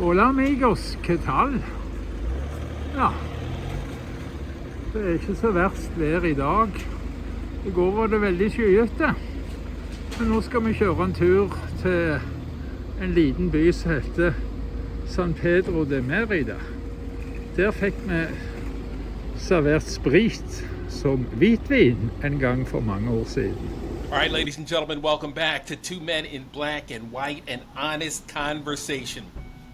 Hola amigos, ¿qué tal? Ja, det ikke så verst vær I dag. I går var det veldig skyete. Men nå skal vi kjøre en tur til en liten by som heter San Pedro de Mérida. Der fikk vi servert sprit som hvitvin en gang for mange år siden. All right, ladies and gentlemen, welcome back to Two Men in Black and White, an honest conversation.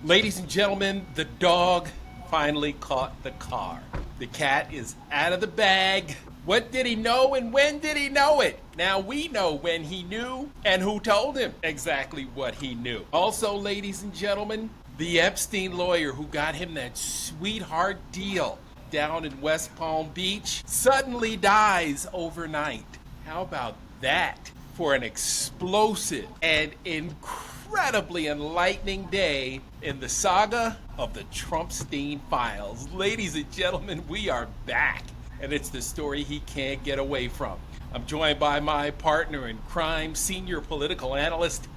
Ladies and gentlemen, the dog finally caught the car. The cat is out of the bag. What did he know and when did he know it? Now we know when he knew and who told him exactly what he knew. Also, ladies and gentlemen, the Epstein lawyer who got him that sweetheart deal down in West Palm Beach suddenly dies overnight. How about that for an explosive and incredibly enlightening day in the saga of the Trumpstein files? Ladies and gentlemen, we are back, and it's the story he can't get away from. I'm joined by my partner in crime, senior political analyst,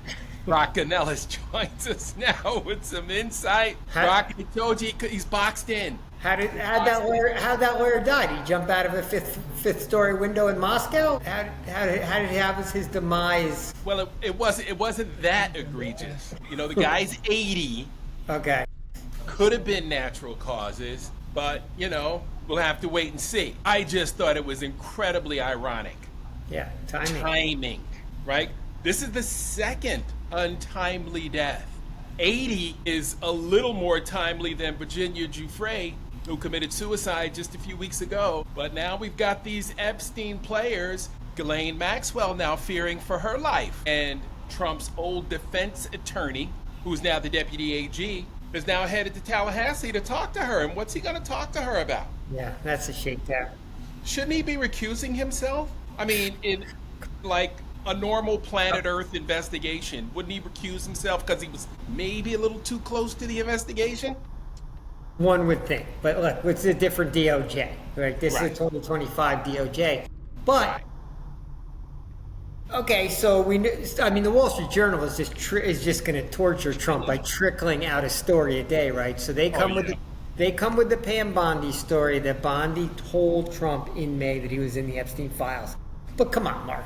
Brock Ganellis joins us now with some insight. Brock, I told you he's boxed in. How'd that lawyer die? Did he jump out of a fifth story window in Moscow? How did he have his demise? Well, it wasn't that egregious. You know, the guy's 80. Okay. Could have been natural causes, but you know, we'll have to wait and see. I just thought it was incredibly ironic. Yeah, timing. Timing, right? This is the second untimely death. 80 is a little more timely than Virginia Giuffre, who committed suicide just a few weeks ago. But now we've got these Epstein players, Ghislaine Maxwell now fearing for her life. And Trump's old defense attorney, who's now the deputy AG, is now headed to Tallahassee to talk to her. And what's he going to talk to her about? Yeah, that's a shakedown. Shouldn't he be recusing himself? I mean, in like a normal planet Earth investigation, wouldn't he recuse himself because he was maybe a little too close to the investigation? One would think, but look, it's a different DOJ, right? This is a 2025 DOJ. But, okay, so the Wall Street Journal is just going to torture Trump by trickling out a story a day, right? So they come with the Pam Bondi story that Bondi told Trump in May that he was in the Epstein files. But come on, Mark.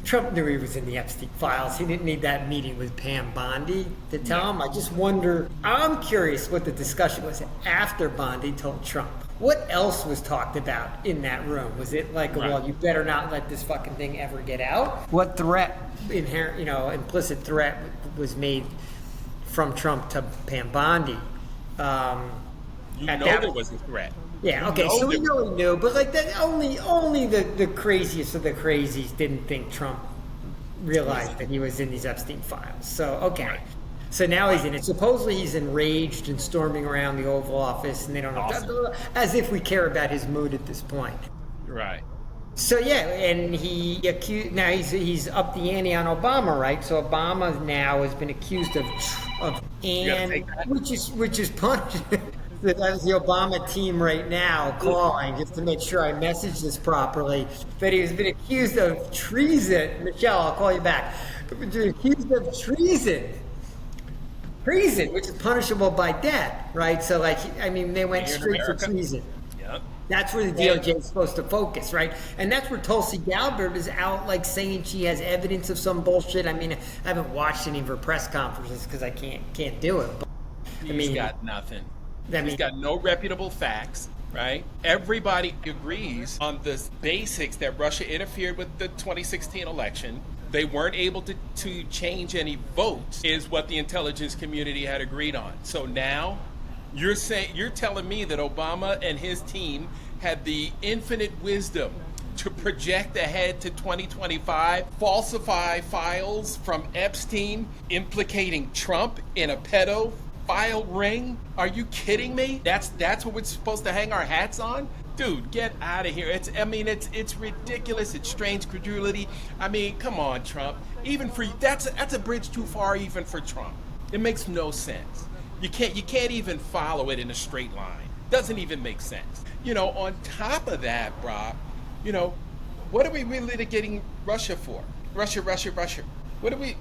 Trump knew he was in the Epstein files. He didn't need that meeting with Pam Bondi to tell him. I just wonder, I'm curious what the discussion was after Bondi told Trump. What else was talked about in that room? Was it like, well, you better not let this fucking thing ever get out? What threat, implicit threat was made from Trump to Pam Bondi? There was a threat. Yeah, okay, so we know he knew, but like that, only the craziest of the crazies didn't think Trump realized that he was in these Epstein files. So, okay. So now he's in it. Supposedly he's enraged and storming around the Oval Office, and they don't know, as if we care about his mood at this point. Right. So yeah, and he accused, now he's up the ante on Obama, right? So Obama now has been accused of which is punishment. That was the Obama team right now calling, just to make sure I message this properly, that he has been accused of treason. Michelle, I'll call you back. Accused of treason, which is punishable by death, right? So, they went straight for treason. Yep. That's where the DOJ is supposed to focus, right? And that's where Tulsi Gabbard is out, saying she has evidence of some bullshit. I mean, I haven't watched any of her press conferences because I can't do it. But, He's got nothing. He's got no reputable facts, right? Everybody agrees on the basics that Russia interfered with the 2016 election. They weren't able to change any votes, is what the intelligence community had agreed on. So now you're telling me that Obama and his team had the infinite wisdom to project ahead to 2025, falsify files from Epstein implicating Trump in a pedophile ring? Are you kidding me? That's what we're supposed to hang our hats on? Dude, get out of here. It's ridiculous. It's strange credulity. I mean, come on, Trump. Even for you, that's a bridge too far even for Trump. It makes no sense. You can't even follow it in a straight line. Doesn't even make sense. On top of that, Brock, what are we really litigating Russia for? Russia.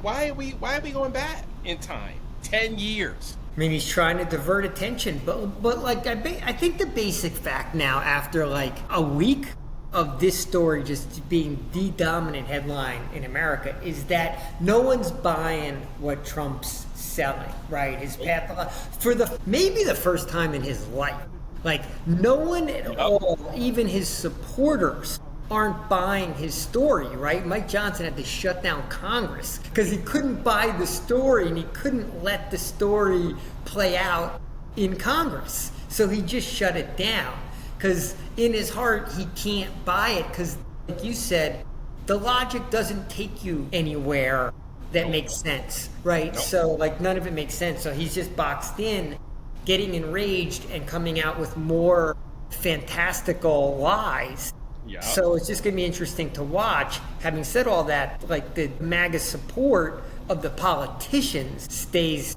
Why are we going back in time? 10 years. I mean, he's trying to divert attention, but like I think the basic fact now, after like a week of this story just being the dominant headline in America, is that no one's buying what Trump's selling, right? His path for maybe the first time in his life. Like, no one at all, even his supporters, aren't buying his story, right? Mike Johnson had to shut down Congress because he couldn't buy the story and he couldn't let the story play out in Congress. So he just shut it down because in his heart, he can't buy it because, like you said, the logic doesn't take you anywhere that makes sense, right? So, like, none of it makes sense. So he's just boxed in, getting enraged and coming out with more fantastical lies. Yeah. So it's just going to be interesting to watch. Having said all that, like, the MAGA support of the politicians stays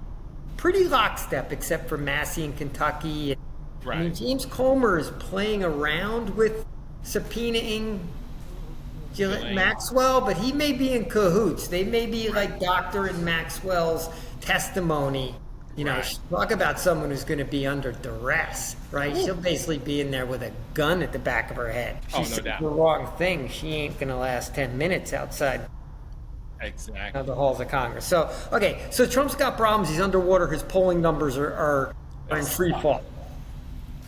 pretty lockstep, except for Massey in Kentucky. Right. I mean, James Comer is playing around with subpoenaing Maxwell, but he may be in cahoots. They may be like doctoring Maxwell's testimony. You know, talk about someone who's going to be under duress, right? Ooh. She'll basically be in there with a gun at the back of her head. She said the wrong thing. She ain't going to last 10 minutes outside the halls of Congress. So, okay, so Trump's got problems. He's underwater. His polling numbers are in free fall.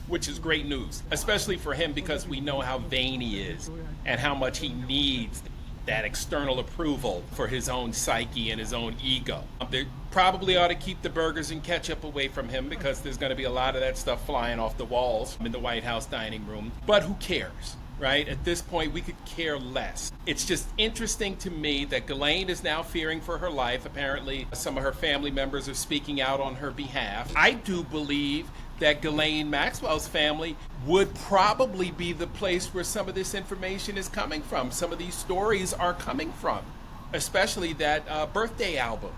Which is great news, especially for him, because we know how vain he is and how much he needs that external approval for his own psyche and his own ego. They probably ought to keep the burgers and ketchup away from him because there's going to be a lot of that stuff flying off the walls in the White House dining room. But who cares, right? At this point, we could care less. It's just interesting to me that Ghislaine is now fearing for her life. Apparently, some of her family members are speaking out on her behalf. I do believe that Ghislaine Maxwell's family would probably be the place where some of this information is coming from. Some of these stories are coming from, especially that birthday album.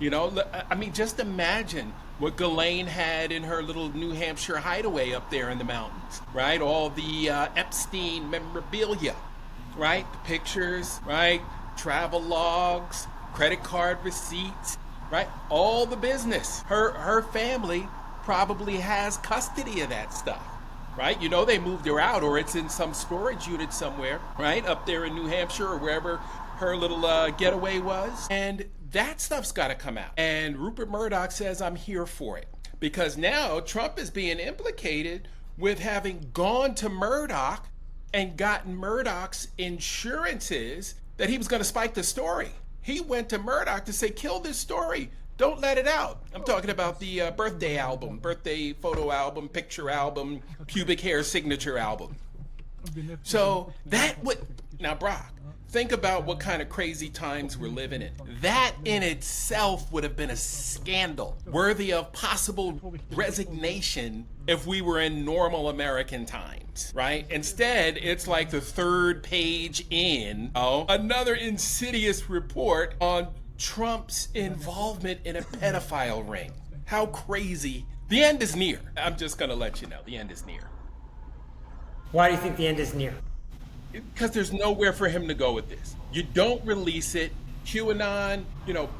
You know, I mean, just imagine what Ghislaine had in her little New Hampshire hideaway up there in the mountains, right? All the Epstein memorabilia, right? The pictures, right? Travel logs, credit card receipts, right? All the business. Her family probably has custody of that stuff, right? You know, they moved her out, or it's in some storage unit somewhere, right? Up there in New Hampshire or wherever her little getaway was. And that stuff's got to come out. And Rupert Murdoch says, I'm here for it. Because now Trump is being implicated with having gone to Murdoch and gotten Murdoch's insurances that he was going to spike the story. He went to Murdoch to say, kill this story. Don't let it out. I'm talking about the birthday album, birthday photo album, picture album, pubic hair signature album. So that would, now Brock, think about what kind of crazy times we're living in. That in itself would have been a scandal worthy of possible resignation if we were in normal American times, right? Instead, it's like the third page in another insidious report on Trump's involvement in a pedophile ring. How crazy. The end is near. I'm just going to let you know, the end is near. Why do you think the end is near? Because there's nowhere for him to go with this. You don't release it. QAnon,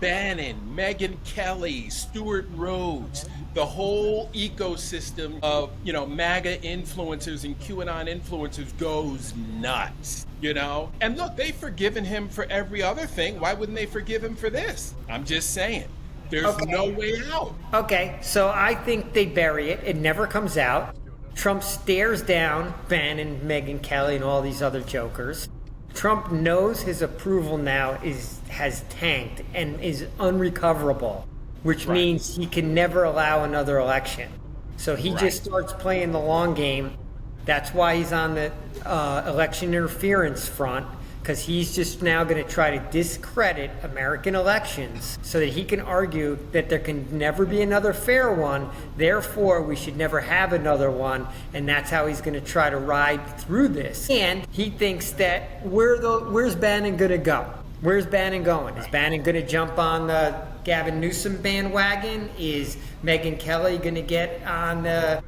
Bannon, Megyn Kelly, Stuart Rhodes, the whole ecosystem of, MAGA influencers and QAnon influencers goes nuts, And look, they've forgiven him for every other thing. Why wouldn't they forgive him for this? I'm just saying. There's no way out. Okay, so I think they bury it. It never comes out. Trump stares down Bannon, Megyn Kelly, and all these other jokers. Trump knows his approval now has tanked and is unrecoverable, which means he can never allow another election. So he just starts playing the long game. That's why he's on the election interference front, because he's just now going to try to discredit American elections so that he can argue that there can never be another fair one, therefore we should never have another one, and that's how he's going to try to ride through this. And he thinks that where's Bannon going to go? Where's Bannon going? Is Bannon going to jump on the Gavin Newsom bandwagon? Is Megyn Kelly going to get on the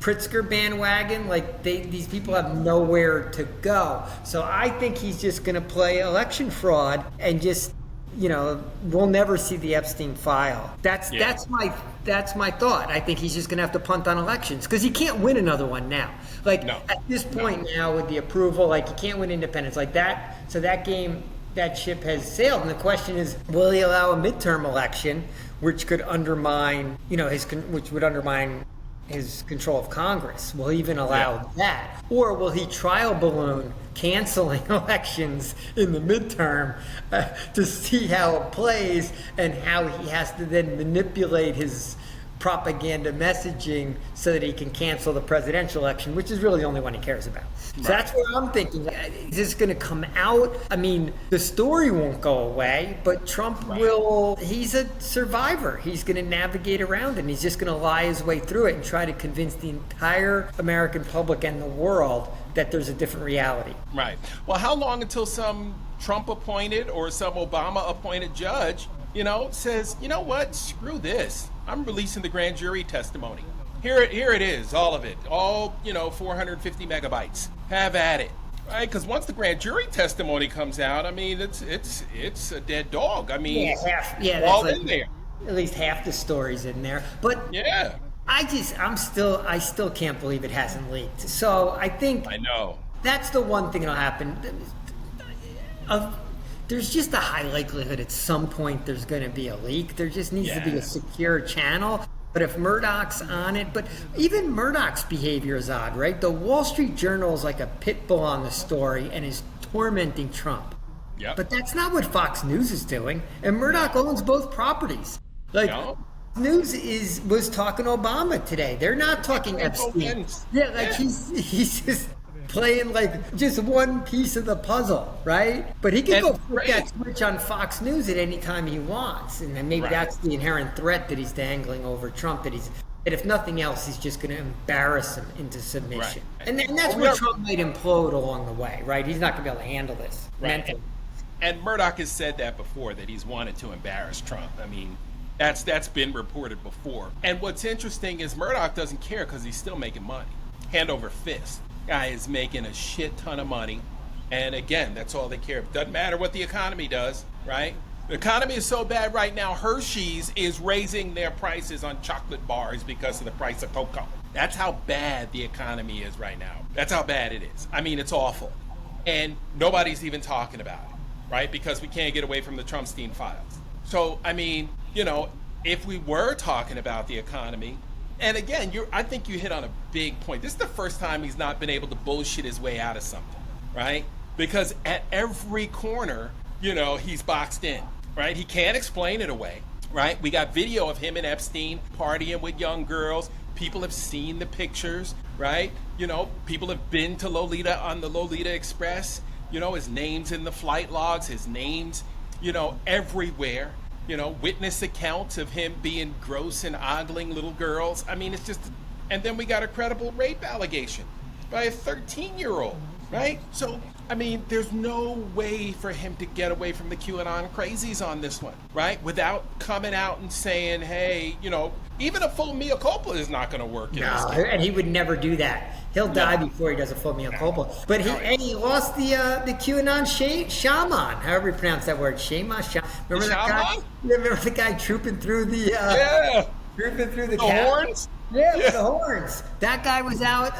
Pritzker bandwagon? Like, these people have nowhere to go. So I think he's just going to play election fraud and just we'll never see the Epstein file. That's my thought. I think he's just going to have to punt on elections because he can't win another one now. Like at this point now with the approval, like he can't win independence like that. So that ship has sailed. And the question is, will he allow a midterm election, which could undermine, which would undermine his control of Congress? Will he even allow that? Or will he trial balloon canceling elections in the midterm to see how it plays and how he has to then manipulate his propaganda messaging so that he can cancel the presidential election, which is really the only one he cares about. So that's what I'm thinking. Is this going to come out? I mean, the story won't go away, but Trump will. He's a survivor. He's going to navigate around it, and he's just going to lie his way through it and try to convince the entire American public and the world that there's a different reality. Right. Well, how long until some Trump-appointed or some Obama-appointed judge, says, you know what, screw this. I'm releasing the grand jury testimony. Here it is, all of it, all 450 megabytes. Have at it, right? Because once the grand jury testimony comes out, I mean, it's a dead dog. I mean, all in there. At least half the story's in there, but yeah. I still can't believe it hasn't leaked. So I think I know that's the one thing that'll happen. There's just a high likelihood at some point there's going to be a leak. There just needs to be a secure channel. But if Murdoch's on it, but even Murdoch's behavior is odd, right? The Wall Street Journal is like a pit bull on the story and is tormenting Trump. Yep. But that's not what Fox News is doing. And Murdoch owns both properties. Like, News was talking Obama today. They're not talking Epstein. Yeah, he's just playing like just one piece of the puzzle, right? But he can go flip that switch on Fox News at any time he wants, and then maybe that's the inherent threat that he's dangling over Trump. That if nothing else, he's just going to embarrass him into submission, and that's where Trump might implode along the way, right? He's not going to be able to handle this mentally. And Murdoch has said that before, that he's wanted to embarrass Trump. I mean, that's been reported before. And what's interesting is Murdoch doesn't care because he's still making money, hand over fist. Guy is making a shit ton of money, and again, that's all they care. It doesn't matter what the economy does, right? The economy is so bad right now, Hershey's is raising their prices on chocolate bars because of the price of cocoa. That's how bad the economy is right now. That's how bad it is. I mean, it's awful. And nobody's even talking about it, right? Because we can't get away from the Trumpstein files. So, I mean, if we were talking about the economy, and again, I think you hit on a big point. This is the first time he's not been able to bullshit his way out of something, right? Because at every corner, he's boxed in, right? He can't explain it away, right? We got video of him and Epstein partying with young girls. People have seen the pictures, right? People have been to Lolita on the Lolita Express. His name's in the flight logs, his name's, everywhere. Witness accounts of him being gross and ogling little girls. I mean, it's just, and then we got a credible rape allegation by a 13-year-old, right? So, I mean, there's no way for him to get away from the QAnon crazies on this one, right? Without coming out and saying, hey, even a full mea culpa is not going to work. No, and he would never do that. He'll die before he does a full mea culpa. But he lost the QAnon shaman, however you pronounce that word, shaman. Remember that guy? Remember the guy trooping through the horns? Yeah, with the horns. That guy was out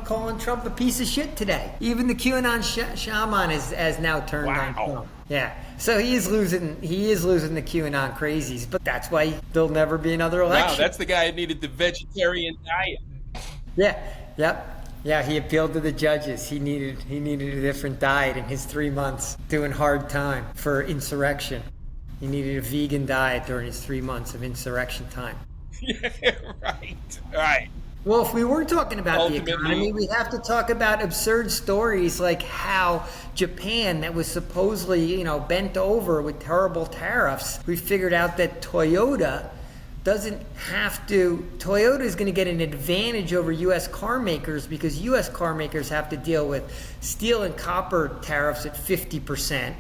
calling Trump a piece of shit today. Even the QAnon shaman has now turned on Trump. Yeah. So he is losing the QAnon crazies, but that's why there'll never be another election. Wow, that's the guy who needed the vegetarian diet. Yeah. Yep. Yeah, he appealed to the judges. He needed a different diet in his 3 months doing hard time for insurrection. He needed a vegan diet during his 3 months of insurrection time. Yeah, right. Well, if we were talking about the economy, we have to talk about absurd stories like how Japan, that was supposedly, bent over with terrible tariffs, we figured out that Toyota is going to get an advantage over U.S. car makers because U.S. car makers have to deal with steel and copper tariffs at 50%.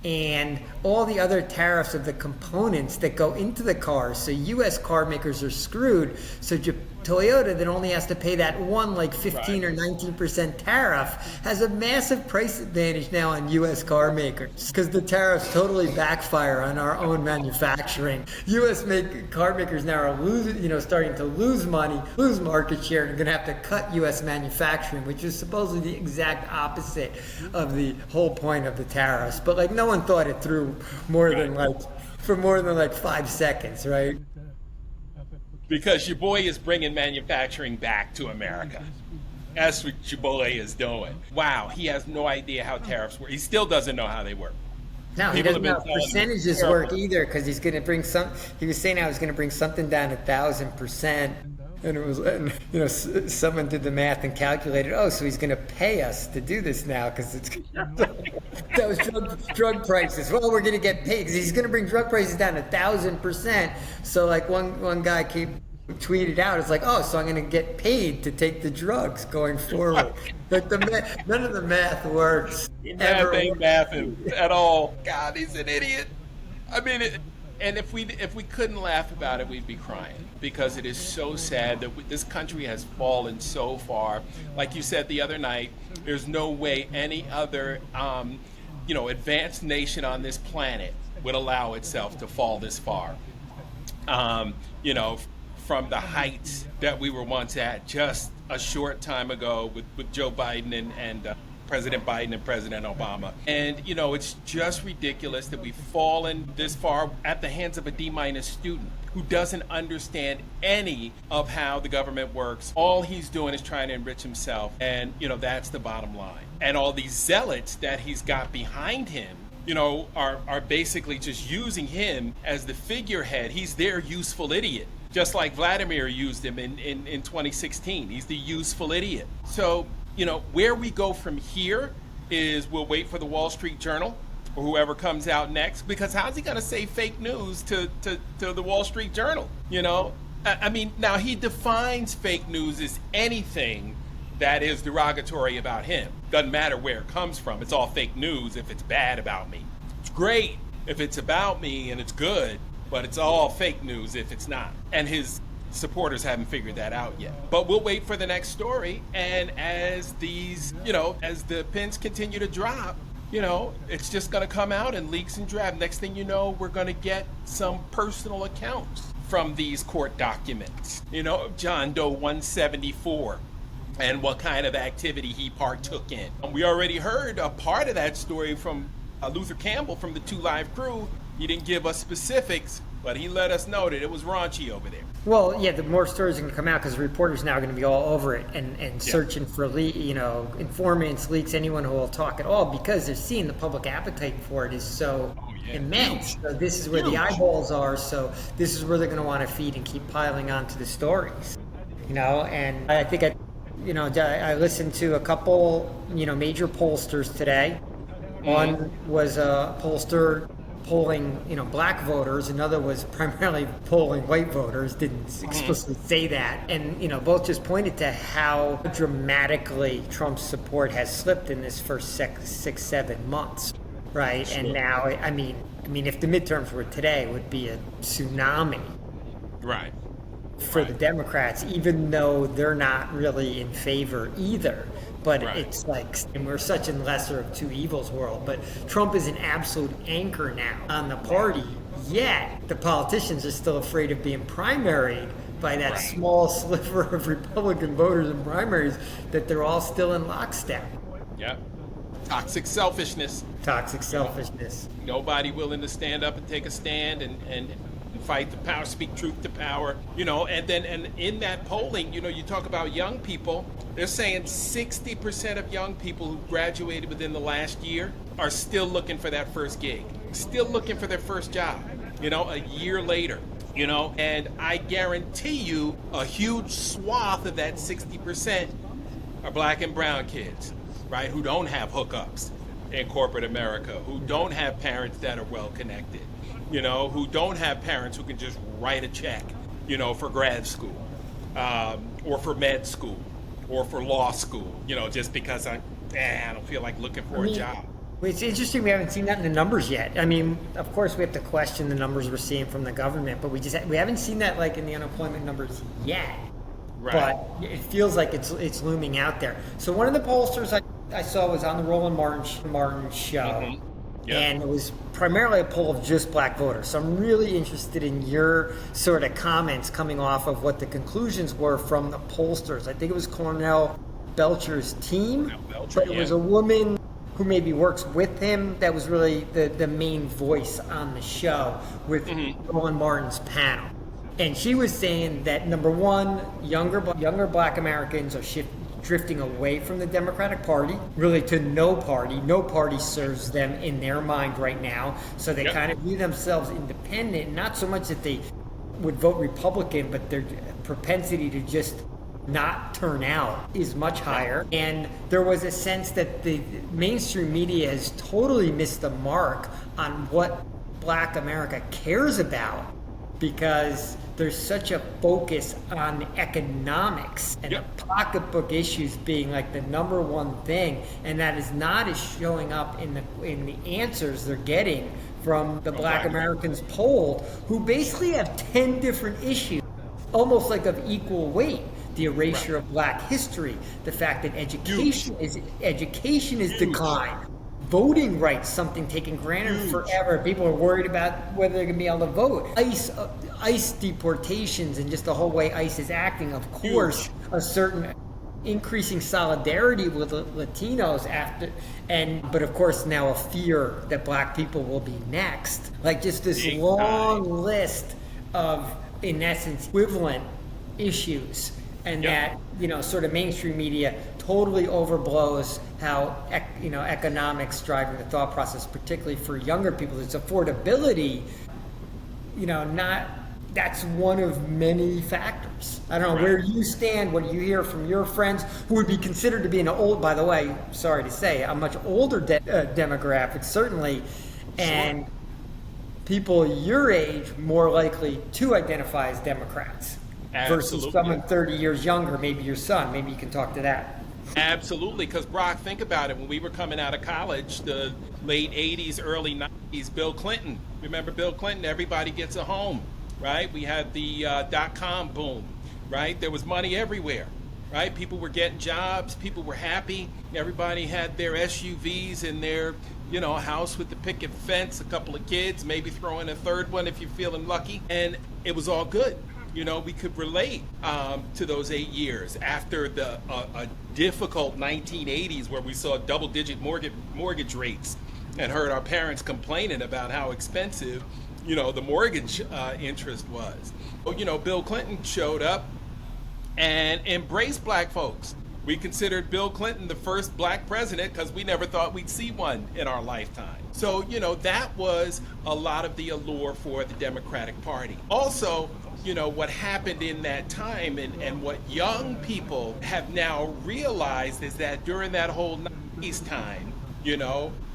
And all the other tariffs of the components that go into the cars. So U.S. car makers are screwed. So Toyota that only has to pay that one like 15 or 19% tariff has a massive price advantage now on U.S. car makers because the tariffs totally backfire on our own manufacturing. U.S. car makers now are starting to lose money, lose market share, and are going to have to cut U.S. manufacturing, which is supposedly the exact opposite of the whole point of the tariffs. But like no one thought it through for more than like 5 seconds, right? Because your boy is bringing manufacturing back to America. That's what your boy is doing. Wow, he has no idea how tariffs work. He still doesn't know how they work. No, he doesn't know how percentages work either, because he's going to bring he was saying I was going to bring something down 1,000%. And it was, someone did the math and calculated, so he's going to pay us to do this now because it's that was drug prices. Well, we're going to get paid because he's going to bring drug prices down 1,000%. So like one guy tweeted out, it's like, so I'm going to get paid to take the drugs going forward. But none of the math works. Math ain't mathing at all. God, he's an idiot. I mean, and if we couldn't laugh about it, we'd be crying, because it is so sad that this country has fallen so far. Like you said the other night, there's no way any other advanced nation on this planet would allow itself to fall this far. From the heights that we were once at just a short time ago with Joe Biden and President Biden and President Obama. And, it's just ridiculous that we've fallen this far at the hands of a D- student who doesn't understand any of how the government works. All he's doing is trying to enrich himself. And, that's the bottom line. And all these zealots that he's got behind him, are basically just using him as the figurehead. He's their useful idiot. Just like Vladimir used him in 2016. He's the useful idiot. So, where we go from here is we'll wait for the Wall Street Journal or whoever comes out next, because how's he going to say fake news to the Wall Street Journal? I mean, now he defines fake news as anything that is derogatory about him. Doesn't matter where it comes from. It's all fake news if it's bad about me. It's great if it's about me and it's good, but it's all fake news if it's not. And his supporters haven't figured that out yet. But we'll wait for the next story. And as these, as the pins continue to drop, it's just going to come out in leaks and drafts. Next thing you know, we're going to get some personal accounts from these court documents. John Doe 174 and what kind of activity he partook in. We already heard a part of that story from Luther Campbell from the 2 Live crew. He didn't give us specifics, but he let us know that it was raunchy over there. Well, yeah, the more stories are going to come out because reporters now are going to be all over it and searching for, informants, leaks, anyone who will talk at all, because they're seeing the public appetite for it is so immense. So this is where the eyeballs are. So this is where they're going to want to feed and keep piling onto the stories. And I think I listened to a couple, major pollsters today. One was a pollster polling, black voters. Another was primarily polling white voters. Didn't explicitly say that. And, both just pointed to how dramatically Trump's support has slipped in this first 6-7 months, right? Sure. And now, I mean, if the midterms were today, it would be a tsunami. Right. For the Democrats, even though they're not really in favor either. But it's like, and we're such in lesser of two evils world, but Trump is an absolute anchor now on the party, yet the politicians are still afraid of being primaried by that small sliver of Republican voters in primaries that they're all still in lockstep. Yeah. Toxic selfishness. Nobody willing to stand up and take a stand and fight the power, speak truth to power, and in that polling, you talk about young people, they're saying 60% of young people who graduated within the last year are still looking for that first gig, still looking for their first job, a year later, and I guarantee you a huge swath of that 60% are black and brown kids, right, who don't have hookups in corporate America, who don't have parents that are well connected, who don't have parents who can just write a check, for grad school, or for med school, or for law school, just because I don't feel like looking for a job. It's interesting we haven't seen that in the numbers yet. I mean, of course we have to question the numbers we're seeing from the government, but we haven't seen that like in the unemployment numbers yet. Right. but it feels like it's looming out there. So one of the pollsters I saw was on the Roland Martin show, Yep. and it was primarily a poll of just black voters. So I'm really interested in your sort of comments coming off of what the conclusions were from the pollsters. I think it was Cornell Belcher's team, but it was a woman who maybe works with him that was really the main voice on the show with Roland Martin's panel. And she was saying that, number one, younger black Americans are drifting away from the Democratic Party, really to no party. No party serves them in their mind right now. So they kind of view themselves independent, not so much that they would vote Republican, but their propensity to just not turn out is much higher. And there was a sense that the mainstream media has totally missed the mark on what black America cares about, because there's such a focus on economics and the pocketbook issues being like the number one thing, and that is not as showing up in the answers they're getting from the black Americans polled, who basically have 10 different issues, almost like of equal weight. The erasure of black history, the fact that education is declined, voting rights, something taken granted forever. People are worried about whether they're going to be able to vote. ICE deportations and just the whole way ICE is acting. Of course, a certain increasing solidarity with Latinos but of course now a fear that black people will be next. Like just this long list of, in essence, equivalent issues. And that, sort of mainstream media totally overblows how, economics driving the thought process, particularly for younger people. It's affordability, that's one of many factors. I don't know where you stand, what you hear from your friends who would be considered to be by the way, sorry to say, a much older demographic, certainly, and people your age more likely to identify as Democrats. Absolutely. Versus someone 30 years younger, maybe your son. Maybe you can talk to that. Absolutely, because Brock, think about it. When we were coming out of college, the late 80s, early 90s, Bill Clinton. Remember Bill Clinton? Everybody gets a home, right? We had the dot-com boom, right? There was money everywhere, right? People were getting jobs. People were happy. Everybody had their SUVs and their, house with the picket fence, a couple of kids, maybe throw in a third one if you're feeling lucky. And it was all good. We could relate to those 8 years after a difficult 1980s where we saw double-digit mortgage rates and heard our parents complaining about how expensive, the mortgage interest was. Well, Bill Clinton showed up and embraced black folks. We considered Bill Clinton the first black president because we never thought we'd see one in our lifetime. So, that was a lot of the allure for the Democratic Party. Also, what happened in that time and what young people have now realized is that during that whole 90s time,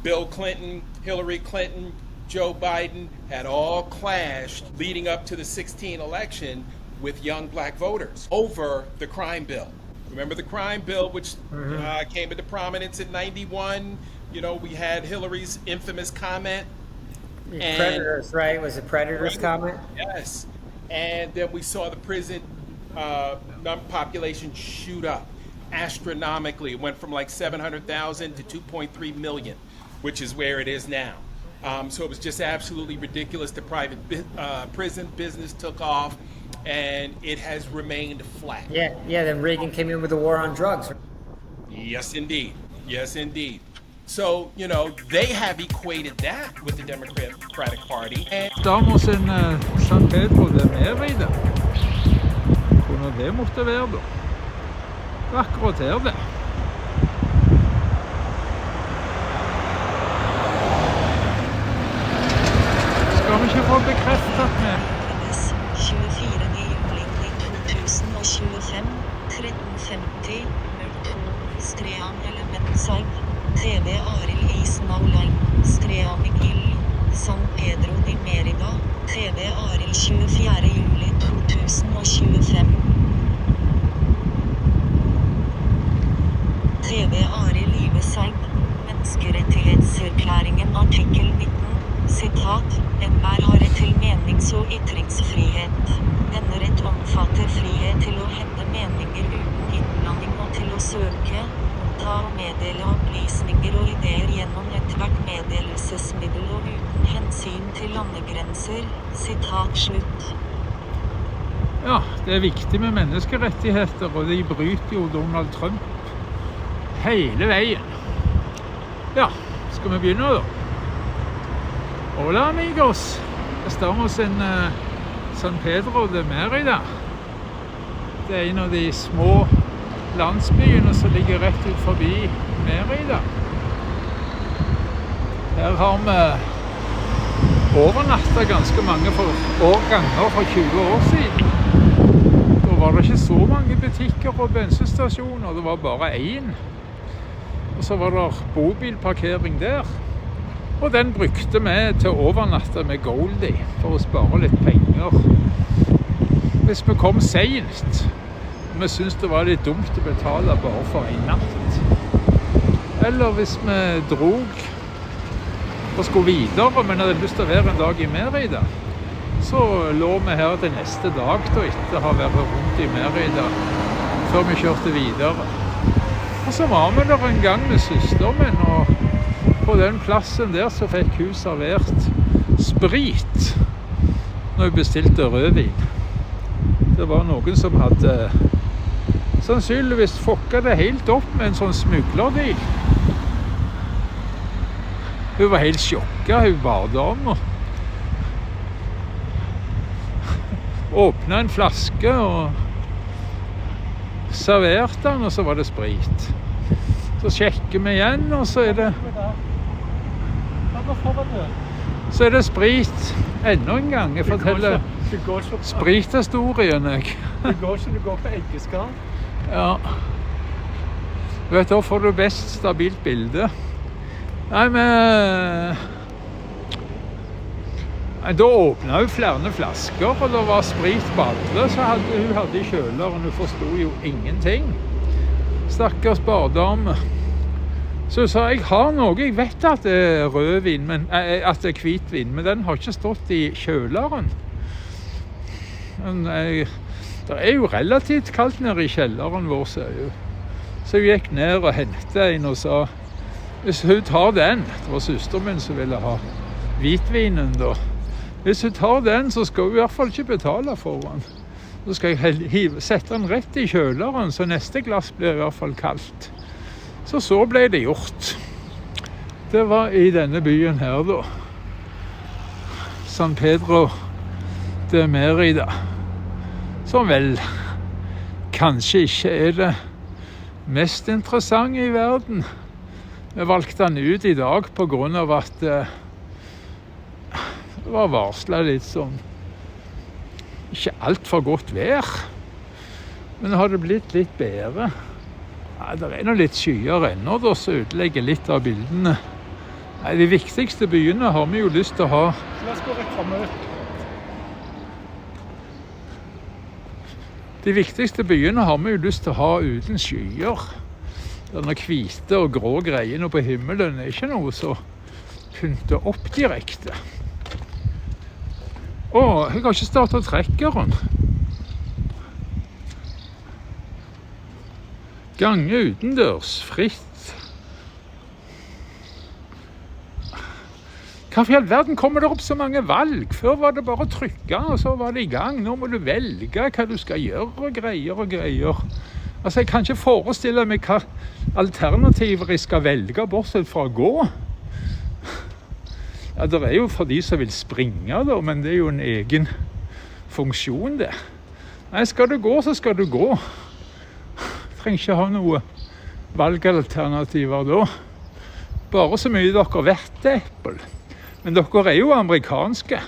Bill Clinton, Hillary Clinton, Joe Biden had all clashed leading up to the 2016 election with young black voters over the crime bill. Remember the crime bill, which came into prominence in 91? We had Hillary's infamous comment. Predators, right? Was it Predators comment? Yes. And then we saw the prison population shoot up astronomically. It went from like 700,000 to 2.3 million, which is where it is now. So it was just absolutely ridiculous. The private prison business took off, and it has remained flat. Yeah. Then Reagan came in with the war on drugs. Yes, indeed. So, they have equated that with the Democratic Party. Estamos en San Pedro de Mérida. Hvor det måtte være da. Akkurat her det. Skal vi ikke få bekreftet med 24. juli 2025, 13.50, 02, Stream Elementsag, TV Arild Isen Online, Stream Gill, San Pedro de Mérida, TV Arild 24. juli 2025. TV Arild USA, Menneskerettighetserklæringen artikkel 19, Sitat, enhver har rett til menings- og ytringsfrihet. Denne rett omfatter frihet til å hevde meninger uten innblanding og til å søke, motta og meddele opplysninger og ideer gjennom ethvert meddelelsesmiddel og uten hensyn til landegrenser. Sitat slutt. Ja, det er viktig med menneskerettigheter, og de bryter jo Donald Trump hele veien. Ja, skal vi begynne da? Hola amigos, estamos en San Pedro de Mérida. Det er en av de små landsbyene som ligger rett ut forbi Mérida. Her har vi overnattet ganske mange ganger for 20 år siden. Da var det ikke så mange butikker og bensinstasjoner, det var bare én. Og så var det bobilparkering der. Og den brukte vi til å overnatte med Goldie for å spare litt penger. Hvis vi kom sent, og vi syntes det var litt dumt å betale bare for en natt. Eller hvis vi drog og skulle videre, men hadde lyst til å være en dag i Mérida, så lå vi her til neste dag da, etter å ha vært rundt i Mérida, før vi kjørte videre. Og så var vi der en gang med søsteren min, og på den plassen der så fikk hun servert sprit når hun bestilte rødvin. Det var noen som hadde sannsynligvis fucka det helt opp med en sånn smuglerdeal. Hun var helt sjokka, hun bardama. Åpnet en flaske og serverte den, og så var det sprit. Så sjekker vi igjen, og så er det sprit enda en gang. Jeg forteller sprithistorien. Det går ikke, du går på eggeskall. Ja. Vet du, da får du best stabilt bilde. Nei, men da åpnet hun flere flasker, og det var sprit på alle, så hun hadde i kjøleren. Hun forstod jo ingenting. Stakkars bardame. Så hun sa, jeg har noe, jeg vet at det er rødvin, at det er hvitvin, men den har ikke stått i kjøleren. Men det er jo relativt kaldt nede i kjelleren vår, sa hun. Så hun gikk ned og hentet en og sa, hvis hun tar den, det var søsteren min som ville ha hvitvinen da, hvis hun tar den, så skal hun i hvert fall ikke betale for den. Så skal jeg sette den rett i kjøleren, så neste glass blir i hvert fall kaldt. Så ble det gjort. Det var i denne byen her da. San Pedro de Mérida. Som vel kanskje ikke er det mest interessante i verden. Vi valgte den ut i dag på grunn av at det var varslet litt sånn ikke alt for godt vær, men har det blitt litt bedre. Nei, det er noe litt skyer ennå, da, så ødelegger litt av bildene. Nei, de viktigste byene har vi jo lyst til å ha. La oss gå rett fremover. De viktigste byene har vi jo lyst til å ha uten skyer. Denne hvite og grå greiene på himmelen er ikke noe så pynter opp direkte. Jeg har ikke startet trekkeren. Gange utendørs, fritt. Hva for all verden kommer det opp så mange valg? Før var det bare å trykke, og så var det i gang. Nå må du velge hva du skal gjøre, og greier. Altså, jeg kan ikke forestille meg hva alternativer jeg skal velge, bortsett fra å gå. Ja, det er jo for de som vil springe da, men det er jo en egen funksjon det. Nei, skal du gå, så skal du gå. Trenger ikke ha noe valgalternativer da. Bare så mye dere vet Apple. Men dere er jo amerikanske.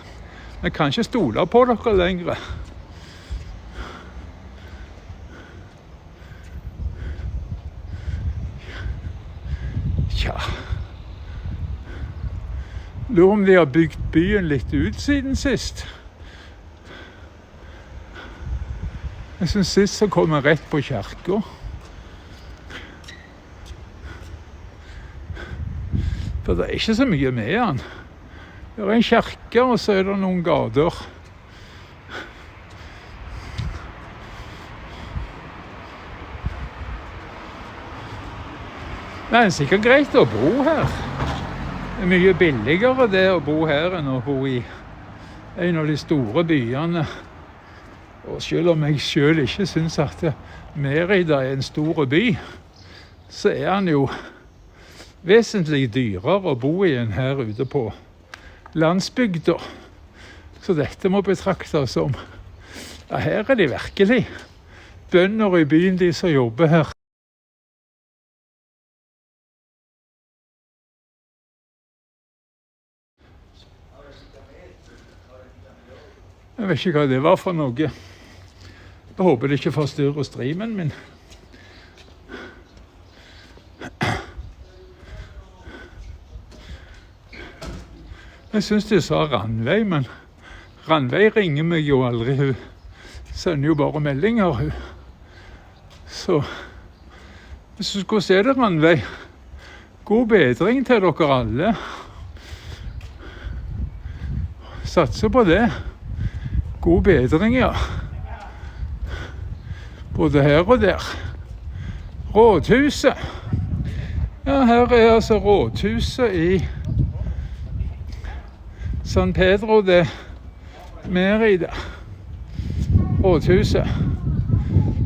Vi kan ikke stole på dere lenger. Tja. Lurer om de har bygd byen litt ut siden sist. Jeg synes sist så kom jeg rett på kirka. For det er ikke så mye med han. Det en kirke, og så det noen gater. Det sikkert greit å bo her. Det mye billigere det å bo her enn å bo i en av de store byene. Og selv om jeg selv ikke synes at Mérida en stor by, så han jo vesentlig dyrere å bo i enn her ute på landsbygda. Så dette må betraktes som, ja, her de virkelig bønder i byen, de som jobber her. Jeg vet ikke hva det var for noe. Jeg håper det ikke forstyrrer streamen min. Jeg synes de sa Randveig, men Randveig ringer meg jo aldri. Hun sender jo bare meldinger, hun. Så hvis du skulle se det, Randveig, god bedring til dere alle. Satser på det. God bedring, ja. Både her og der. Rådhuset. Ja, her altså rådhuset i San Pedro de Mérida. Rådhuset.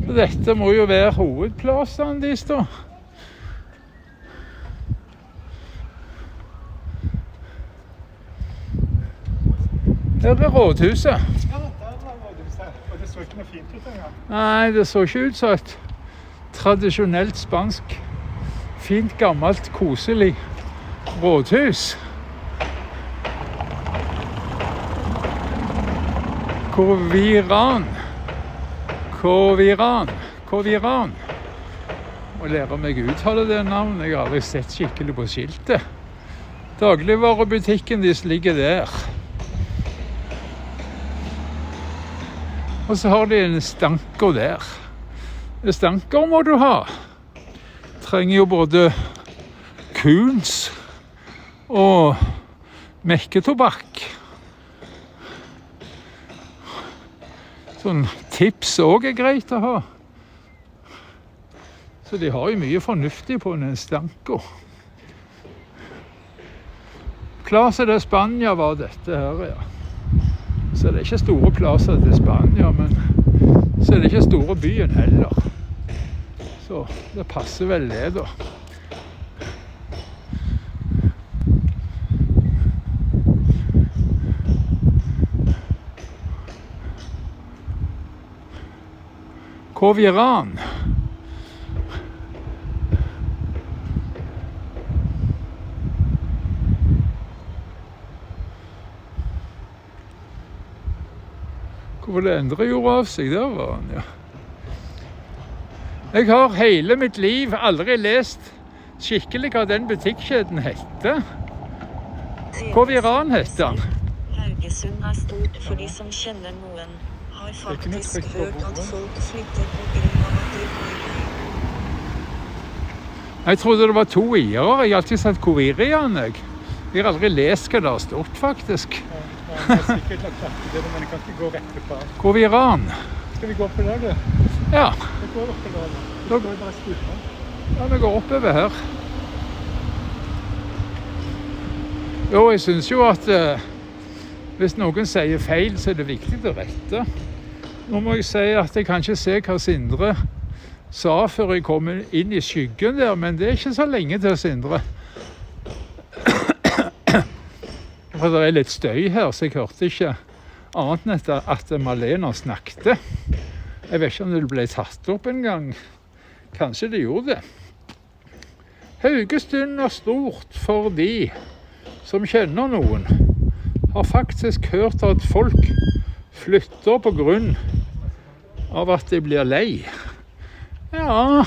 Så dette må jo være hovedplassene de står. Her rådhuset. Ja, der var rådhuset. Og det så ikke noe fint ut engang. Nei, det så ikke ut som et tradisjonelt spansk, fint, gammelt, koselig rådhus. Coviran. Må lære meg å uttale det navnet. Jeg har aldri sett skikkelig på skiltet. Dagligvarebutikken deres ligger der. Og så har de en stanker der. Stanker må du ha. Trenger jo både kuns og mekketobakk. Sånn tips også greit å ha. Så de har jo mye fornuftig på den stanker. Plaza de Spania var dette her, ja. Så det ikke store plasser til Spania, men så det ikke store byen heller. Så det passer vel det da. Coviran. Hvor det endret gjorde av seg, der var han, ja. Jeg har hele mitt liv aldri lest skikkelig hva den butikkjeden hette. Coviran hette han. Haugesund stort for de som kjenner noen. Har faktisk hørt at folk flytter på grunn av at de bor. Jeg trodde det var 2 i-er. Jeg har alltid sett Covirian, jeg. Jeg har aldri lest hva det har stått, faktisk. Ja, det sikkert lagt klart til det, men jeg kan ikke gå rett på. Coviran. Skal vi gå på der, du? Ja. Vi går opp på der. Vi går bare skuta. Ja, vi går oppover her. Jo, jeg synes jo at hvis noen sier feil, så er det viktig å rette. Nå må jeg si at jeg kan ikke se hva Sindre sa før jeg kom inn i skyggen der, men det er ikke så lenge til Sindre. For det er litt støy her, så jeg hørte ikke annet enn at Malena snakket. Jeg vet ikke om det ble tatt opp en gang. Kanskje det gjorde det. Haugesund er stort for de som kjenner noen. Har faktisk hørt at folk flytter på grunn av at de blir lei. Ja,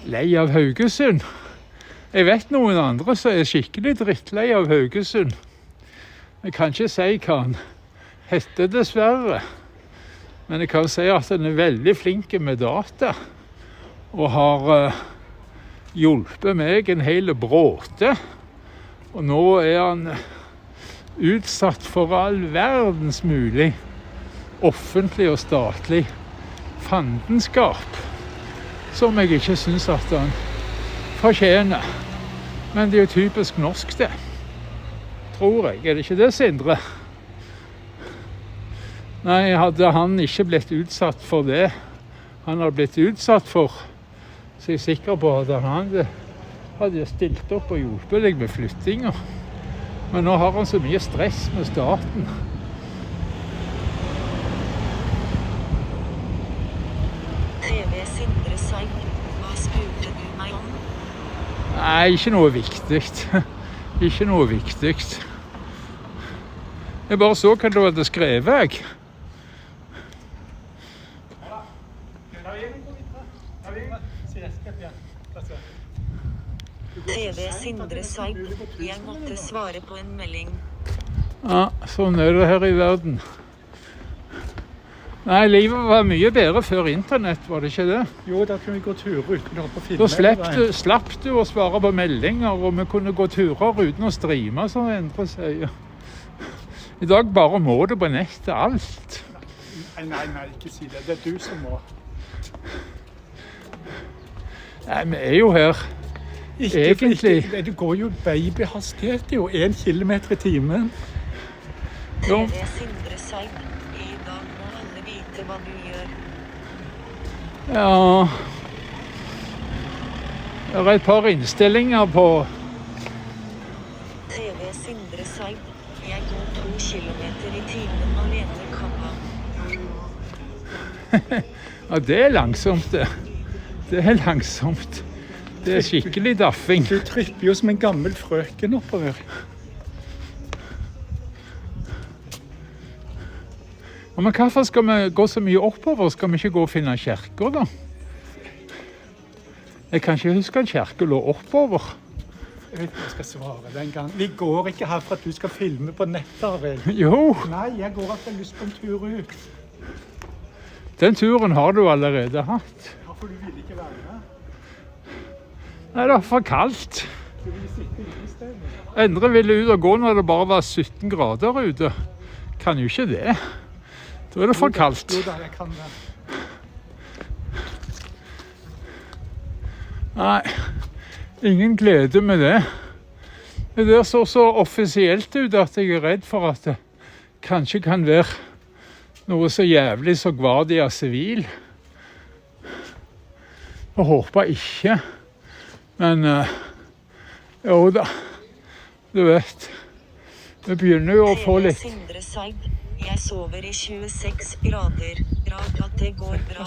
lei av Haugesund. Jeg vet noen andre som er skikkelig drittlei av Haugesund. Jeg kan ikke si hva han heter dessverre, men jeg kan si at han er veldig flink med data, og har hjulpet meg en hel bråte. Og nå er han utsatt for all verdens mulig offentlig og statlig fandenskap, som jeg ikke synes at han fortjener. Men det er jo typisk norsk det, tror jeg. Er det ikke det, Sindre? Nei, hadde han ikke blitt utsatt for det han hadde blitt utsatt for, så jeg er sikker på at han hadde stilt opp og hjulpet deg med flyttinger. Men nå har han så mye stress med staten. TV Sindre Seid, hva spurte du meg om? Nei, ikke noe viktig. Ikke noe viktig. Jeg bare så hva du hadde skrevet, jeg. TV Sindre Seid, jeg måtte svare på en melding. Ja, sånn er det her i verden. Nei, livet var mye bedre før internett, var det ikke det? Jo, da kunne vi gå turer uten å holde på å filme. Da slapp du å svare på meldinger, og vi kunne gå turer uten å streame, som Endre sier. I dag bare må du på nettet alt. Nei, ikke si det. Det er du som må. Nei, vi er jo her. Egentlig. Du går jo babyhastighet, jo 1 kilometer i timen. Jo. TV Sindre Seid, i dag må alle vite hva du gjør. Ja. Det er et par innstillinger på TV Sindre Seid, jeg går 2 kilometer i timen alene i kappa. Ja, det er langsomt, det. Det er langsomt. Det er skikkelig daffing. Du tripper jo som en gammel frøken oppover. Ja, men hvorfor skal vi gå så mye oppover? Skal vi ikke gå og finne kirker, da? Jeg kan ikke huske at kirken lå oppover. Jeg vet ikke hva jeg skal svare den gang. Vi går ikke her for at du skal filme på nettet, Arild. Jo, Nei, jeg går at jeg har lyst på en tur ut. den turen har du allerede hatt. Ja, for du vil ikke være med. Nei, det er for kaldt. Du vil sitte ute i stedet. Endre ville ut og gå når det bare var 17 grader ute. Kan jo ikke det. Da er det for kaldt. Jo da, jeg kan det. Nei, ingen glede med det. Det der så offisielt ut at jeg er redd for at det kanskje kan være noe så jævlig som Guardia Civil. Jeg håper ikke. Men jo da, du vet, vi begynner jo å få litt. Sindre Seid, jeg sover i 26 grader. Rart at det går bra.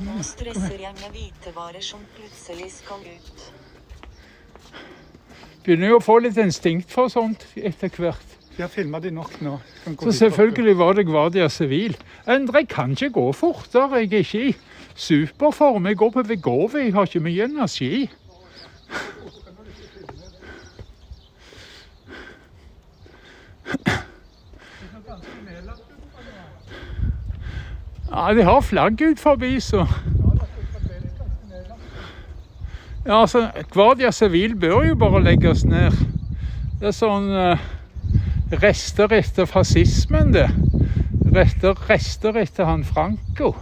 Nå stresser jeg med hvitevarer som plutselig skal ut. Begynner jo å få litt instinkt for sånt etter hvert. Vi har filmet de nok nå. Så selvfølgelig var det Guardia Civil. Endre, jeg kan ikke gå fortere. Jeg er ikke i superform. Jeg går på Vegovi, jeg har ikke mye energi. Ja, de har flagg ut forbi, så. Ja, altså, Guardia Civil bør jo bare legges ned. Det er sånn rester etter fascismen, det. Rester etter han Franco.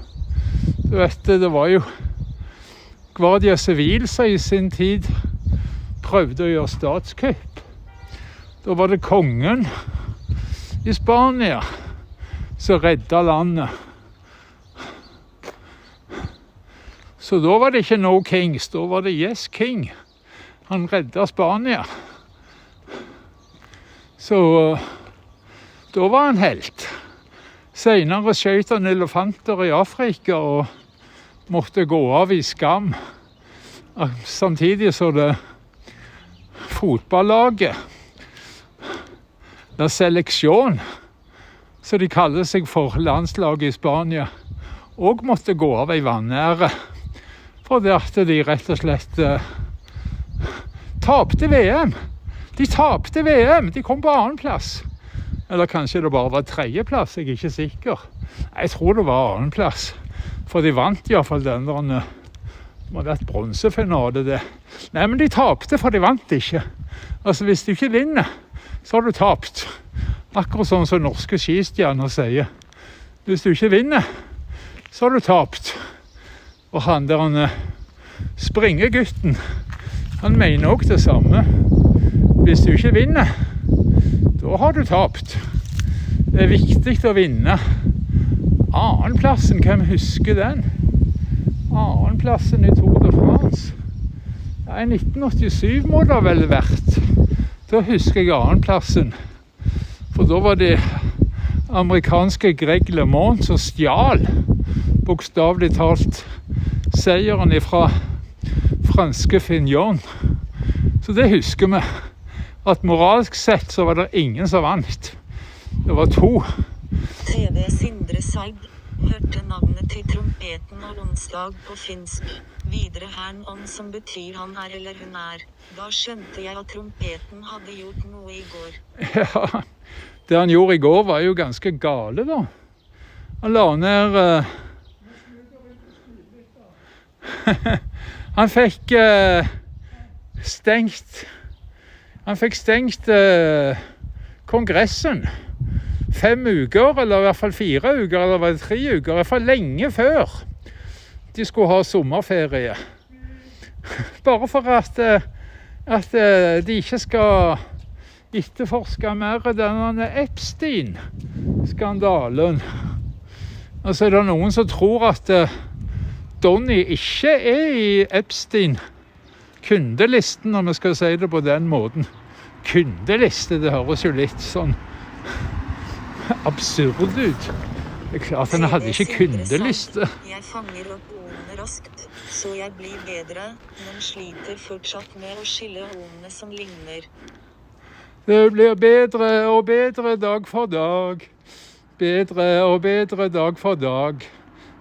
Du vet, det var jo Guardia Civil som i sin tid prøvde å gjøre statskupp. Da var det kongen i Spania som redda landet. Så da var det ikke no kings, da var det yes king. Han redda Spania. Så da var han helt. Senere skjøt han elefanter i Afrika og måtte gå av i skam. Samtidig så det fotballaget, det er seleksjon, så de kaller seg for landslaget i Spania, og måtte gå av i vanære. For det at de rett og slett tapte VM. De tapte VM, de kom på 2. plass. Eller kanskje det bare var 3. plass, jeg er ikke sikker. Jeg tror det var 2. plass. For de vant i hvert fall den der, det må ha vært bronsefinale det. Nei, men de tapte, for de vant ikke. Altså, hvis du ikke vinner, så har du tapt. Akkurat sånn som norske skistjerner sier. Hvis du ikke vinner, så har du tapt. Og han der han springegutten, han mener også det samme. Hvis du ikke vinner, da har du tapt. Det er viktig å vinne. Annenplassen, hvem husker den? Annenplassen i Tour de France. Ja, i 1987 må det vel vært. Da husker jeg annenplassen. For da var det amerikanske Greg LeMond som stjal, bokstavelig talt, seieren fra franske Fignon. Så det husker vi. At moralsk sett så var det ingen som vant. Det var 2. TV Sindre Seid hørte navnet til trompeten og onsdag på finsk. Videre Hernon som betyr han er eller hun er. Da skjønte jeg at trompeten hadde gjort noe i går. Ja, det han gjorde i går var jo ganske gale da. Han la ned... Han fikk stengt kongressen 5 uker, eller i hvert fall 4 uker, eller var det 3 uker, i hvert fall lenge før de skulle ha sommerferie. Bare for at de ikke skal etterforske mer denne Epstein-skandalen. Altså er det noen som tror at Donny ikke er i Epstein-kundelisten, om vi skal si det på den måten. Kundeliste, det høres jo litt sånn absurd ut. Det er klart han hadde ikke kundeliste. Jeg fanger opp ordene raskt, så jeg blir bedre, men sliter fortsatt med å skille ordene som ligner. Det blir bedre og bedre dag for dag. Bedre og bedre dag for dag.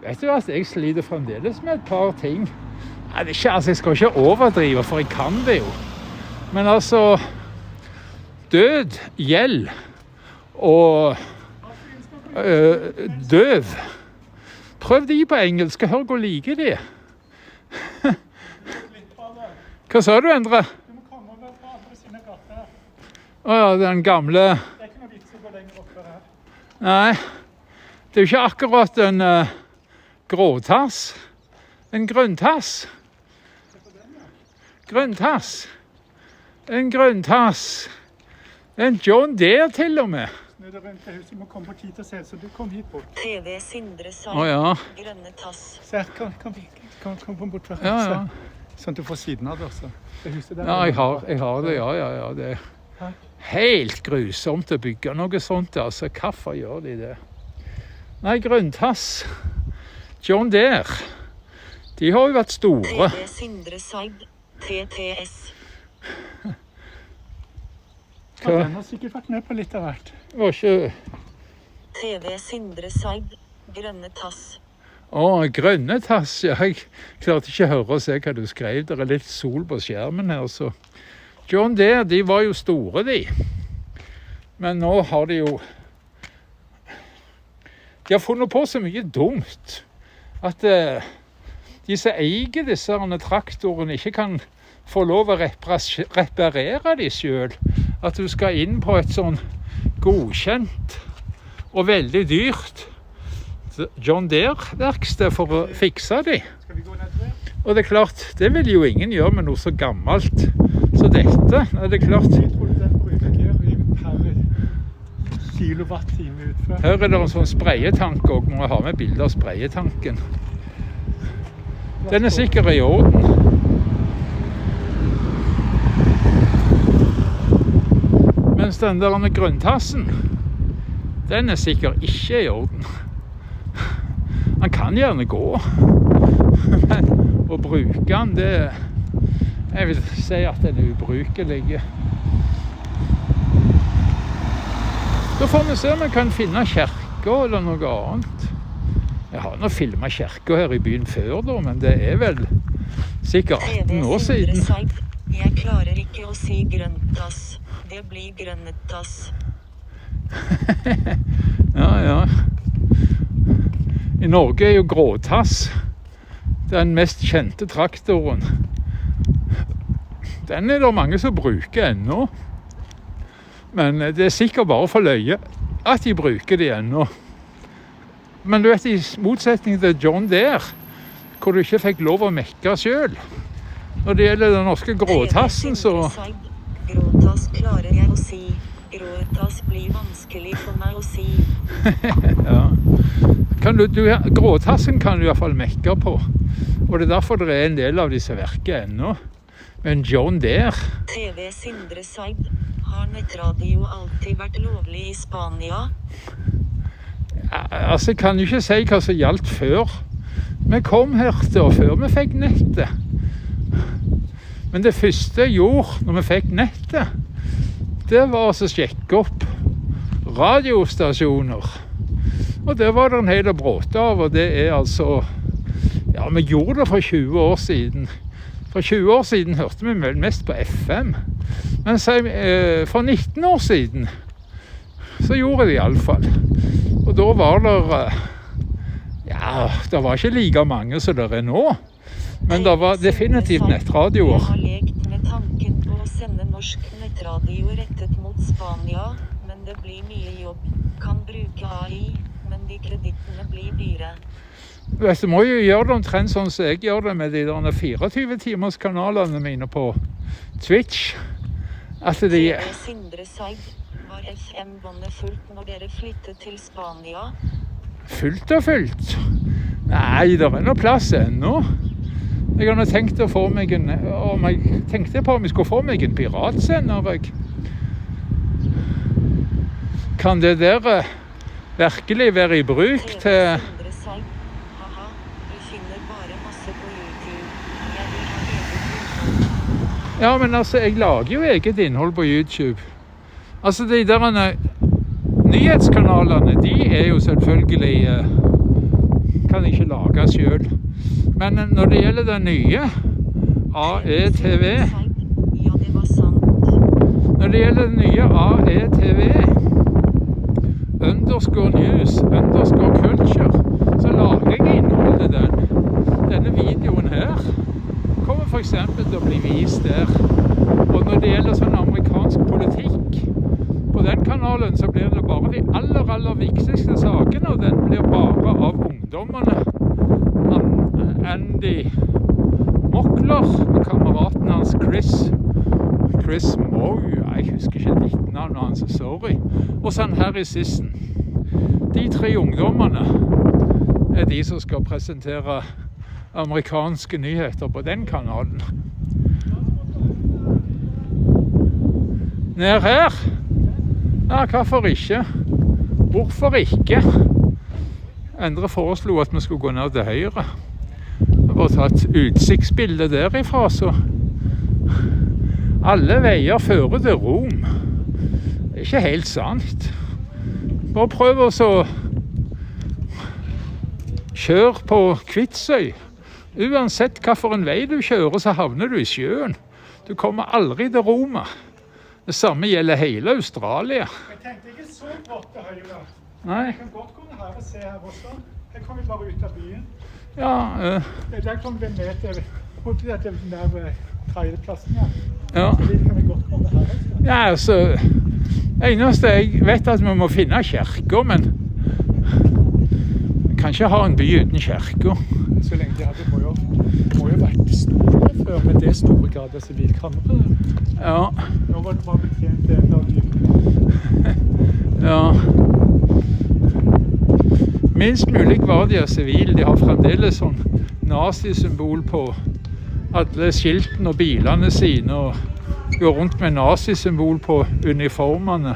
Vet du at jeg sliter fremdeles med et par ting? Nei, det er ikke, altså jeg skal ikke overdrive, for jeg kan det jo. Men altså, død, gjeld og døv. Prøv de på engelsk, hør hvor like de. Hva sa du, Endre? Du må komme over på andre sine gater. Åja, den gamle... Det er ikke noe vits å gå lenger oppe her. Nei, det er jo ikke akkurat en gråtass. En grønntass. Grønntass. En grønntass. En John Deere til og med. Nå er det rundt det huset, du må komme på tid til å se, så du kom hit bort. TV Sindre Seid, Åja. grønne tass. Se, kom bort fra Ja, huset. ja. Sånn at du får siden av det også. Det huset der. Ja, jeg har det, ja. Det er helt grusomt å bygge noe sånt, altså. Hvorfor gjør de det? Nei, grønntass. John Deere. De har jo vært store. TV Sindre Seid, TTS. Ja, den har sikkert vært med på litt av hvert. Var ikke... TV Sindre Seid, grønne tass. Grønne tass. Ja, jeg klarte ikke å høre og se hva du skrev. Det er litt sol på skjermen her, så... John Deere, de var jo store, de. Men nå har de jo... De har funnet på så mye dumt at de som eier disse traktorene ikke kan få lov å reparere de selv. At du skal inn på et sånn godkjent og veldig dyrt John Deere-verksted for å fikse de. Skal vi gå ned til det? Og det er klart, det vil jo ingen gjøre med noe så gammelt som dette. Det er klart. Jeg tror den bruker ikke per kilowatt-time utfør. Her er det en sånn spreietank, og må jeg ha med bilder av spreietanken. Den er sikkert i orden. Mens den der med grønntassen, den er sikkert ikke i orden. Han kan gjerne gå, men å bruke den, det... Jeg vil si at den er ubrukelig. Da får vi se om vi kan finne kirke eller noe annet. Jeg har nå filmet kirke her i byen før da, men det er vel sikkert 18 år siden. Jeg klarer ikke å si grønntass. Det blir grønnetass. Ja. I Norge er jo gråtass den mest kjente traktoren. Den er det mange som bruker ennå. Men det sikkert bare for løye at de bruker det ennå. Men du vet, i motsetning til John Deere, hvor du ikke fikk lov å mekke selv. Når det gjelder den norske gråtassen, så... Gråtass klarer jeg å si. Gråtass blir vanskelig for meg å si. Ja. Gråtassen kan du i hvert fall mekke på. Og det er derfor det er en del av disse verker ennå. Men John Deere... TV Sindre Seid. Har nettradio alltid vært lovlig i Spania? Altså, jeg kan jo ikke si hva som gjaldt før. Vi kom her til, og før vi fikk nettet. Men det første jeg gjorde når vi fikk nettet, det var å sjekke opp radiostasjoner. Og det var det en hel bråte av, og det er altså... Ja, vi gjorde det for 20 år siden. For 20 år siden hørte vi vel mest på FM. Men for 19 år siden så gjorde det i alle fall. Og da var det... Ja, det var ikke like mange som det er nå. Men det var definitivt nettradioer. Jeg har lekt med tanken på å sende norsk nettradio rettet mot Spania, men det blir mye jobb. Kan bruke AI, men de kredittene blir dyre. Du må jo gjøre det omtrent sånn som jeg gjør det med de der 24-timers kanalene mine på Twitch. At de... Sindre Seid, var FM-båndet fullt når dere flyttet til Spania? Fullt og fullt? Nei, det er noe plass ennå. Jeg har tenkt å få meg en... Jeg tenkte på om jeg skulle få meg en piratsender. Kan det der virkelig være i bruk til... Ja, men altså, jeg lager jo eget innhold på YouTube. Altså, de der nyhetskanalene, de er jo selvfølgelig... kan ikke lage selv. Men når det gjelder det nye, AETV... Ja, det var sant. Når det gjelder det nye AETV, _news, _culture, så lager jeg innholdet denne videoen her. Kommer for eksempel til å bli vist der. Og når det gjelder sånn amerikansk politikk, på den kanalen så blir det bare de aller viktigste sakene, og den blir bare av ungdommene. Andy Mockler og kameraten hans Chris Moe, jeg husker ikke litt navnet hans, sorry. Og sånn Harry Sissen. De 3 ungdommene er de som skal presentere amerikanske nyheter på den kanalen. Ned her? Ja, hvorfor ikke? Hvorfor ikke? Endre foreslo at vi skulle gå ned til høyre. Jeg har bare tatt utsiktsbildet derifra, så alle veier fører til Rom. Det er ikke helt sant. Bare prøv å kjøre på Kvitsøy. Uansett hva for en vei du kjører, så havner du i sjøen. Du kommer aldri til Roma. Det samme gjelder hele Australia. Jeg tenkte ikke så godt til høyre. Nei. Jeg kan godt komme her og se her også. Her kommer vi bare ut av byen. Ja, Der kommer vi med til, borti den der tredjeplassen her. Ja. Så dit kan vi godt komme her også. Ja, altså, eneste jeg vet at vi må finne kirker, men vi kan ikke ha en by uten kirker. Så lenge de hadde må jo vært store før, med det store grad av sivilkamre. Ja. Nå var det bare betjent en av de. Ja. Minst mulig var de av sivil. De har fremdeles sånn nazisymbol på alle skiltene og bilene sine, og går rundt med nazisymbol på uniformene.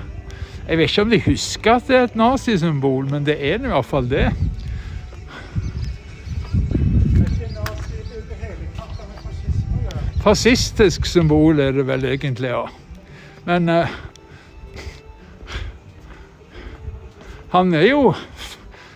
Jeg vet ikke om de husker at det er et nazisymbol, men det er i hvert fall det. Fascistisk symbol er det vel egentlig, ja. Men han er jo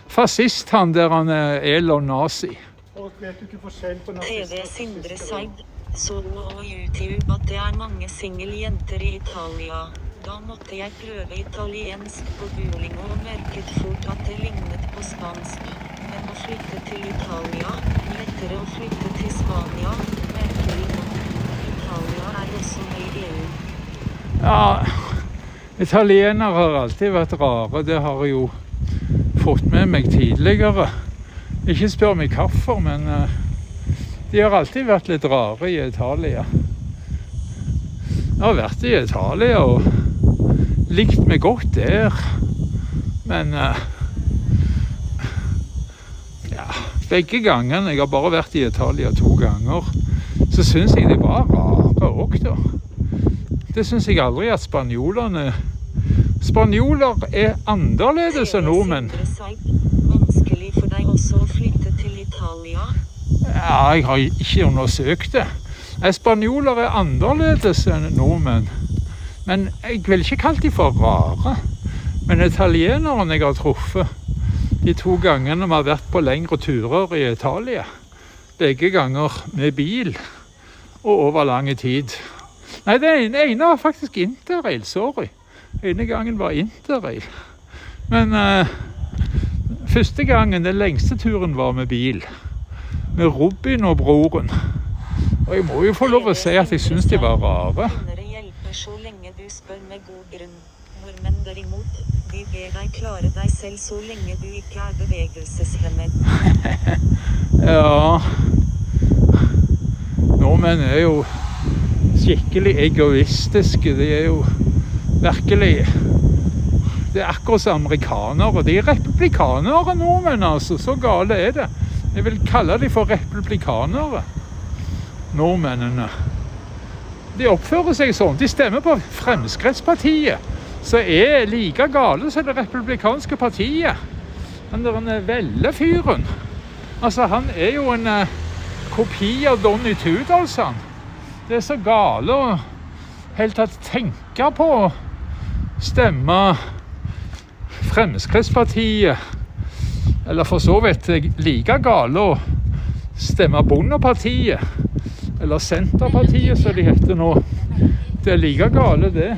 fascist, han der han er eller nazi. Og vet du ikke forskjell på nazister? TV Sindre Seid, så på YouTube at det er mange singeljenter i Italia. Da måtte jeg prøve italiensk på Duolingo og merket fort at det lignet på spansk. Men å flytte til Italia, lettere å flytte til Spania, merkelig nok. Italia er også med i EU. Ja, Italienere har alltid vært rare, det har jeg jo fått med meg tidligere. Ikke spør meg hvorfor, men de har alltid vært litt rare i Italia. Jeg har vært i Italia og likt meg godt der, men ja, begge gangene, jeg har bare vært i Italia 2 ganger, så synes jeg de var rare også da. Det synes jeg aldri at spanjoler er annerledes enn nordmenn. Vanskelig for deg også å flytte til Italia? Ja, jeg har ikke undersøkt det. Spanjoler er annerledes enn nordmenn. Men jeg vil ikke kalle de for rare. Men italienerne jeg har truffet, de 2 gangene vi har vært på lengre turer i Italia, begge ganger med bil og over lang tid. Nei, den ene var faktisk interrail, sorry. Ene gangen var interrail. Men første gangen, den lengste turen var med bil. Med Robin og broren. Og jeg må jo få lov å si at jeg synes de var rare. Kvinnere hjelper så lenge du spør med god grunn. Nordmenn derimot, de ber deg klare deg selv så lenge du ikke er bevegelseshemmet. Ja. Nordmenn er jo skikkelig egoistiske. De er jo virkelig... Det er akkurat som amerikanere. De er republikanere, nordmenn, altså. Så gale er det. Jeg vil kalle de for republikanere. Nordmennene. De oppfører seg sånn. De stemmer på Fremskrittspartiet, så er like gale som det republikanske partiet. Han er en vellefyren. Altså, han er jo en kopi av Donny Tudalsan. Det er så gale å helt tatt tenke på å stemme Fremskrittspartiet, eller for så vidt like gale å stemme Bondepartiet, eller Senterpartiet, som de heter nå. Det er like gale det.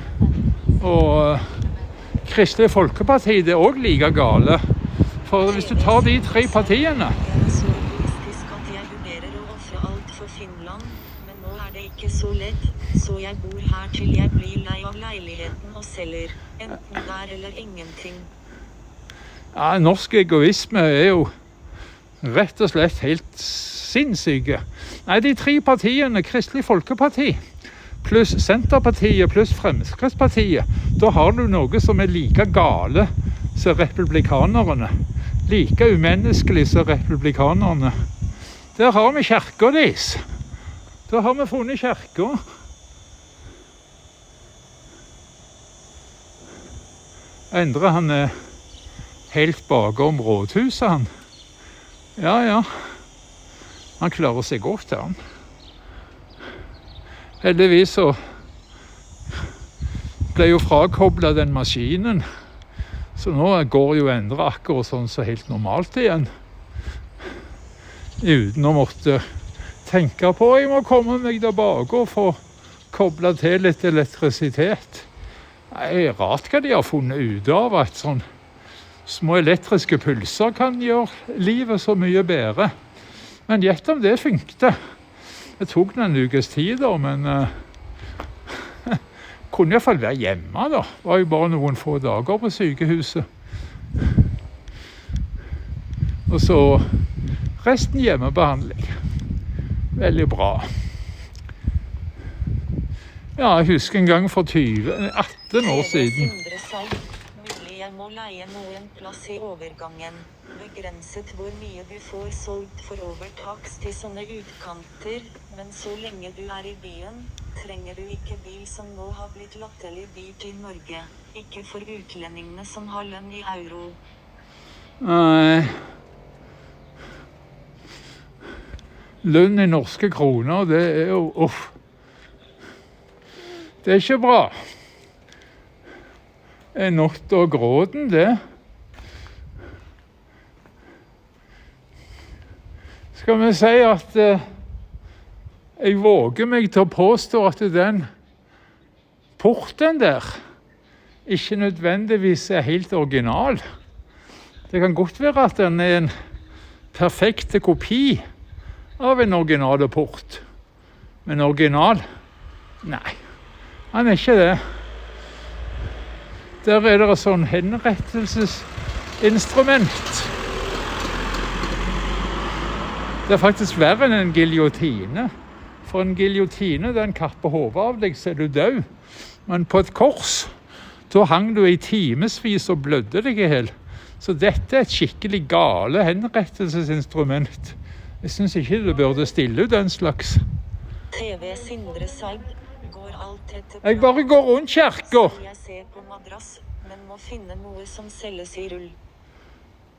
Og Kristelig Folkeparti, det er også like gale. For hvis du tar de 3 partiene... Jeg er så egoistisk at jeg vurderer å offre alt for Finland, men nå er det ikke så lett, så jeg bor her til jeg blir lei av leiligheten og selger, enten der eller ingenting. Ja, norsk egoisme er jo rett og slett helt sinnssyke. Nei, de 3 partiene, Kristelig Folkeparti, pluss Senterpartiet, pluss Fremskrittspartiet, da har du noe som er like gale som republikanerne. Like umenneskelig som republikanerne. Der har vi kirka deres. Da har vi funnet kirka. Endre han er helt bakom rådhuset, han. Ja. Han klarer seg godt, han. Heldigvis så ble jo frakoblet den maskinen. Så nå går jo Endre akkurat sånn så helt normalt igjen. Uten å måtte tenke på jeg må komme meg tilbake og få koblet til litt elektrisitet. Det er rart hva de har funnet ut av at sånn små elektriske pulser kan gjøre livet så mye bedre. Men gjett om det funkte. Det tok en ukes tid da, men kunne i hvert fall være hjemme da. Det var jo bare noen få dager på sykehuset. Og så resten hjemmebehandling. Veldig bra. Ja, jeg husker en gang for 18 år siden. Jeg må leie noen plass i overgangen. Begrenset hvor mye du får solgt for over takst til sånne utkanter, men så lenge du er i byen, trenger du ikke bil som nå har blitt latterlig dyrt i Norge. Ikke for utlendingene som har lønn i euro. Nei. Lønn i norske kroner, det er jo... Det er ikke bra. Er nått og gråten, det. Skal vi si at jeg våger meg til å påstå at den porten der ikke nødvendigvis er helt original. Det kan godt være at den er en perfekt kopi av en original port. Men original? Nei, han er ikke det. Der det et sånn henrettelsesinstrument. Det faktisk verre enn en giljotine. For en giljotine, den kapper hodet av deg, så du død. Men på et kors, da hang du i timesvis og blødde deg i hel. Så dette et skikkelig gale henrettelsesinstrument. Jeg synes ikke du burde stille ut den slags. TV Sindre Seib. Går alt etter Jeg bare går rundt kirka. Jeg ser på madrass, men må finne noe som selges i rull.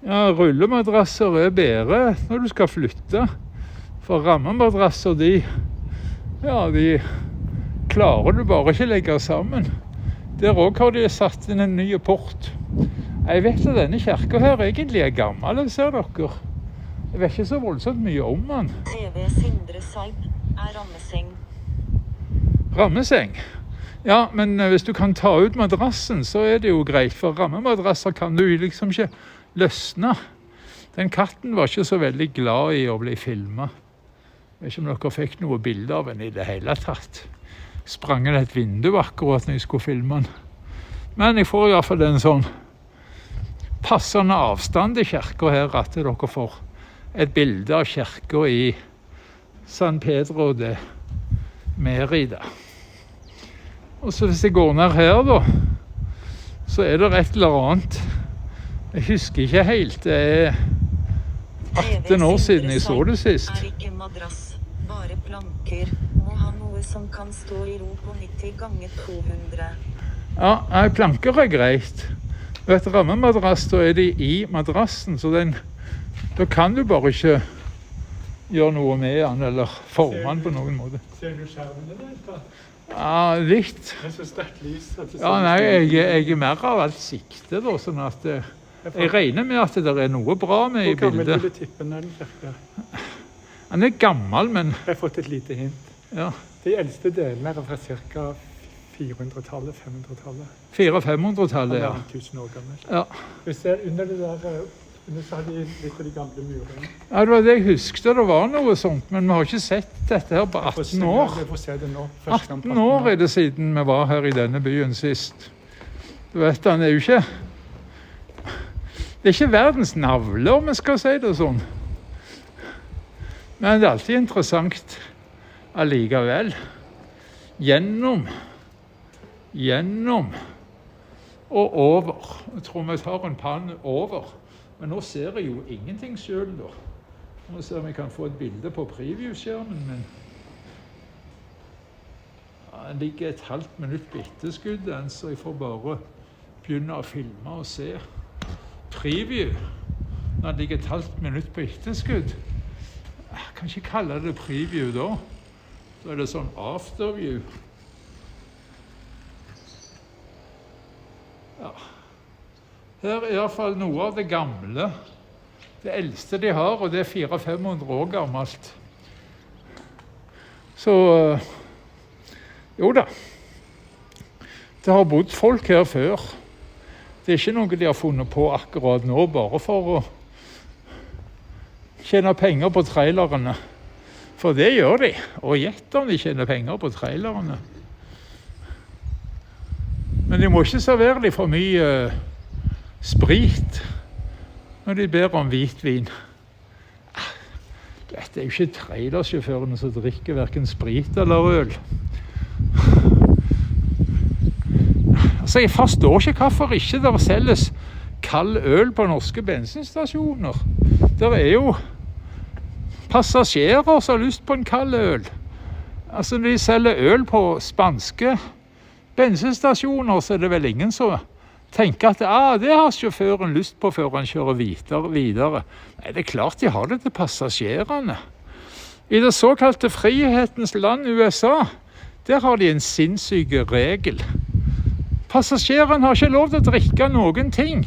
Ja, rullemadrasser bedre når du skal flytte. For rammemadrasser, de klarer du bare ikke legge sammen. Der også har de satt inn en ny port. Jeg vet at denne kirka her egentlig gammel, ser dere. Jeg vet ikke så voldsomt mye om den. TV Sindre Seib rammeseng. Rammeseng? Ja, men hvis du kan ta ut madrassen, så det jo greit. For rammemadrasser kan du liksom ikke løsne. Den katten var ikke så veldig glad i å bli filmet. Jeg vet ikke om dere fikk noe bilde av den i det hele tatt. Sprang det et vindu akkurat når jeg skulle filme den. Men jeg får i hvert fall en sånn passende avstand til kirka her, at dere får et bilde av kirka i San Pedro de Mérida. Og så hvis jeg går ned her da, så det et eller annet. Jeg husker ikke helt, det 18 år siden jeg så det sist. Ikke madrass, bare planker. Må ha noe som kan stå i ro på 90 ganger 200. Ja, planker greit. Vet du, rammemadrass, da de i madrassen, så da kan du bare ikke gjøre noe med den, eller forme den på noen måte. Ser du skjermen eller? Ja, litt. Det så sterkt lys. Ja, nei, jeg mer av alt sikte da, sånn at jeg regner med at det noe bra med i bildet. Hvor gammel vil du tippe når den kirker? Han gammel, men... Jeg har fått et lite hint. Ja. De eldste delene fra cirka 400-tallet, 500-tallet. 400-500-tallet, ja. 1000 år gammel. Ja. Du ser under det der, under så har de litt av de gamle murene. Ja, det var det jeg huskte, det var noe sånt, men vi har ikke sett dette her på 18 år. Vi får se det nå. 18 år det siden vi var her i denne byen sist. Du vet, han jo ikke... Det ikke verdens navle, om jeg skal si det sånn. Men det alltid interessant allikevel. Gjennom og over. Jeg tror vi tar en pann over. Men nå ser jeg jo ingenting selv da. Nå ser vi kan få et bilde på preview-skjermen, men det ligger et halvt minutt på etterskudd, så jeg får bare begynne å filme og se. Preview, når det ligger et halvt minutt på etterskudd. Jeg kan ikke kalle det preview da. Så det sånn afterview. Ja. Her i hvert fall noe av det gamle. Det eldste de har, og det 400-500 år gammelt. Så, jo da. Det har bodd folk her før. Det ikke noe de har funnet på akkurat nå, bare for å tjene penger på trailerne. For det gjør de, og gjett om de tjener penger på trailerne. Men de må ikke servere de for mye sprit når de ber om hvitvin. Det jo ikke trailersjåførene som drikker hverken sprit eller øl. Altså, jeg forstår ikke hvorfor ikke det selges kald øl på norske bensinstasjoner. Det jo passasjerer som har lyst på en kald øl. Altså, når de selger øl på spanske bensinstasjoner, så det vel ingen som tenker at det har sjåføren lyst på før han kjører videre. Nei, det klart de har det til passasjerene. I det såkalte frihetens land USA, der har de en sinnssyk regel. Passasjeren har ikke lov til å drikke noen ting.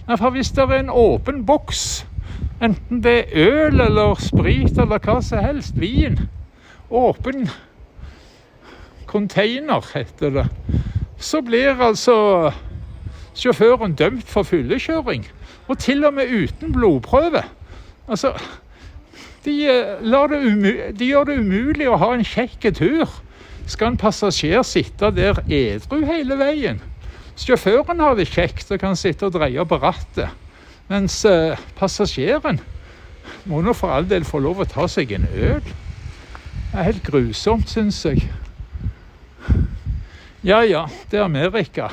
For hvis det en åpen boks, enten det øl eller sprit eller hva som helst, vin, åpen container heter det, så blir altså sjåføren dømt for fyllekjøring, og til og med uten blodprøve. Altså, de gjør det umulig å ha en kjekk tur. Skal en passasjer sitte der edru hele veien? Sjåføren har det kjekt og kan sitte og dreie på rattet, mens passasjeren må nå for all del få lov å ta seg en øl. Det er helt grusomt, synes jeg. Ja, det er Amerika.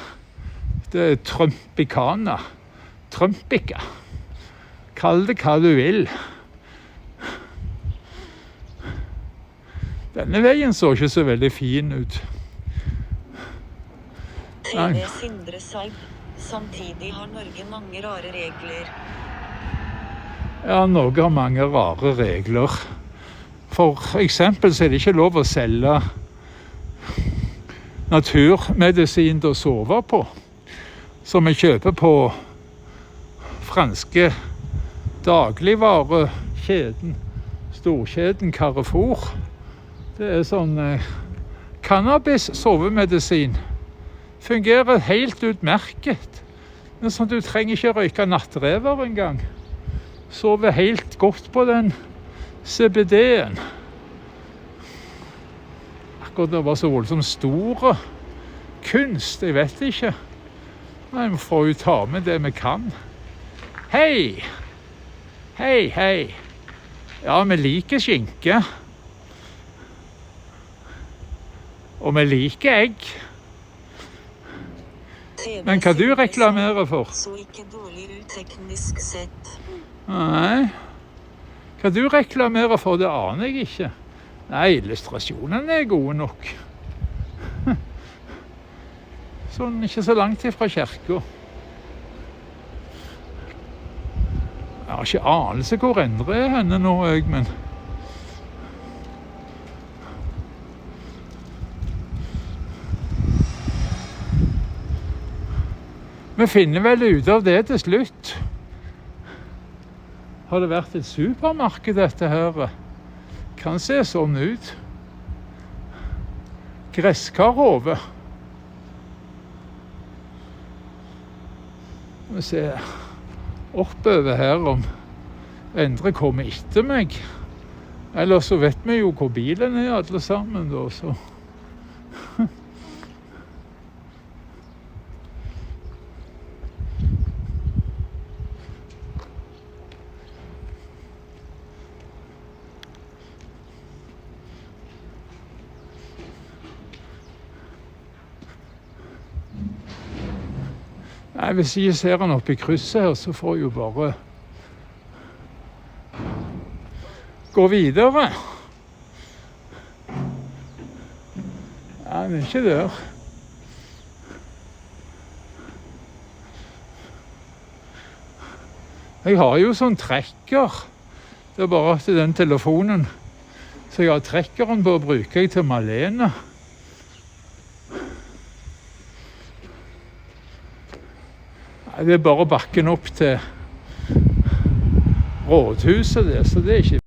Det er Trumpicana. Trumpica. Kall det hva du vil. Denne veien så ikke så veldig fin ut. TV Sindre Seid. Samtidig har Norge mange rare regler. Ja, Norge har mange rare regler. For eksempel så er det ikke lov å selge naturmedisin til å sove på, som vi kjøper på franske dagligvarekjeden, storkjeden Carrefour. Det er sånn cannabis-sovemedisin. Fungerer helt utmerket. Men sånn, du trenger ikke røyke nattrever engang. Sover helt godt på den CBD-en. Akkurat det var så voldsomt store kunst, jeg vet ikke. Nei, vi får jo ta med det vi kan. Hei! Hei! Ja, vi liker skinke. Og vi liker egg. Men hva du reklamerer for? Så ikke dårlig ut teknisk sett. Nei. Hva du reklamerer for, det aner jeg ikke. Nei, illustrasjonene er gode nok. Sånn, ikke så langt ifra kirka. Jeg har ikke anelse hvor Endre er henne nå, men... Vi finner vel ut av det til slutt. Har det vært et supermarked, dette her? Kan se sånn ut. Gresskarhove. Vi ser oppover her om Endre kommer etter meg. Ellers så vet vi jo hvor bilen er alle sammen da, så... Nei, hvis jeg ser han oppe i krysset her, så får jeg jo bare gå videre. Ja, han er ikke der. Jeg har jo sånn trekker. Det er bare til den telefonen. Så jeg har trekkeren på å bruke jeg til Malene. Det er bare bakken opp til rådhuset det, så det er ikke...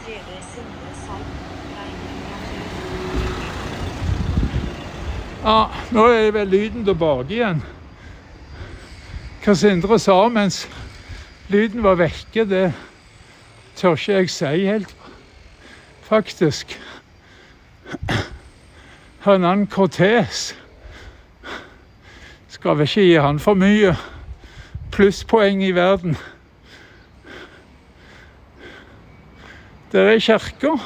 TV Sindre Seid. Ja, nå er vel lyden tilbake igjen. Hva Sindre sa mens lyden var vekke, det tør ikke jeg si helt, faktisk. Hernan Cortés skal vel ikke gi han for mye plusspoeng i verden. Der er kirka.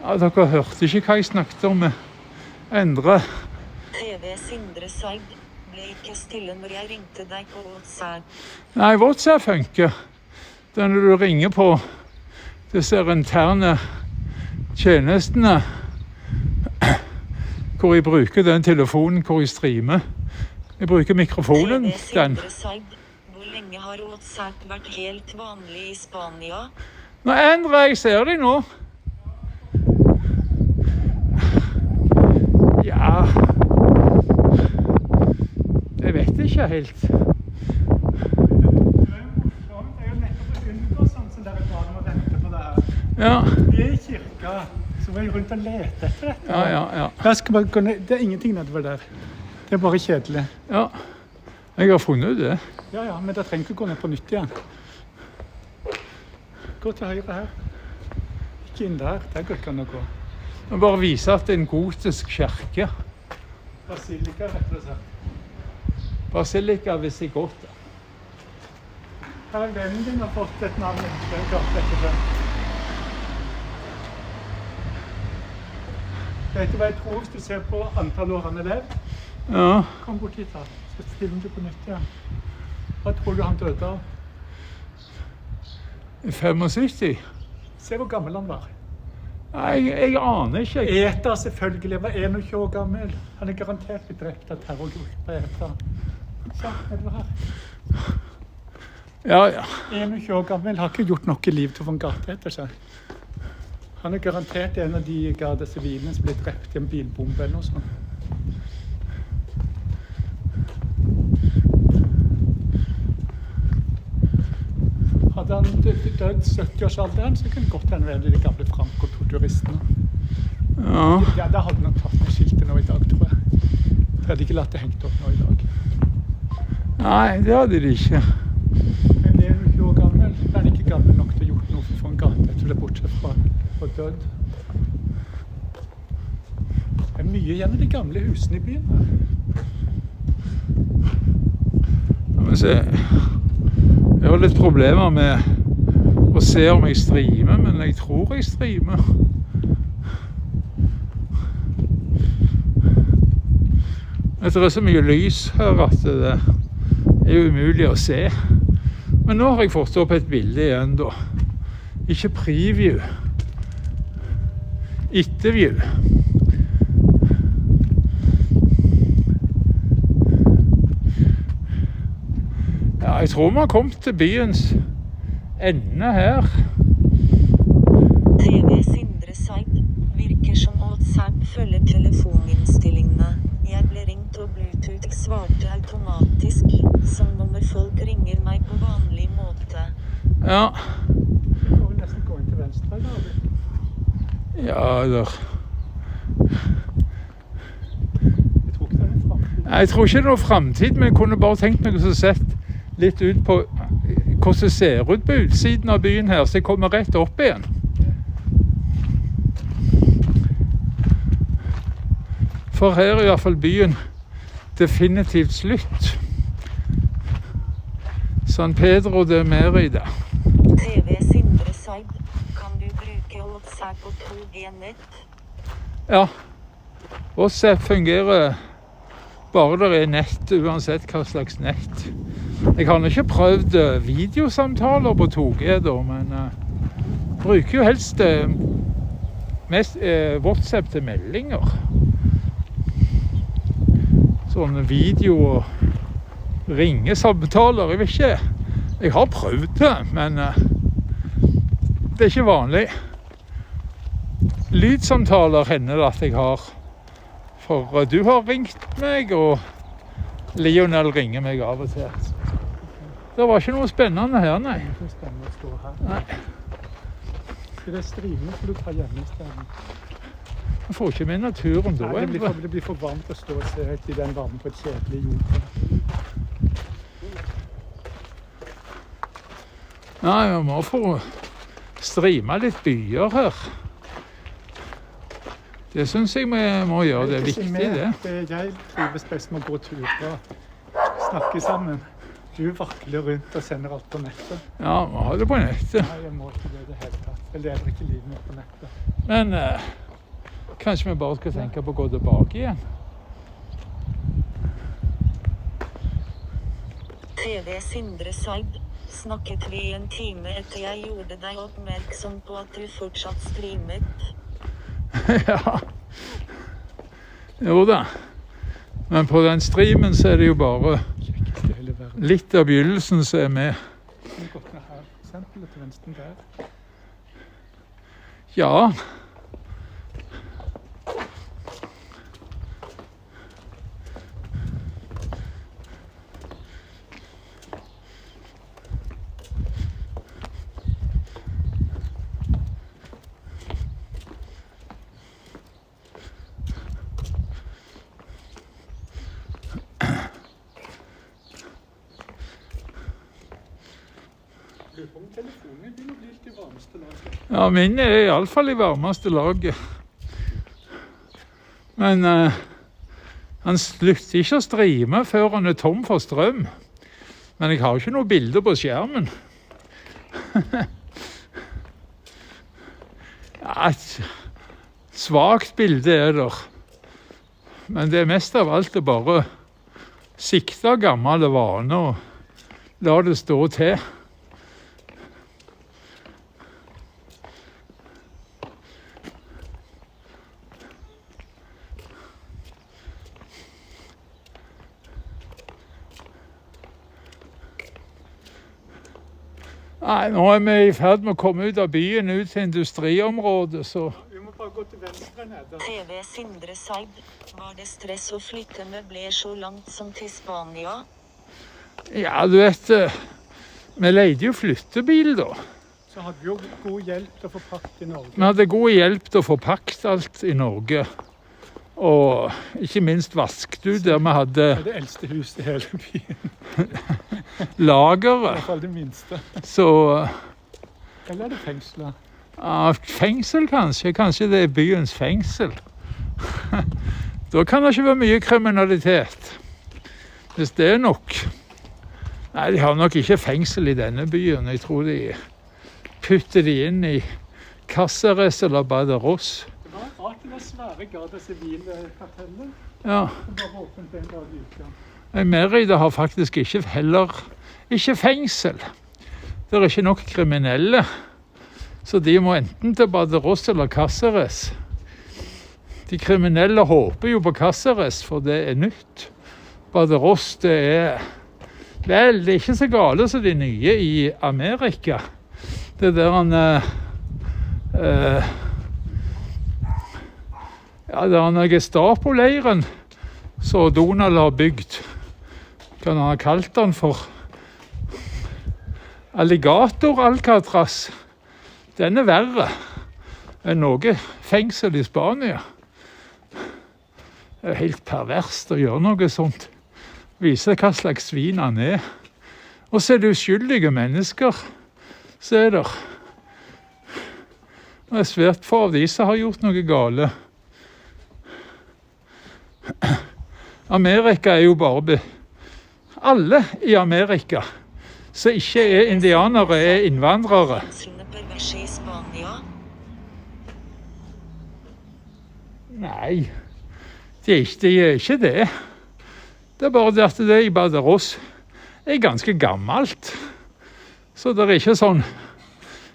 Ja, dere hørte ikke hva jeg snakket om med Endre. TV Sindre Seid. Ble ikke stille når jeg ringte deg på WhatsApp. Nei, WhatsApp funker. Det er når du ringer på disse interne tjenestene, hvor jeg bruker den telefonen hvor jeg streamer. Jeg bruker mikrofonen, TV den. Sindre Seid. Hvor lenge har WhatsApp vært helt vanlig i Spania? Nå, Endre, jeg ser deg nå. Ja, jeg vet ikke helt. Ja. Vi er i kirka, så var jeg rundt og lete etter dette. Ja. Jeg skal bare gå ned. Det er ingenting nedover der. Det er bare kjedelig. Ja. Jeg har funnet ut det. Ja, men da trenger ikke gå ned på nytt igjen. Gå til høyre her. Ikke inn der. Der går ikke an å gå. Jeg bare viser at det er en gotisk kirke. Basilika, rett og slett. Basilika hvis jeg godt. Her er vennen din har fått et navn. Det er klart etter det. Vet du hva jeg tror hvis du ser på antall år han er levd? Ja. Kom bort hit da. Skal filme det på nytt igjen. Hva tror du han døde av? 75? Se hvor gammel han var. Nei, jeg aner ikke. ETA selvfølgelig var 21 år gammel. Han er garantert blitt drept av terrorgruppa ETA. Se, nedover her. Ja. 21 år gammel, har ikke gjort noe liv til å få en gate etter seg. Han er garantert en av de garde sivilene som ble drept i en bilbombe eller noe sånt. Hadde han dødd 70-årsalderen, så kunne det godt hende være de gamle Franco-turistene. Ja, da hadde han tatt med skiltet nå i dag, tror jeg. De hadde ikke latt det hengt opp nå i dag. Nei, det hadde de ikke. Men det er jo ikke år gammel. Han er ikke gammel nok til å gjort noe for å få en gate etter det, bortsett fra død. Det er mye igjen av de gamle husene i byen her. Men se, jeg har litt problemer med å se om jeg streamer, men jeg tror jeg streamer. Det er så mye lys her at det er umulig å se. Men nå har jeg fått opp et bilde igjen da. Ikke preview. Etterview. Ja, jeg tror vi har kommet til byens ende her. TV Sindre Seid. Virker som WhatsApp følger telefoninnstillingene. Jeg ble ringt og Bluetooth svarte automatisk, som nummer folk ringer meg på vanlig måte. Ja. Så får vi nesten gå inn til venstre, da. Ja, der. Jeg tror ikke det er noe fremtid. Jeg tror ikke det er noe fremtid, men jeg kunne bare tenkt meg å sett litt ut på hvordan det ser ut på utsiden av byen her, så jeg kommer rett opp igjen. For her er i hvert fall byen definitivt slutt. San Pedro de Mérida. TV Sindre Seid. Kan du bruke WhatsApp på 2G-nett? Ja, WhatsApp fungerer bare det er nett, uansett hva slags nett. Jeg har ikke prøvd videosamtaler på 2G da, men bruker jo helst mest WhatsApp til meldinger. Sånne video- og ringesamtaler, jeg vet ikke. Jeg har prøvd det, men det er ikke vanlig. Lydsamtaler hender det at jeg har. For du har ringt meg, og Lionel ringer meg av og til. Det var ikke noe spennende her, nei. Det er ikke spennende å stå her. Nei. Det er strivende for du tar hjemme i stedet. Jeg får ikke med naturen da. Nei, det blir for varmt å stå og se helt i den varmen på et kjedelig jord. Nei, vi må få streame litt byer her. Det synes jeg vi må gjøre, det er viktig det. Jeg trives best med å gå turer og snakke sammen. Du vakler rundt og sender alt på nettet. Ja, vi har det på nettet. Nei, jeg må ikke det helt tatt. Jeg lever ikke livet mitt på nettet. Men kanskje vi bare skal tenke på å gå tilbake igjen. TV Sindre Seid. Snakket vi en time etter jeg gjorde deg oppmerksom på at du fortsatt streamet? Ja. Jo da. Men på den streamen så er det jo bare litt av begynnelsen som er med. Kan du gått ned her, for eksempel, til venstre der? Ja. Lurer på om telefonen begynner å bli litt i varmeste laget. Ja, min er i alle fall i varmeste laget. Men han slutter ikke å streame før han er tom for strøm. Men jeg har ikke noe bilder på skjermen. Ja, et svagt bilde er der. Men det er mest av alt å bare sikte gamle vaner og la det stå til. Nei, nå er vi i ferd med å komme ut av byen, ut til industriområdet, så... Vi må bare gå til venstre nede. TV Sindre Seid, var det stress å flytte møbler så langt som til Spania? Ja, du vet, vi leide jo flyttebil da. Så hadde vi jo god hjelp til å få pakket i Norge. Vi hadde god hjelp til å få pakket alt i Norge. Og ikke minst vasket ut der vi hadde... Det er det eldste huset i hele byen. Lageret. I hvert fall det minste. Så... Eller er det fengslet? Ja, fengsel kanskje. Kanskje det er byens fengsel. Da kan det ikke være mye kriminalitet. Hvis det er nok. Nei, de har nok ikke fengsel i denne byen. Jeg tror de putter de inn i kasserest eller badeross. Det var rart det var svære grad av sivile karteller. Ja. Det var åpent en dag i uka. Mérida har faktisk heller ikke fengsel. Det er ikke nok kriminelle. Så de må enten til badeross eller kasserest. De kriminelle håper jo på kasserest, for det er nytt. Badeross, det er... Vel, det er ikke så gale som de nye i Amerika. Det der han... Ja, det er han Gestapo-leiren så Donald har bygd. Kan han ha kalt den for alligator-alcatraz. Den er verre enn noe fengsel i Spania. Det er helt perverst å gjøre noe sånt. Vise hva slags svin han er. Og så er det uskyldige mennesker. Så er det. Det er svært få av de som har gjort noe gale. Amerika er jo bare... Alle i Amerika som ikke er indianere, er innvandrere. Nei, de er ikke det. Det er bare det at det i badeross er ganske gammelt. Så det er ikke sånn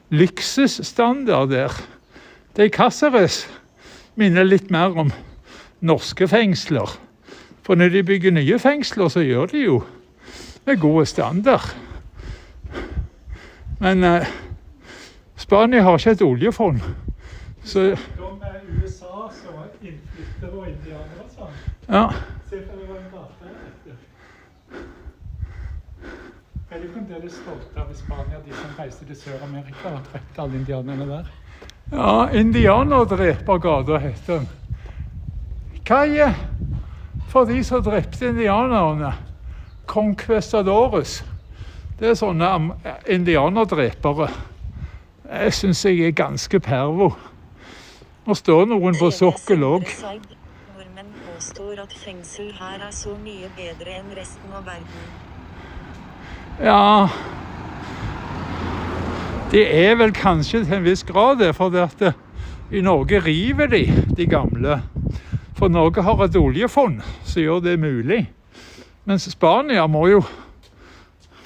lyksusstandard der. Det i kasseres minner litt mer om norske fengsler. For når de bygger nye fengsler, så gjør de jo med gode standard. Men Spania har ikke et oljefond. Så... De er USA som innflytter og indianere og sånn. Ja. Se for det var en gate her. Er de fremdeles stolte av i Spania, de som reiste til Sør-Amerika og drepte alle indianerne der? Ja, indianerdrepergata heter den. Hva er for de som drepte indianerne? Conquistadores. Det er sånne indianerdrepere. Jeg synes jeg er ganske pervo. Nå står noen på sokkel også. Nordmenn påstår at fengsel her er så mye bedre enn resten av verden. Ja, det er vel kanskje til en viss grad det, for at i Norge river de gamle. For Norge har et oljefond som gjør det mulig. Mens Spania må jo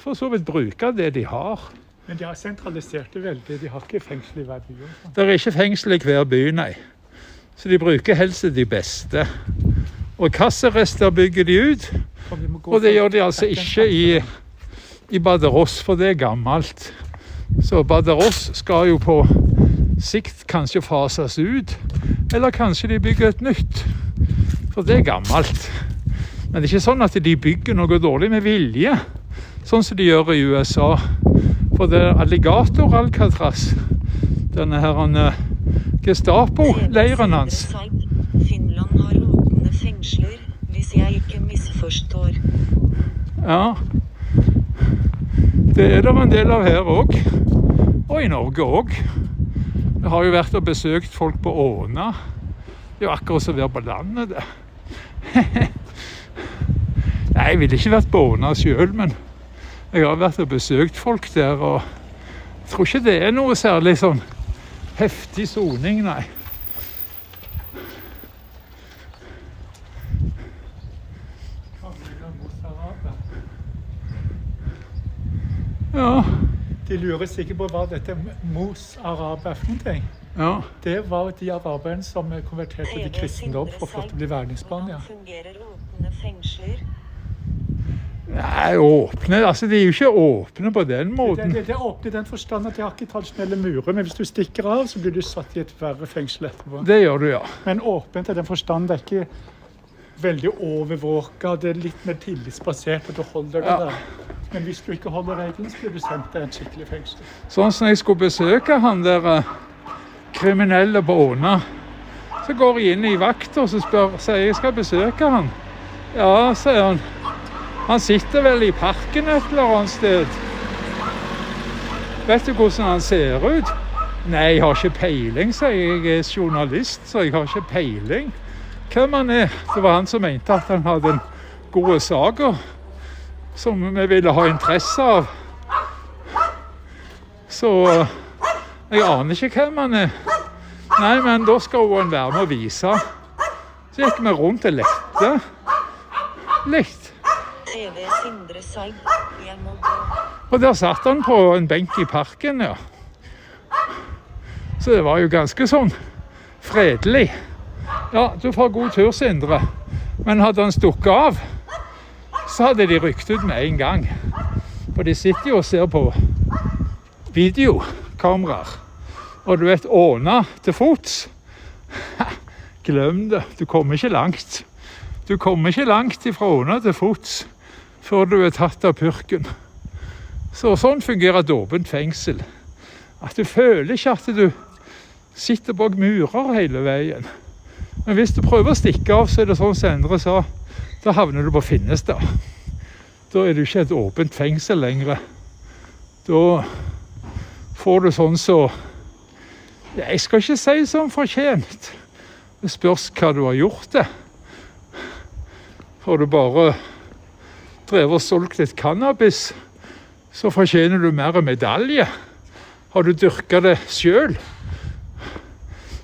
for så vidt bruke det de har. Men de har sentralisert det veldig. De har ikke fengsel i hver by. Det er ikke fengsel i hver by, nei. Så de bruker helst de beste. Og kasserester bygger de ut. Og det gjør de altså ikke i badeross, for det er gammelt. Så badeross skal jo på sikt kanskje fases ut. Eller kanskje de bygger et nytt. For det er gammelt. Men det er ikke sånn at de bygger noe dårlig med vilje, sånn som de gjør i USA. For det er alligator-alcatraz, denne her Gestapo-leiren hans. Finland har åpne fengsler, hvis jeg ikke misforstår. Ja. Det det en del av her også, og i Norge også. Jeg har jo vært og besøkt folk på Åna. Det jo akkurat som å være på landet det. Nei, jeg ville ikke vært på Åna selv, men jeg har vært og besøkt folk der, og jeg tror ikke det noe særlig sånn heftig soning, nei. Ja. De lurer sikkert på hva dette Mos Arab for noen ting. Ja. Det var de araberne som konverterte til kristendom for å få lov til å bli verningsbarn, ja. Fungerer åpne fengsler? Nei, åpne, altså de jo ikke åpne på den måten. Det åpne i den forstand at de har ikke tradisjonelle murer, men hvis du stikker av, så blir du satt i et verre fengsel etterpå. Det gjør du, ja. Men åpent i den forstand, det ikke veldig overvåket, det litt mer tillitsbasert at du holder det der. Men hvis du ikke holder reglene, så blir du sendt til en skikkelig fengsel. Sånn som jeg skulle besøke han der kriminelle på Åna, så går jeg inn i vakt og så sier jeg skal besøke han. Ja, sier han. Han sitter vel i parken et eller annet sted. Vet du hvordan han ser ut? Nei, jeg har ikke peiling, sier jeg. Jeg er journalist, så jeg har ikke peiling. Hvem han er? Det var han som mente at han hadde en god sak som vi ville ha interesse av. Så jeg aner ikke hvem han er. Nei, men da skal han være med å vise. Så gikk vi rundt og lekte. Litt. TV Sindre Seid, jeg må gå. Og der satt han på en benk i parken, ja. Så det var jo ganske sånn fredelig. Ja, du får god tur, Sindre. Men hadde han stukket av, så hadde de rykt ut med en gang. For de sitter jo og ser på videokameraer. Og du vet, Åna til fots. Glem det, du kommer ikke langt. Du kommer ikke langt ifra Åna til fots før du tatt av purken. Så sånn fungerer et åpent fengsel. At du føler ikke at du sitter bak murer hele veien. Men hvis du prøver å stikke av, så er det sånn som Endre sa, da havner du på Finnestad. Da er du ikke et åpent fengsel lenger. Da får du sånn så, jeg skal ikke si som fortjent. Det spørs hva du har gjort det. Får du bare drevet og solgt et cannabis, så fortjener du mer medalje. Har du dyrket det selv?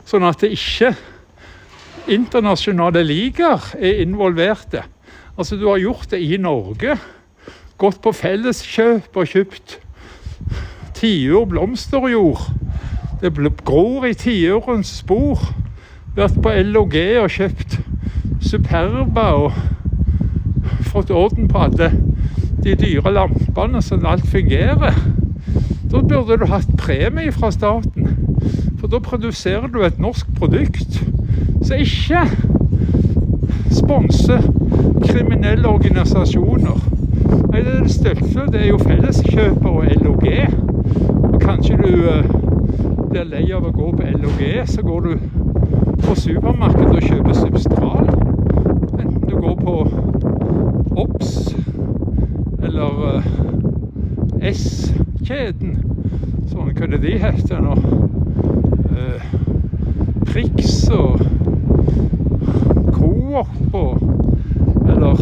Sånn at det ikke internasjonale ligaer er involverte. Altså du har gjort det i Norge, gått på felleskjøp og kjøpt tiur blomsterjord. Det gror i tiurens spor. Vært på LOG og kjøpt Superba og fått orden på alle de dyre lampene så alt fungerer. Da burde du hatt premie fra staten. For da produserer du et norsk produkt. Så ikke sponse kriminelle organisasjoner. Nei, det største, det er jo Felleskjøper og LOG. Og kanskje du blir lei av å gå på LOG, så går du på supermarkedet og kjøper Substral. Enten du går på Ops eller S-kjeden. Sånn hva det de heter nå. Prix og Coop eller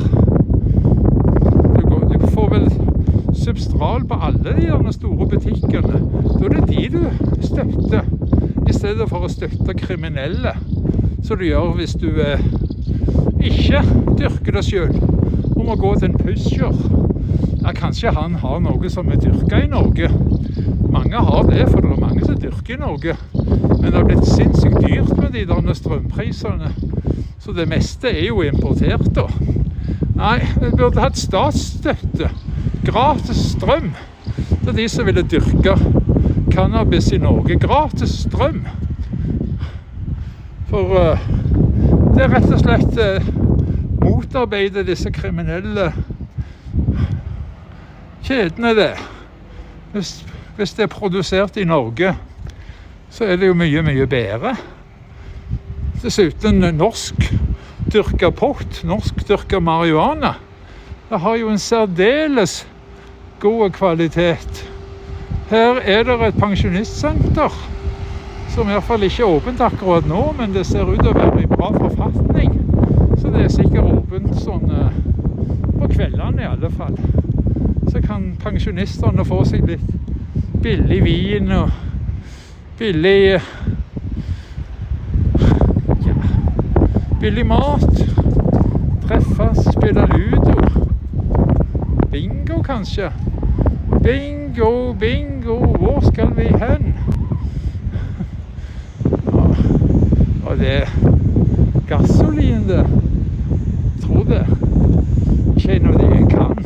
du får vel Substral på alle de store butikkene. Da er det de du støtter, i stedet for å støtte kriminelle, som du gjør hvis du ikke dyrker det selv, og må gå til en pusher. Ja, kanskje han har noe som er dyrket i Norge. Mange har det, for det er mange som dyrker i Norge. Men det har blitt sinnssykt dyrt med de der strømprisene. Så det meste er jo importert da. Nei, vi burde hatt statsstøtte. Gratis strøm. Det er de som ville dyrke cannabis i Norge. Gratis strøm. For det er rett og slett motarbeide disse kriminelle kjedene det. Hvis det er produsert i Norge, så er det jo mye, mye bedre. Dessuten norsk dyrket pott, norsk dyrket marihuana. Det har jo en særdeles god kvalitet. Her det et pensjonistsenter, som I hvert fall ikke åpent akkurat nå, men det ser ut til å være I bra forfatning. Så det sikkert åpent sånn på kveldene I alle fall. Så kan pensjonistene få seg litt billig vin og billig mat. Treffes, spille ludo. Bingo kanskje. Bingo, hvor skal vi hen? Og det gasolin det. Jeg tror det. Ikke en av de jeg kan.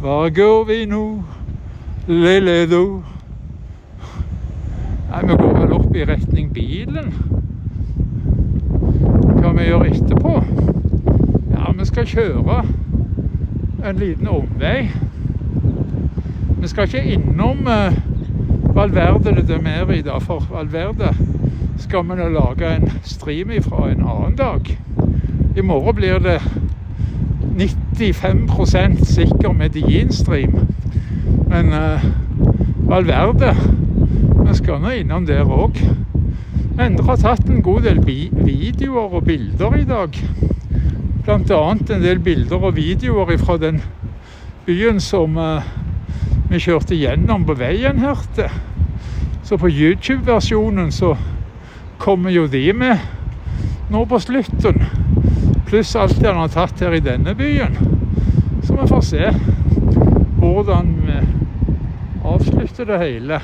Hva går vi nå? Lille do. Nei, vi går vel opp I retning bilen. Hva vi gjør etterpå? Ja, vi skal kjøre en liten omvei. Vi skal ikke innom Valverde de Mérida, for Valverde skal vi lage en stream fra en annen dag. I morgen blir det 95% sikker Medellin-stream. Men Valverde, vi skal nå innom der også. Endre har tatt en god del videoer og bilder I dag. Blant annet en del bilder og videoer fra den byen som vi kjørte gjennom på veien her til. Så på YouTube-versjonen så kommer jo de med nå på slutten. Pluss alt det han har tatt her I denne byen. Så vi får se hvordan vi avslutter det hele.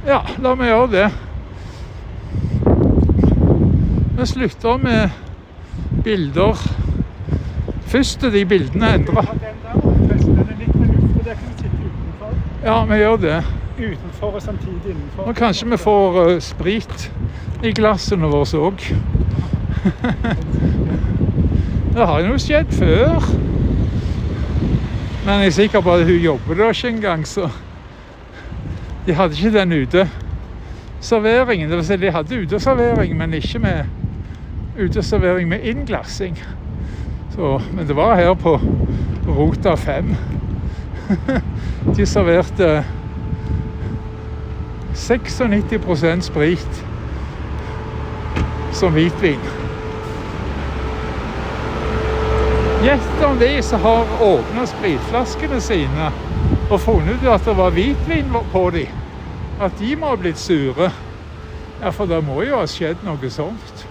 Ja, la meg gjøre det. Vi slutter med bilder. Først de bildene endrer. Ja, vi gjør det. Utenfor og samtidig innenfor. Og kanskje vi får sprit I glassene våre også. Det har jo skjedd før. Men jeg sikker på at hun jobber der ikke engang, så de hadde ikke den uteserveringen. Det vil si, de hadde uteservering, men ikke med uteservering med innglassing. Så, men det var her på Rota 5. De serverte 96% sprit som hvitvin. Gjetter de som har åpnet spritflaskene sine og funnet ut at det var hvitvin på dem, at de må ha blitt sure. Ja, for det må jo ha skjedd noe sånt.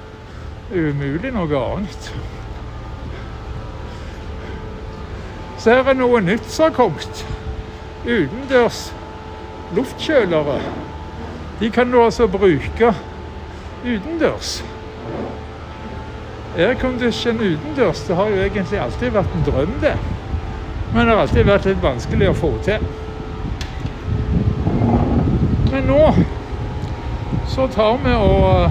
Det umulig noe annet. Så her noe nytt som har kommet. Utendørs luftkjølere. De kan du altså bruke utendørs. Aircondition utendørs, det har jo egentlig alltid vært en drøm det. Men det har alltid vært litt vanskelig å få til. Men nå så tar vi og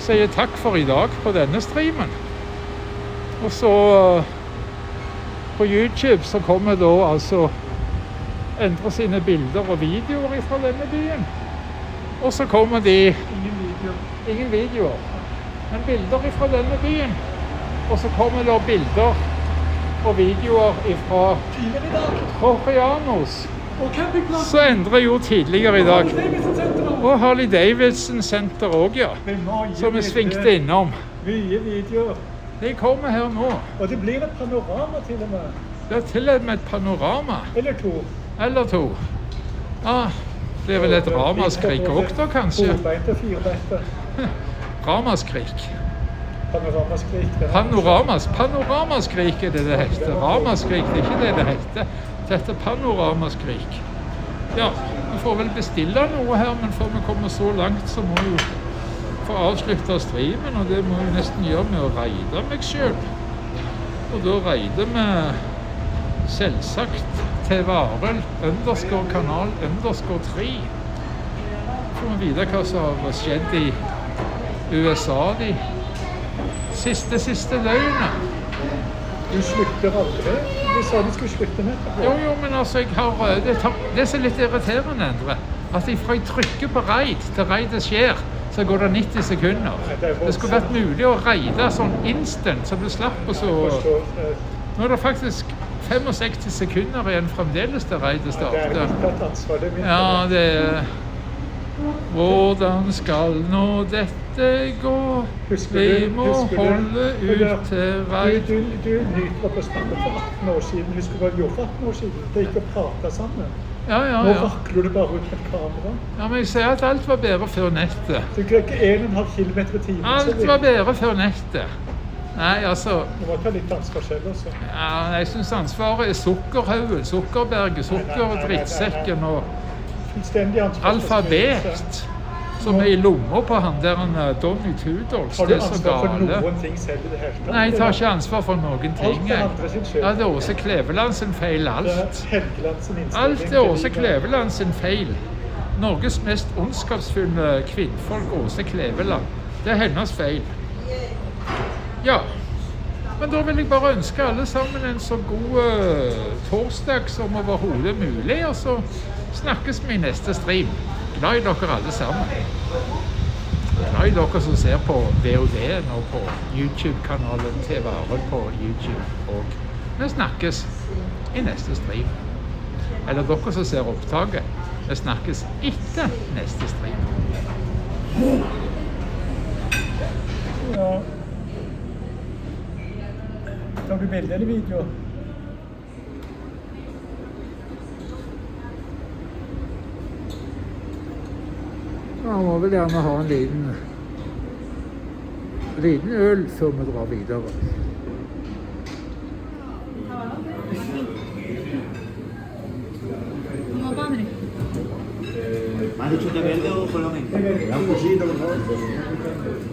sier takk for I dag på denne streamen. Og så på YouTube så kommer da altså endre sine bilder og videoer fra denne byen. Og så kommer de ingen videoer, men bilder fra denne byen. Og så kommer det bilder og videoer fra Trojanos. Så endrer jo tidligere I dag. Og Harley Davidson Center også, ja. Som vi svingte innom. Mye videoer. De kommer her nå. Og det blir et panorama til og med. Det til og med et panorama. Eller to. Ja, det vel et ramaskrik også da, kanskje? Tobeint og firbeint. Ramaskrik. Panoramaskrik. Panoramaskrik det heter. Ramaskrik, det ikke det heter. Dette panoramaskrik. Ja, vi får vel bestille noe her, men før vi kommer så langt, så må vi jo få avslutte streamen, og det må vi nesten gjøre med å reide meg selv. Og da reider vi selvsagt til Varel, _kanal, _3. Får vi vite hva som har skjedd I USA de siste døgnet. Du slutter aldri. Du sa du skulle slutte med det. Jo, men altså, det er litt irriterende, Endre, at fra jeg trykker på reid til reidet skjer, så går det 90 sekunder. Det skulle vært mulig å reide sånn instant, så du slapp å så Nå er det faktisk 65 sekunder igjen fremdeles til reidet Det starter. er mitt ansvar, det er mitt. Ja, det er... Hvordan skal nå dette gå? Vi må holde ut til vei. Du nyter opp å snakke for 18 år siden. Husker du hva du gjorde for 18 år siden? Det gikk å prate sammen. Ja. Nå vakler du bare rundt med et kamera. Ja, men jeg sier at alt var bedre før nettet. Du greier ikke 1,5 kilometer i timen. Alt var bedre før nettet. Nei, altså... Du må ta litt ansvar selv også. Ja, jeg synes ansvaret er sukkerhaugen, sukkerberget, sukkerdrittsekken og Fullstendig ansvar. alfabet, som er i lomma på han der Donny Tudors. Har du Det er så ansvar for gale. noen ting selv i det hele tatt? Nei, jeg tar ikke ansvar for noen ting. Alt er andre sin skyld. Ja, det er Åse Kleveland sin feil, Det alt. er Helgeland sin innstilling. Alt er Åse Kleveland sin feil. Norges mest ondskapsfulle kvinnfolk, Åse Kleveland. Det er hennes feil. Ja. Men da vil jeg bare ønske alle sammen en så god torsdag som overhodet mulig, og så snakkes vi i neste stream. Glad i dere alle sammen. Glad i dere som ser på VOD-en og på YouTube-kanalen til Varel på YouTube. Og vi snakkes i neste stream. Eller dere som ser opptaket. Vi snakkes etter neste stream. Ja. Tar du bilde eller video? Man må vel gjerne ha en liten øl før vi drar videre. ¿Me has dicho té verde o solamente? Un cosito, por favor.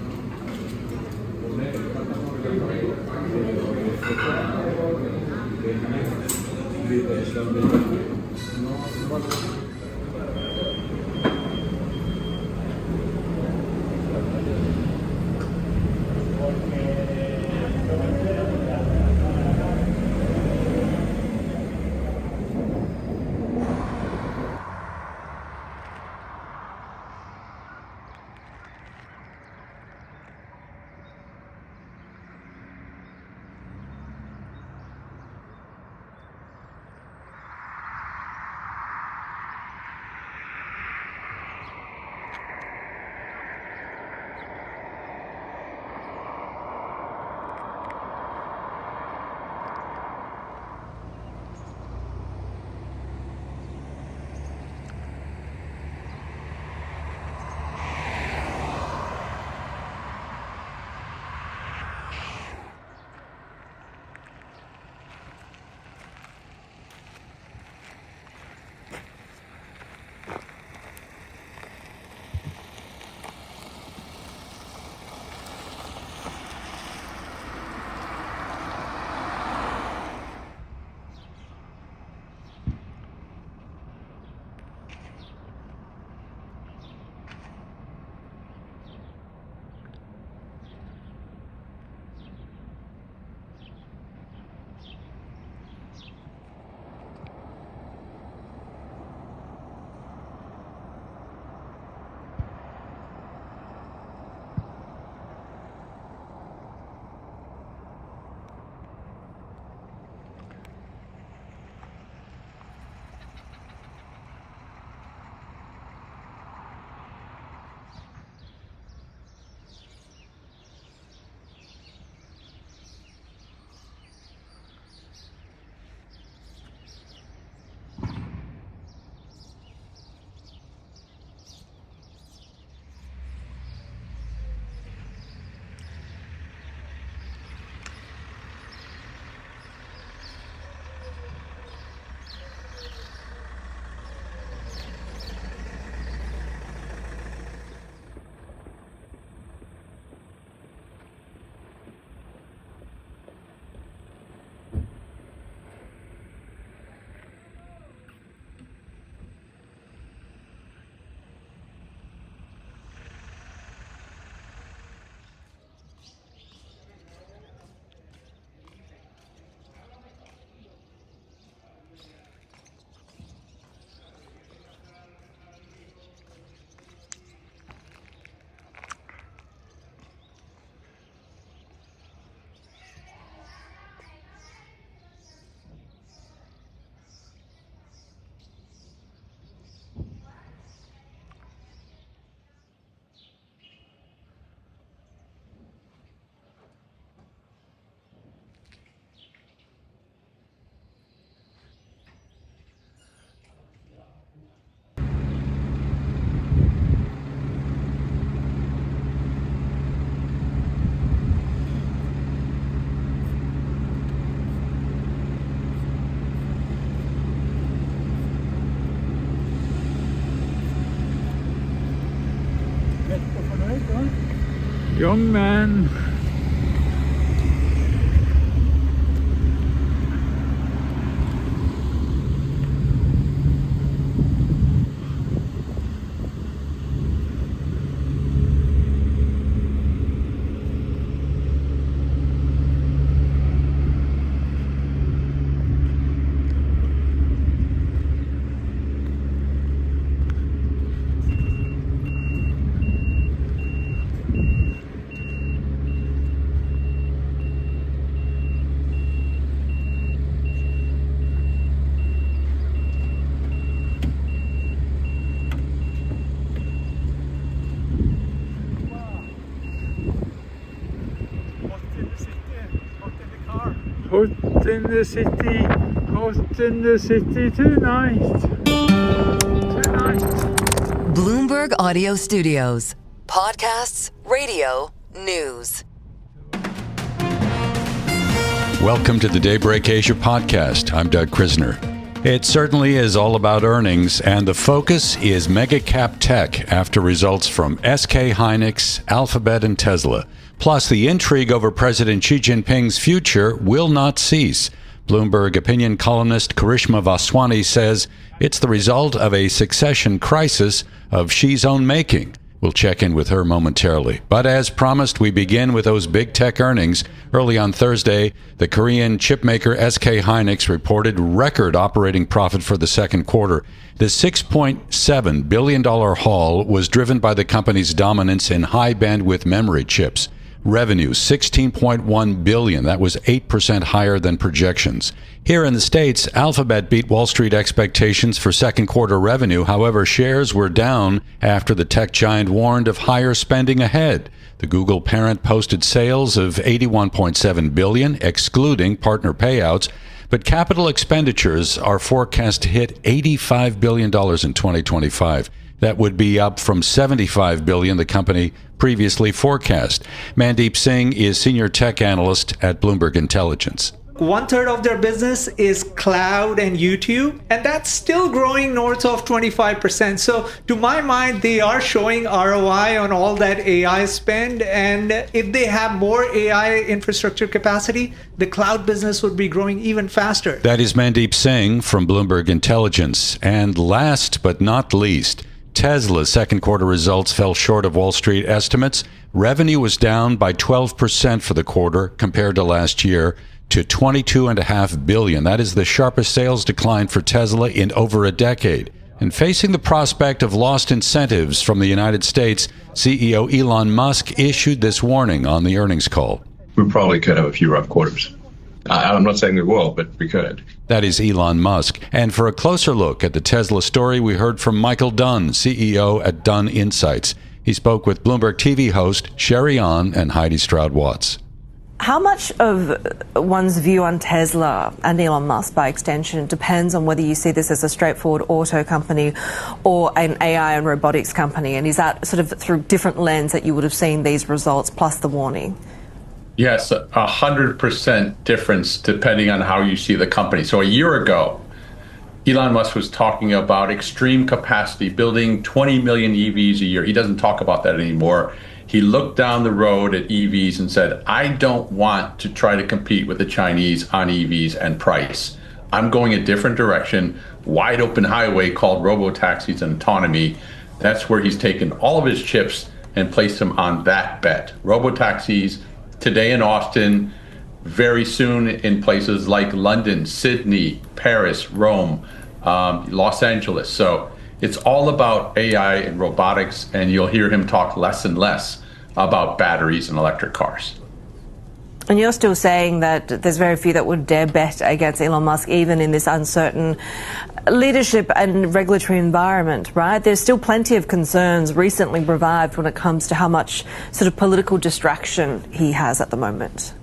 Young man. Hot in the city tonight. Bloomberg Audio Studios. Podcasts, radio, news. Welcome to the Daybreak Asia podcast. I'm Doug Krisner. It certainly is all about earnings, and the focus is mega cap tech after results from SK Hynix, Alphabet, and Tesla. Plus, the intrigue over President Xi Jinping's future will not cease. Bloomberg opinion columnist Karishma Vaswani says it's the result of a succession crisis of Xi's own making. We'll check in with her momentarily. But as promised, we begin with those big tech earnings. Early on Thursday, the Korean chipmaker SK Hynix reported record operating profit for the second quarter. The $6.7 billion haul was driven by the company's dominance in high-bandwidth memory chips. Revenue, $16.1 billion. That was 8% higher than projections. Here in the States, Alphabet beat Wall Street expectations for second quarter revenue. However, shares were down after the tech giant warned of higher spending ahead. The Google parent posted sales of $81.7 billion, excluding partner payouts, but capital expenditures are forecast to hit $85 billion in 2025. That would be up from $75 billion the company previously forecast. Mandeep Singh is senior tech analyst at Bloomberg Intelligence. 1/3 of their business is cloud and YouTube, and that's still growing north of 25%. So to my mind, they are showing ROI on all that AI spend. And if they have more AI infrastructure capacity, the cloud business would be growing even faster. That is Mandeep Singh from Bloomberg Intelligence. And last but not least, Tesla's second quarter results fell short of Wall Street estimates. Revenue was down by 12% for the quarter compared to last year to $22.5 billion. That is the sharpest sales decline for Tesla in over a decade. And facing the prospect of lost incentives from the United States, CEO Elon Musk issued this warning on the earnings call. We probably could have a few rough quarters. I'm not saying we will, but we could. That is Elon Musk. And for a closer look at the Tesla story, we heard from Michael Dunn, CEO at Dunn Insights. He spoke with Bloomberg TV host Sherry Ahn and Heidi Stroud-Watts. How much of one's view on Tesla and Elon Musk, by extension, depends on whether you see this as a straightforward auto company or an AI and robotics company? And is that sort of through different lens that you would have seen these results plus the warning? Yes, 100% difference depending on how you see the company. So a year ago, Elon Musk was talking about extreme capacity, building 20 million EVs a year. He doesn't talk about that anymore. He looked down the road at EVs and said, I don't want to try to compete with the Chinese on EVs and price. I'm going a different direction, wide open highway called robo-taxis and autonomy. That's where he's taken all of his chips and placed them on that bet. Robo-taxis, today in Austin, very soon in places like London, Sydney, Paris, Rome, Los Angeles. So it's all about AI and robotics, and you'll hear him talk less and less about batteries and electric cars. And you're still saying that there's very few that would dare bet against Elon Musk, even in this uncertain leadership and regulatory environment, right? There's still plenty of concerns recently revived when it comes to how much sort of political distraction he has at the moment.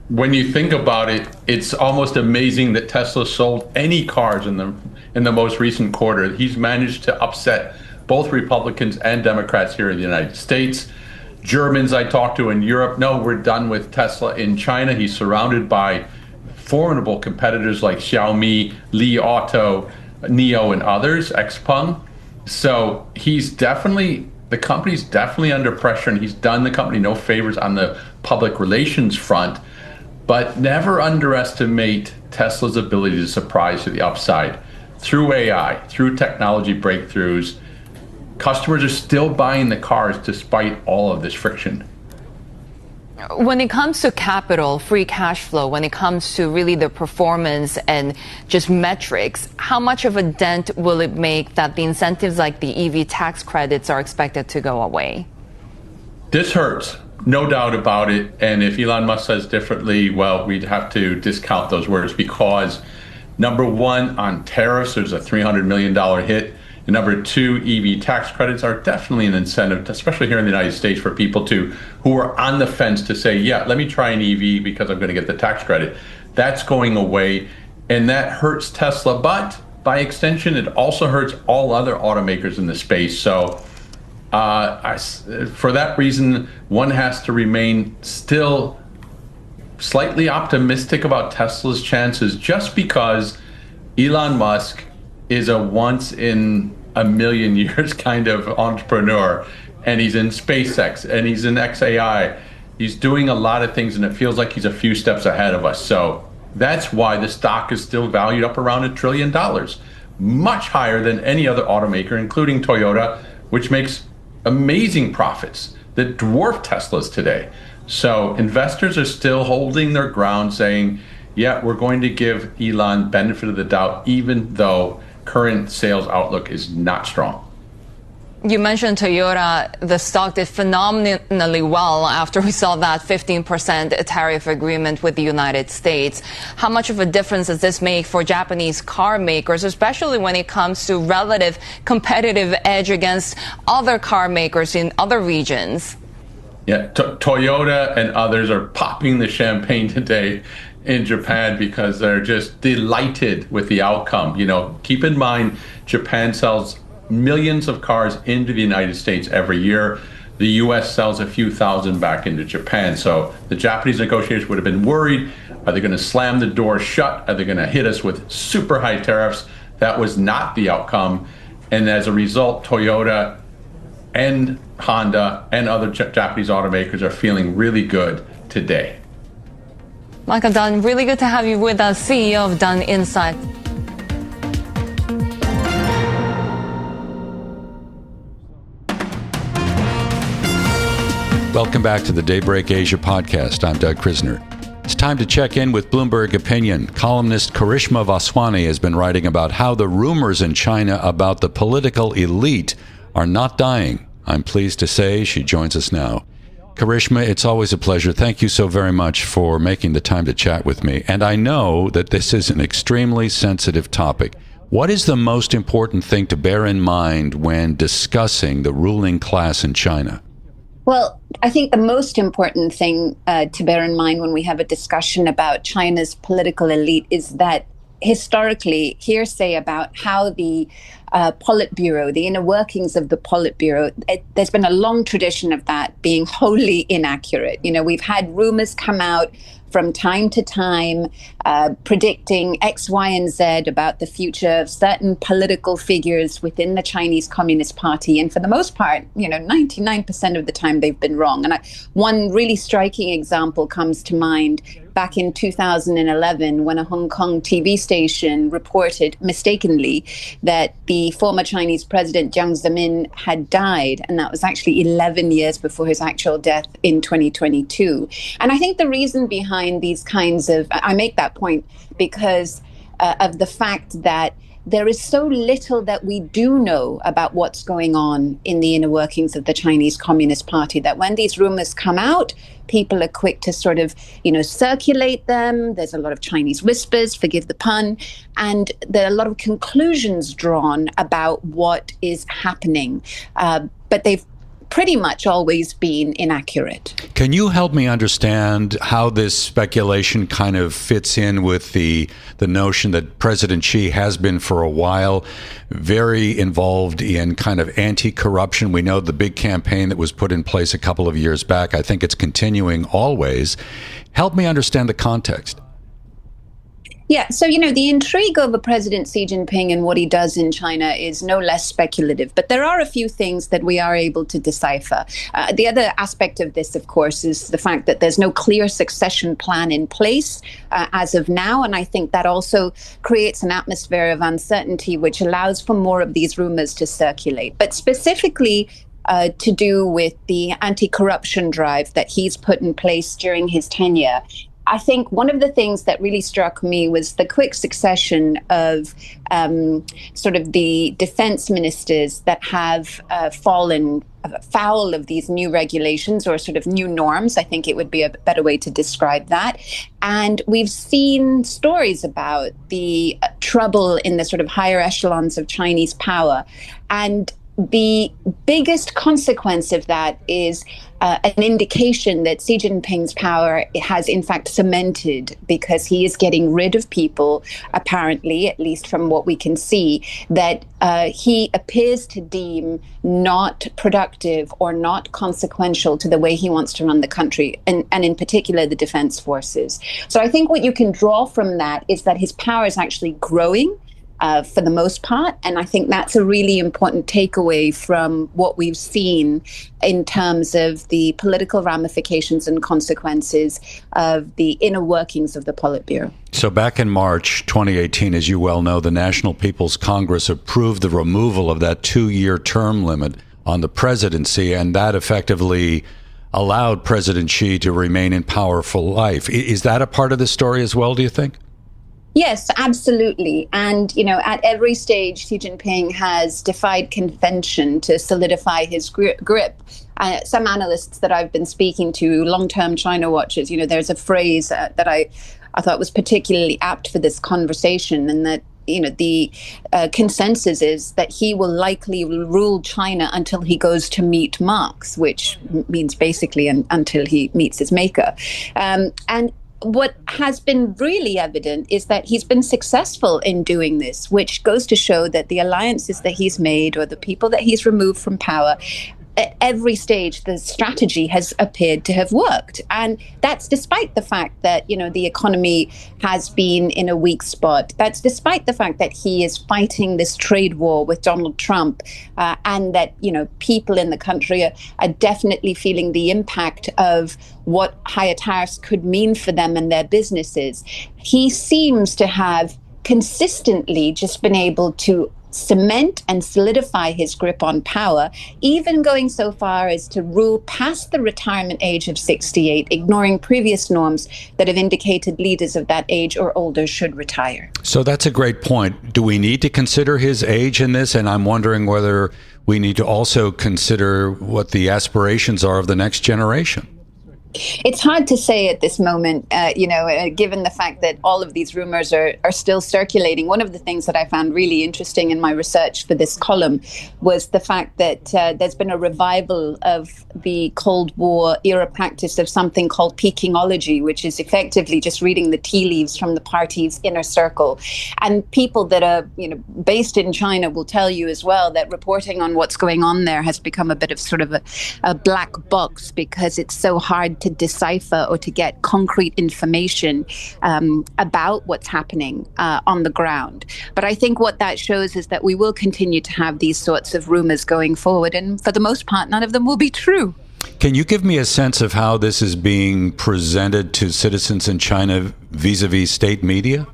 When you think about it, it's almost amazing that Tesla sold any cars in the most recent quarter. He's managed to upset both Republicans and Democrats here in the United States. Germans I talked to in Europe, no, we're done with Tesla. In China, he's surrounded by formidable competitors like Xiaomi, Li Auto, NIO, and others, Xpeng. So he's definitely the company's definitely under pressure, and he's done the company no favors on the public relations front. But never underestimate Tesla's ability to surprise to the upside. Through AI, through technology breakthroughs, customers are still buying the cars despite all of this friction. When it comes to capital, free cash flow, when it comes to really the performance and just metrics, how much of a dent will it make that the incentives like the EV tax credits are expected to go away? This hurts, no doubt about it. And if Elon Musk says differently, well, we'd have to discount those words because, number one, on tariffs, there's a $300 million hit. And number two, EV tax credits are definitely an incentive, especially here in the United States, for people who are on the fence to say, yeah, let me try an EV because I'm going to get the tax credit. That's going away, and that hurts Tesla. But by extension, it also hurts all other automakers in the space. So for that reason, one has to remain still slightly optimistic about Tesla's chances, just because Elon Musk is a once in a million years kind of entrepreneur, and he's in SpaceX and he's in XAI. He's doing a lot of things, and it feels like he's a few steps ahead of us. So that's why the stock is still valued up around $1 trillion, much higher than any other automaker, including Toyota, which makes amazing profits that dwarf Tesla's today. So investors are still holding their ground, saying, yeah, we're going to give Elon benefit of the doubt, even though current sales outlook is not strong. You mentioned Toyota. The stock did phenomenally well after we saw that 15% tariff agreement with the United States. How much of a difference does this make for Japanese car makers, especially when it comes to relative competitive edge against other car makers in other regions? Yeah, Toyota and others are popping the champagne today in Japan because they're just delighted with the outcome. You know, keep in mind, Japan sells millions of cars into the United States every year. The U.S. sells a few thousand back into Japan. So the Japanese negotiators would have been worried. Are they going to slam the door shut? Are they going to hit us with super high tariffs? That was not the outcome. And as a result, Toyota and Honda and other Japanese automakers are feeling really good today. Michael Dunn, really good to have you with us, CEO of Dunn Insight. Welcome back to the Daybreak Asia podcast. I'm Doug Krisner. It's time to check in with Bloomberg Opinion. Columnist Karishma Vaswani has been writing about how the rumors in China about the political elite are not dying. I'm pleased to say she joins us now. Karishma, it's always a pleasure. Thank you so very much for making the time to chat with me. And I know that this is an extremely sensitive topic. What is the most important thing to bear in mind when discussing the ruling class in China? Well, I think the most important thing to bear in mind when we have a discussion about China's political elite is that historically, hearsay about how the Politburo, the inner workings of the Politburo, there's been a long tradition of that being wholly inaccurate. You know, we've had rumors come out from time to time predicting X, Y, and Z about the future of certain political figures within the Chinese Communist Party. And for the most part, 99% of the time they've been wrong. And one really striking example comes to mind back in 2011 when a Hong Kong TV station reported mistakenly that the former Chinese president Jiang Zemin had died. And that was actually 11 years before his actual death in 2022. And I think the reason behind these kinds of, I make that point because of the fact that there is so little that we do know about what's going on in the inner workings of the Chinese Communist Party, that when these rumors come out, people are quick to sort of, circulate them. There's a lot of Chinese whispers, forgive the pun, and there are a lot of conclusions drawn about what is happening. But they've pretty much always been inaccurate. Can you help me understand how this speculation kind of fits in with the notion that President Xi has been for a while very involved in kind of anti-corruption? We know the big campaign that was put in place a couple of years back. I think it's continuing always. Help me understand the context. Yeah, so, the intrigue over President Xi Jinping and what he does in China is no less speculative. But there are a few things that we are able to decipher. The other aspect of this, of course, is the fact that there's no clear succession plan in place as of now. And I think that also creates an atmosphere of uncertainty, which allows for more of these rumors to circulate. But specifically, to do with the anti-corruption drive that he's put in place during his tenure, I think one of the things that really struck me was the quick succession of sort of the defense ministers that have fallen foul of these new regulations or sort of new norms. I think it would be a better way to describe that. And we've seen stories about the trouble in the sort of higher echelons of Chinese power. And the biggest consequence of that is an indication that Xi Jinping's power has in fact cemented, because he is getting rid of people, apparently, at least from what we can see, that he appears to deem not productive or not consequential to the way he wants to run the country, and in particular the defense forces. So I think what you can draw from that is that his power is actually growing. For the most part. And I think that's a really important takeaway from what we've seen in terms of the political ramifications and consequences of the inner workings of the Politburo. So back in March 2018, as you well know, the National People's Congress approved the removal of that 2-year term limit on the presidency, and that effectively allowed President Xi to remain in power for life. Is that a part of the story as well, do you think? Yes, absolutely. And, at every stage, Xi Jinping has defied convention to solidify his grip. Some analysts that I've been speaking to, long-term China watchers, there's a phrase that I thought was particularly apt for this conversation, and that, the consensus is that he will likely rule China until he goes to meet Marx, which means basically until he meets his maker. And what has been really evident is that he's been successful in doing this, which goes to show that the alliances that he's made or the people that he's removed from power, at every stage, the strategy has appeared to have worked. And that's despite the fact that, the economy has been in a weak spot. That's despite the fact that he is fighting this trade war with Donald Trump, and that, people in the country are definitely feeling the impact of what higher tariffs could mean for them and their businesses. He seems to have consistently just been able to cement and solidify his grip on power, even going so far as to rule past the retirement age of 68, ignoring previous norms that have indicated leaders of that age or older should retire. So that's a great point. Do we need to consider his age in this? And I'm wondering whether we need to also consider what the aspirations are of the next generation. It's hard to say at this moment, given the fact that all of these rumors are still circulating. One of the things that I found really interesting in my research for this column was the fact that there's been a revival of the Cold War era practice of something called Pekingology, which is effectively just reading the tea leaves from the party's inner circle. And people that are, based in China will tell you as well that reporting on what's going on there has become a bit of sort of a black box, because it's so hard to decipher or to get concrete information about what's happening on the ground. But I think what that shows is that we will continue to have these sorts of rumors going forward, and for the most part, none of them will be true. Can you give me a sense of how this is being presented to citizens in China vis-a-vis state media?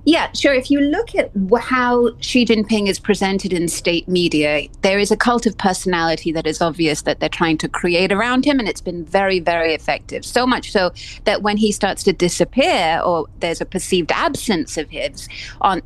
Yeah, sure. If you look at how Xi Jinping is presented in state media, there is a cult of personality that is obvious that they're trying to create around him, and it's been very, very effective. So much so that when he starts to disappear, or there's a perceived absence of his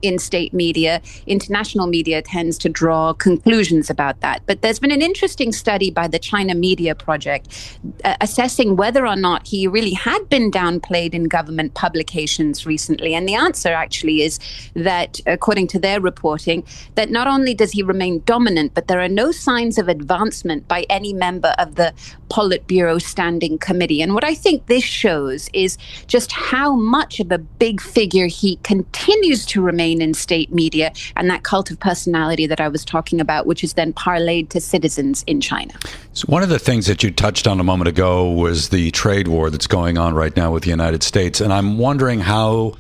in state media, international media tends to draw conclusions about that. But there's been an interesting study by the China Media Project assessing whether or not he really had been downplayed in government publications recently. And the answer actually is that, according to their reporting, that not only does he remain dominant, but there are no signs of advancement by any member of the Politburo Standing Committee. And what I think this shows is just how much of a big figure he continues to remain in state media, and that cult of personality that I was talking about, which is then parlayed to citizens in China. So one of the things that you touched on a moment ago was the trade war that's going on right now with the United States. And I'm wondering how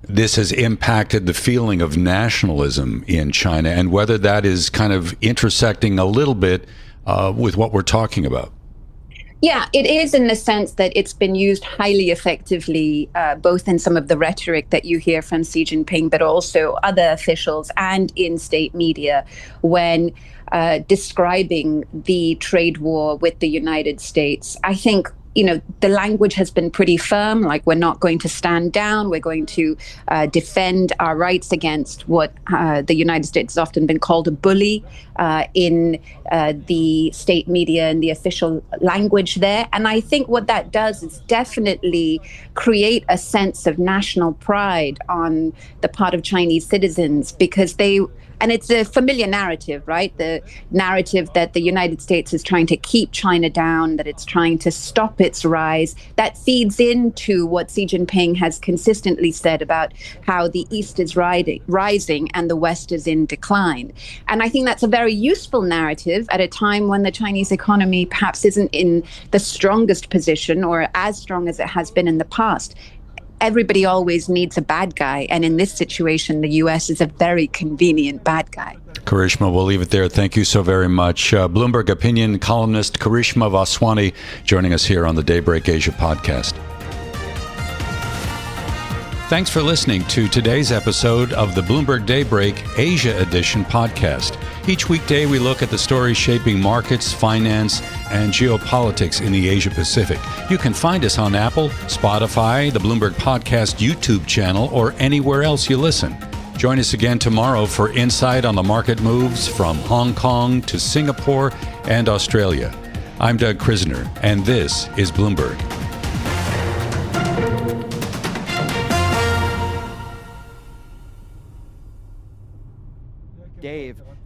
this has impacted the feeling of nationalism in China, and whether that is kind of intersecting a little bit with what we're talking about. Yeah, it is in the sense that it's been used highly effectively, both in some of the rhetoric that you hear from Xi Jinping, but also other officials and in state media when describing the trade war with the United States. I think, the language has been pretty firm, like we're not going to stand down. We're going to defend our rights against what the United States has often been called a bully in the state media and the official language there. And I think what that does is definitely create a sense of national pride on the part of Chinese citizens, because and it's a familiar narrative, right? The narrative that the United States is trying to keep China down, that it's trying to stop its rise. That feeds into what Xi Jinping has consistently said about how the East is rising and the West is in decline. And I think that's a very useful narrative at a time when the Chinese economy perhaps isn't in the strongest position or as strong as it has been in the past. Everybody always needs a bad guy, and in this situation, the U.S. is a very convenient bad guy. Karishma, we'll leave it there. Thank you so very much. Bloomberg opinion columnist Karishma Vaswani joining us here on the Daybreak Asia podcast. Thanks for listening to today's episode of the Bloomberg Daybreak Asia Edition podcast. Each weekday, we look at the stories shaping markets, finance, and geopolitics in the Asia Pacific. You can find us on Apple, Spotify, the Bloomberg Podcast YouTube channel, or anywhere else you listen. Join us again tomorrow for insight on the market moves from Hong Kong to Singapore and Australia. I'm Doug Krisner, and this is Bloomberg.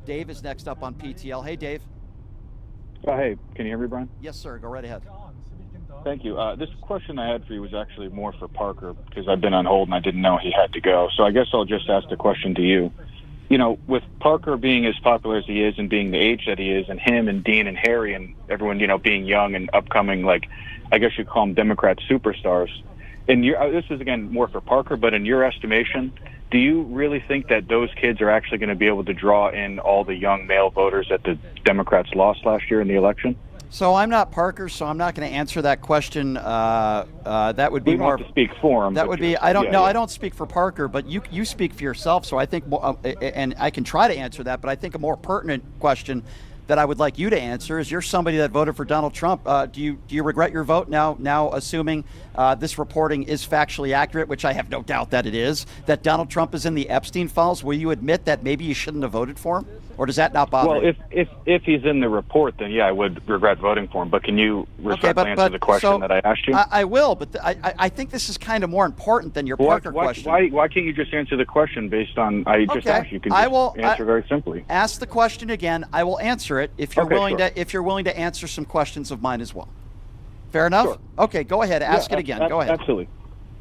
Dave is next up on PTL. Hey, Dave. Hey, can you hear me, Brian? Yes, sir. Go right ahead. Thank you. This question I had for you was actually more for Parker, because I've been on hold and I didn't know he had to go. So I guess I'll just ask the question to you. With Parker being as popular as he is and being the age that he is, and him and Dean and Harry and everyone, being young and upcoming, I guess you'd call them Democrat superstars. And this is, again, more for Parker, but in your estimation, do you really think that those kids are actually going to be able to draw in all the young male voters that the Democrats lost last year in the election? So I'm not Parker, so I'm not going to answer that question. That would be we more to speak for him. That would be. I don't know. I don't speak for Parker, but you speak for yourself. So I think, and I can try to answer that. But I think a more pertinent question that I would like you to answer is: you're somebody that voted for Donald Trump. Do you regret your vote now? Assuming this reporting is factually accurate, which I have no doubt that it is, that Donald Trump is in the Epstein files. Will you admit that maybe you shouldn't have voted for him? Or does that not bother you? Well, if he's in the report, then yeah, I would regret voting for him. But can you respectfully answer the question that I asked you? I will, but I think this is kind of more important than your Parker question. Why can't you just answer the question based on just asked? You can just answer very simply. Ask the question again. I will answer it if you're willing to. If you're willing to answer some questions of mine as well. Fair enough. Sure. Okay, go ahead. Ask it again. Go ahead. Absolutely.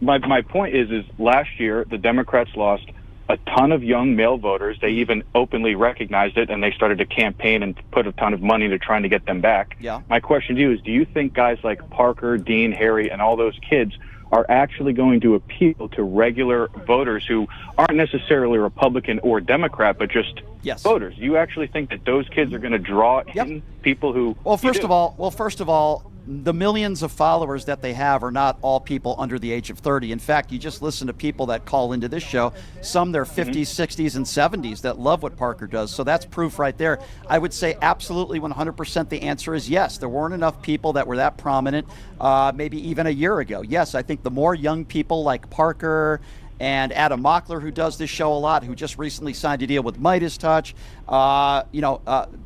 My point is last year the Democrats lost a ton of young male voters. They even openly recognized it, and they started to campaign and put a ton of money into trying to get them back. Yeah. My question to you is, do you think guys like Parker, Dean, Harry, and all those kids are actually going to appeal to regular voters who aren't necessarily Republican or Democrat, but just voters? Do you actually think that those kids are going to draw in people who... Well, first of all, the millions of followers that they have are not all people under the age of 30. In fact, you just listen to people that call into this show, some they're 50s, 60s, and 70s that love what Parker does. So that's proof right there. I would say absolutely 100% the answer is yes. There weren't enough people that were that prominent maybe even a year ago. Yes, I think the more young people like Parker and Adam Mockler, who does this show a lot, who just recently signed a deal with Midas Touch.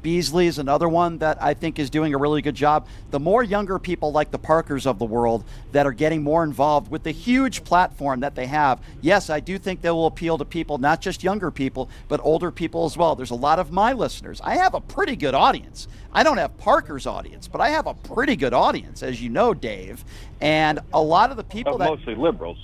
Beasley is another one that I think is doing a really good job. The more younger people like the Parkers of the world that are getting more involved with the huge platform that they have, yes, I do think they will appeal to people, not just younger people, but older people as well. There's a lot of my listeners. I have a pretty good audience. I don't have Parker's audience, but I have a pretty good audience, as you know, Dave. And a lot of the people mostly liberals.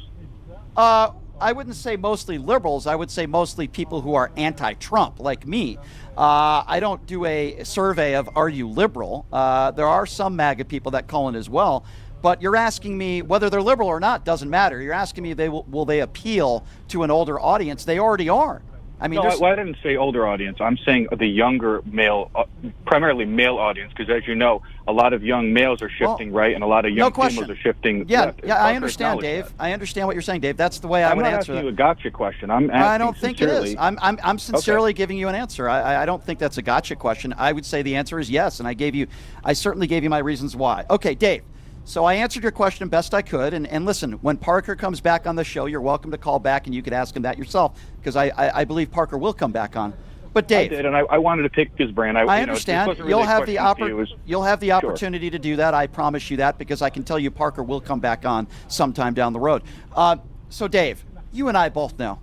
I wouldn't say mostly liberals. I would say mostly people who are anti-Trump, like me. I don't do a survey of are you liberal. There are some MAGA people that call in as well. But you're asking me whether they're liberal or not doesn't matter. You're asking me will they appeal to an older audience? They already are. I mean, no, I didn't say older audience. I'm saying the younger male, primarily male audience, because as you know, a lot of young males are shifting right, and a lot of young females are shifting left. Yeah, I understand, Dave. I understand what you're saying, Dave. That's the way I would answer that. I'm not asking you a gotcha question. I'm asking I don't think sincerely. it is. I'm sincerely giving you an answer. I don't think that's a gotcha question. I would say the answer is yes, and I certainly gave you my reasons why. Okay, Dave. So I answered your question best I could. And listen, when Parker comes back on the show, you're welcome to call back and you could ask him that yourself, because I believe Parker will come back on. But Dave, I did, and I wanted to pick his brain. I understand. Really you'll have the opportunity to do that. I promise you that, because I can tell you Parker will come back on sometime down the road. So Dave, you and I both know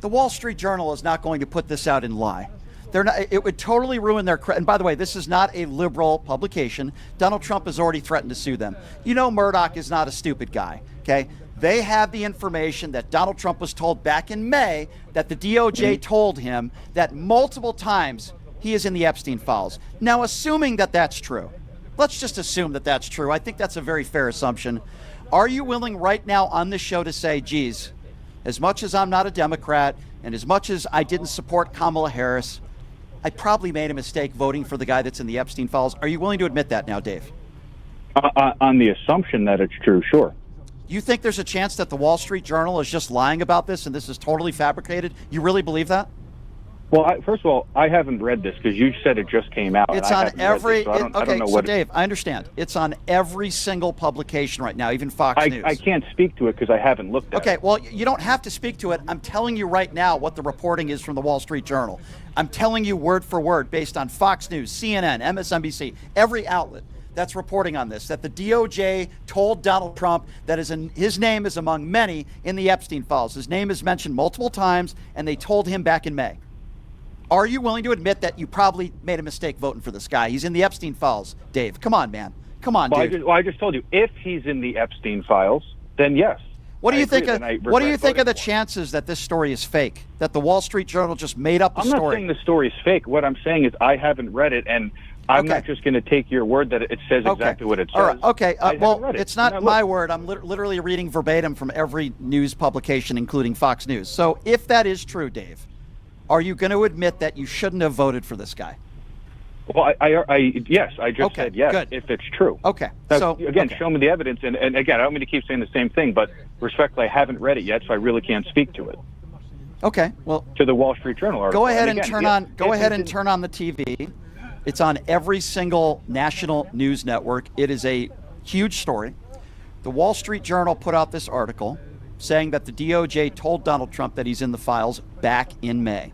the Wall Street Journal is not going to put this out and lie. They're not, it would totally ruin their credit. And by the way, this is not a liberal publication. Donald Trump has already threatened to sue them. You know, Murdoch is not a stupid guy, okay? They have the information that Donald Trump was told back in May that the DOJ told him that multiple times he is in the Epstein files. Now, assuming that that's true, let's just assume that that's true. I think that's a very fair assumption. Are you willing right now on this show to say, geez, as much as I'm not a Democrat and as much as I didn't support Kamala Harris, I probably made a mistake voting for the guy that's in the Epstein files. Are you willing to admit that now, Dave? On the assumption that it's true, sure. You think there's a chance that the Wall Street Journal is just lying about this and this is totally fabricated? You really believe that? Well, first of all, I haven't read this because you said it just came out. It's on every. I don't know what. Dave, I understand. It's on every single publication right now, even Fox News. I can't speak to it because I haven't looked at it. Okay, well, you don't have to speak to it. I'm telling you right now what the reporting is from the Wall Street Journal. I'm telling you word for word based on Fox News, CNN, MSNBC, every outlet that's reporting on this, that the DOJ told Donald Trump that his name is among many in the Epstein files. His name is mentioned multiple times, and they told him back in May. Are you willing to admit that you probably made a mistake voting for this guy? He's in the Epstein files, Dave. Come on, man. Come on, Dave. I just told you, if he's in the Epstein files, then yes. What do you think of the chances that this story is fake? That the Wall Street Journal just made up a story? I'm not saying the story is fake. What I'm saying is I haven't read it, and I'm not just going to take your word that it says exactly what it says. All right. Okay. Well, it's not my word. I'm literally reading verbatim from every news publication, including Fox News. So if that is true, Dave, are you going to admit that you shouldn't have voted for this guy? Well, yes, I just said yes, good. If it's true. Okay. Now, show me the evidence. And again, I don't mean to keep saying the same thing, but respectfully, I haven't read it yet, so I really can't speak to it. Okay. Well, to the Wall Street Journal article. Go ahead and turn on the TV. It's on every single national news network. It is a huge story. The Wall Street Journal put out this article saying that the DOJ told Donald Trump that he's in the files back in May.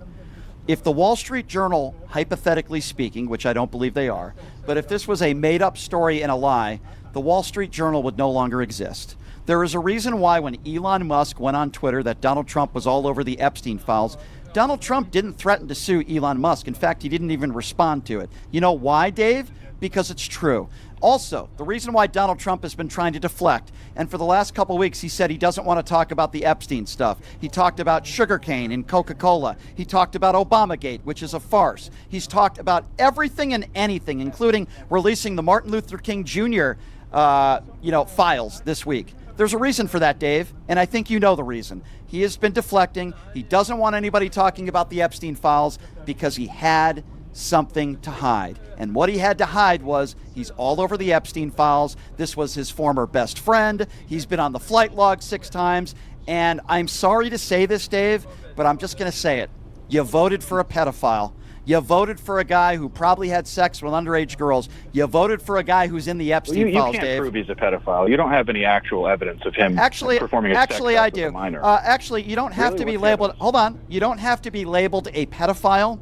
If the Wall Street Journal, hypothetically speaking, which I don't believe they are, but if this was a made-up story and a lie, the Wall Street Journal would no longer exist. There is a reason why when Elon Musk went on Twitter that Donald Trump was all over the Epstein files, Donald Trump didn't threaten to sue Elon Musk. In fact, he didn't even respond to it. You know why, Dave? Because it's true. Also, the reason why Donald Trump has been trying to deflect, and for the last couple of weeks he said he doesn't want to talk about the Epstein stuff. He talked about sugarcane and Coca-Cola. He talked about Obamagate, which is a farce. He's talked about everything and anything, including releasing the Martin Luther King Jr. Files this week. There's a reason for that, Dave, and I think you know the reason. He has been deflecting. He doesn't want anybody talking about the Epstein files because he had something to hide. And what he had to hide was he's all over the Epstein files. This was his former best friend. He's been on the flight log 6 times. And I'm sorry to say this, Dave, but I'm just going to say it. You voted for a pedophile. You voted for a guy who probably had sex with underage girls. You voted for a guy who's in the Epstein files, Dave. You can't prove he's a pedophile. You don't have any actual evidence of him performing a sex act with a minor. Actually, you don't have to be labeled. Hold on. You don't have to be labeled a pedophile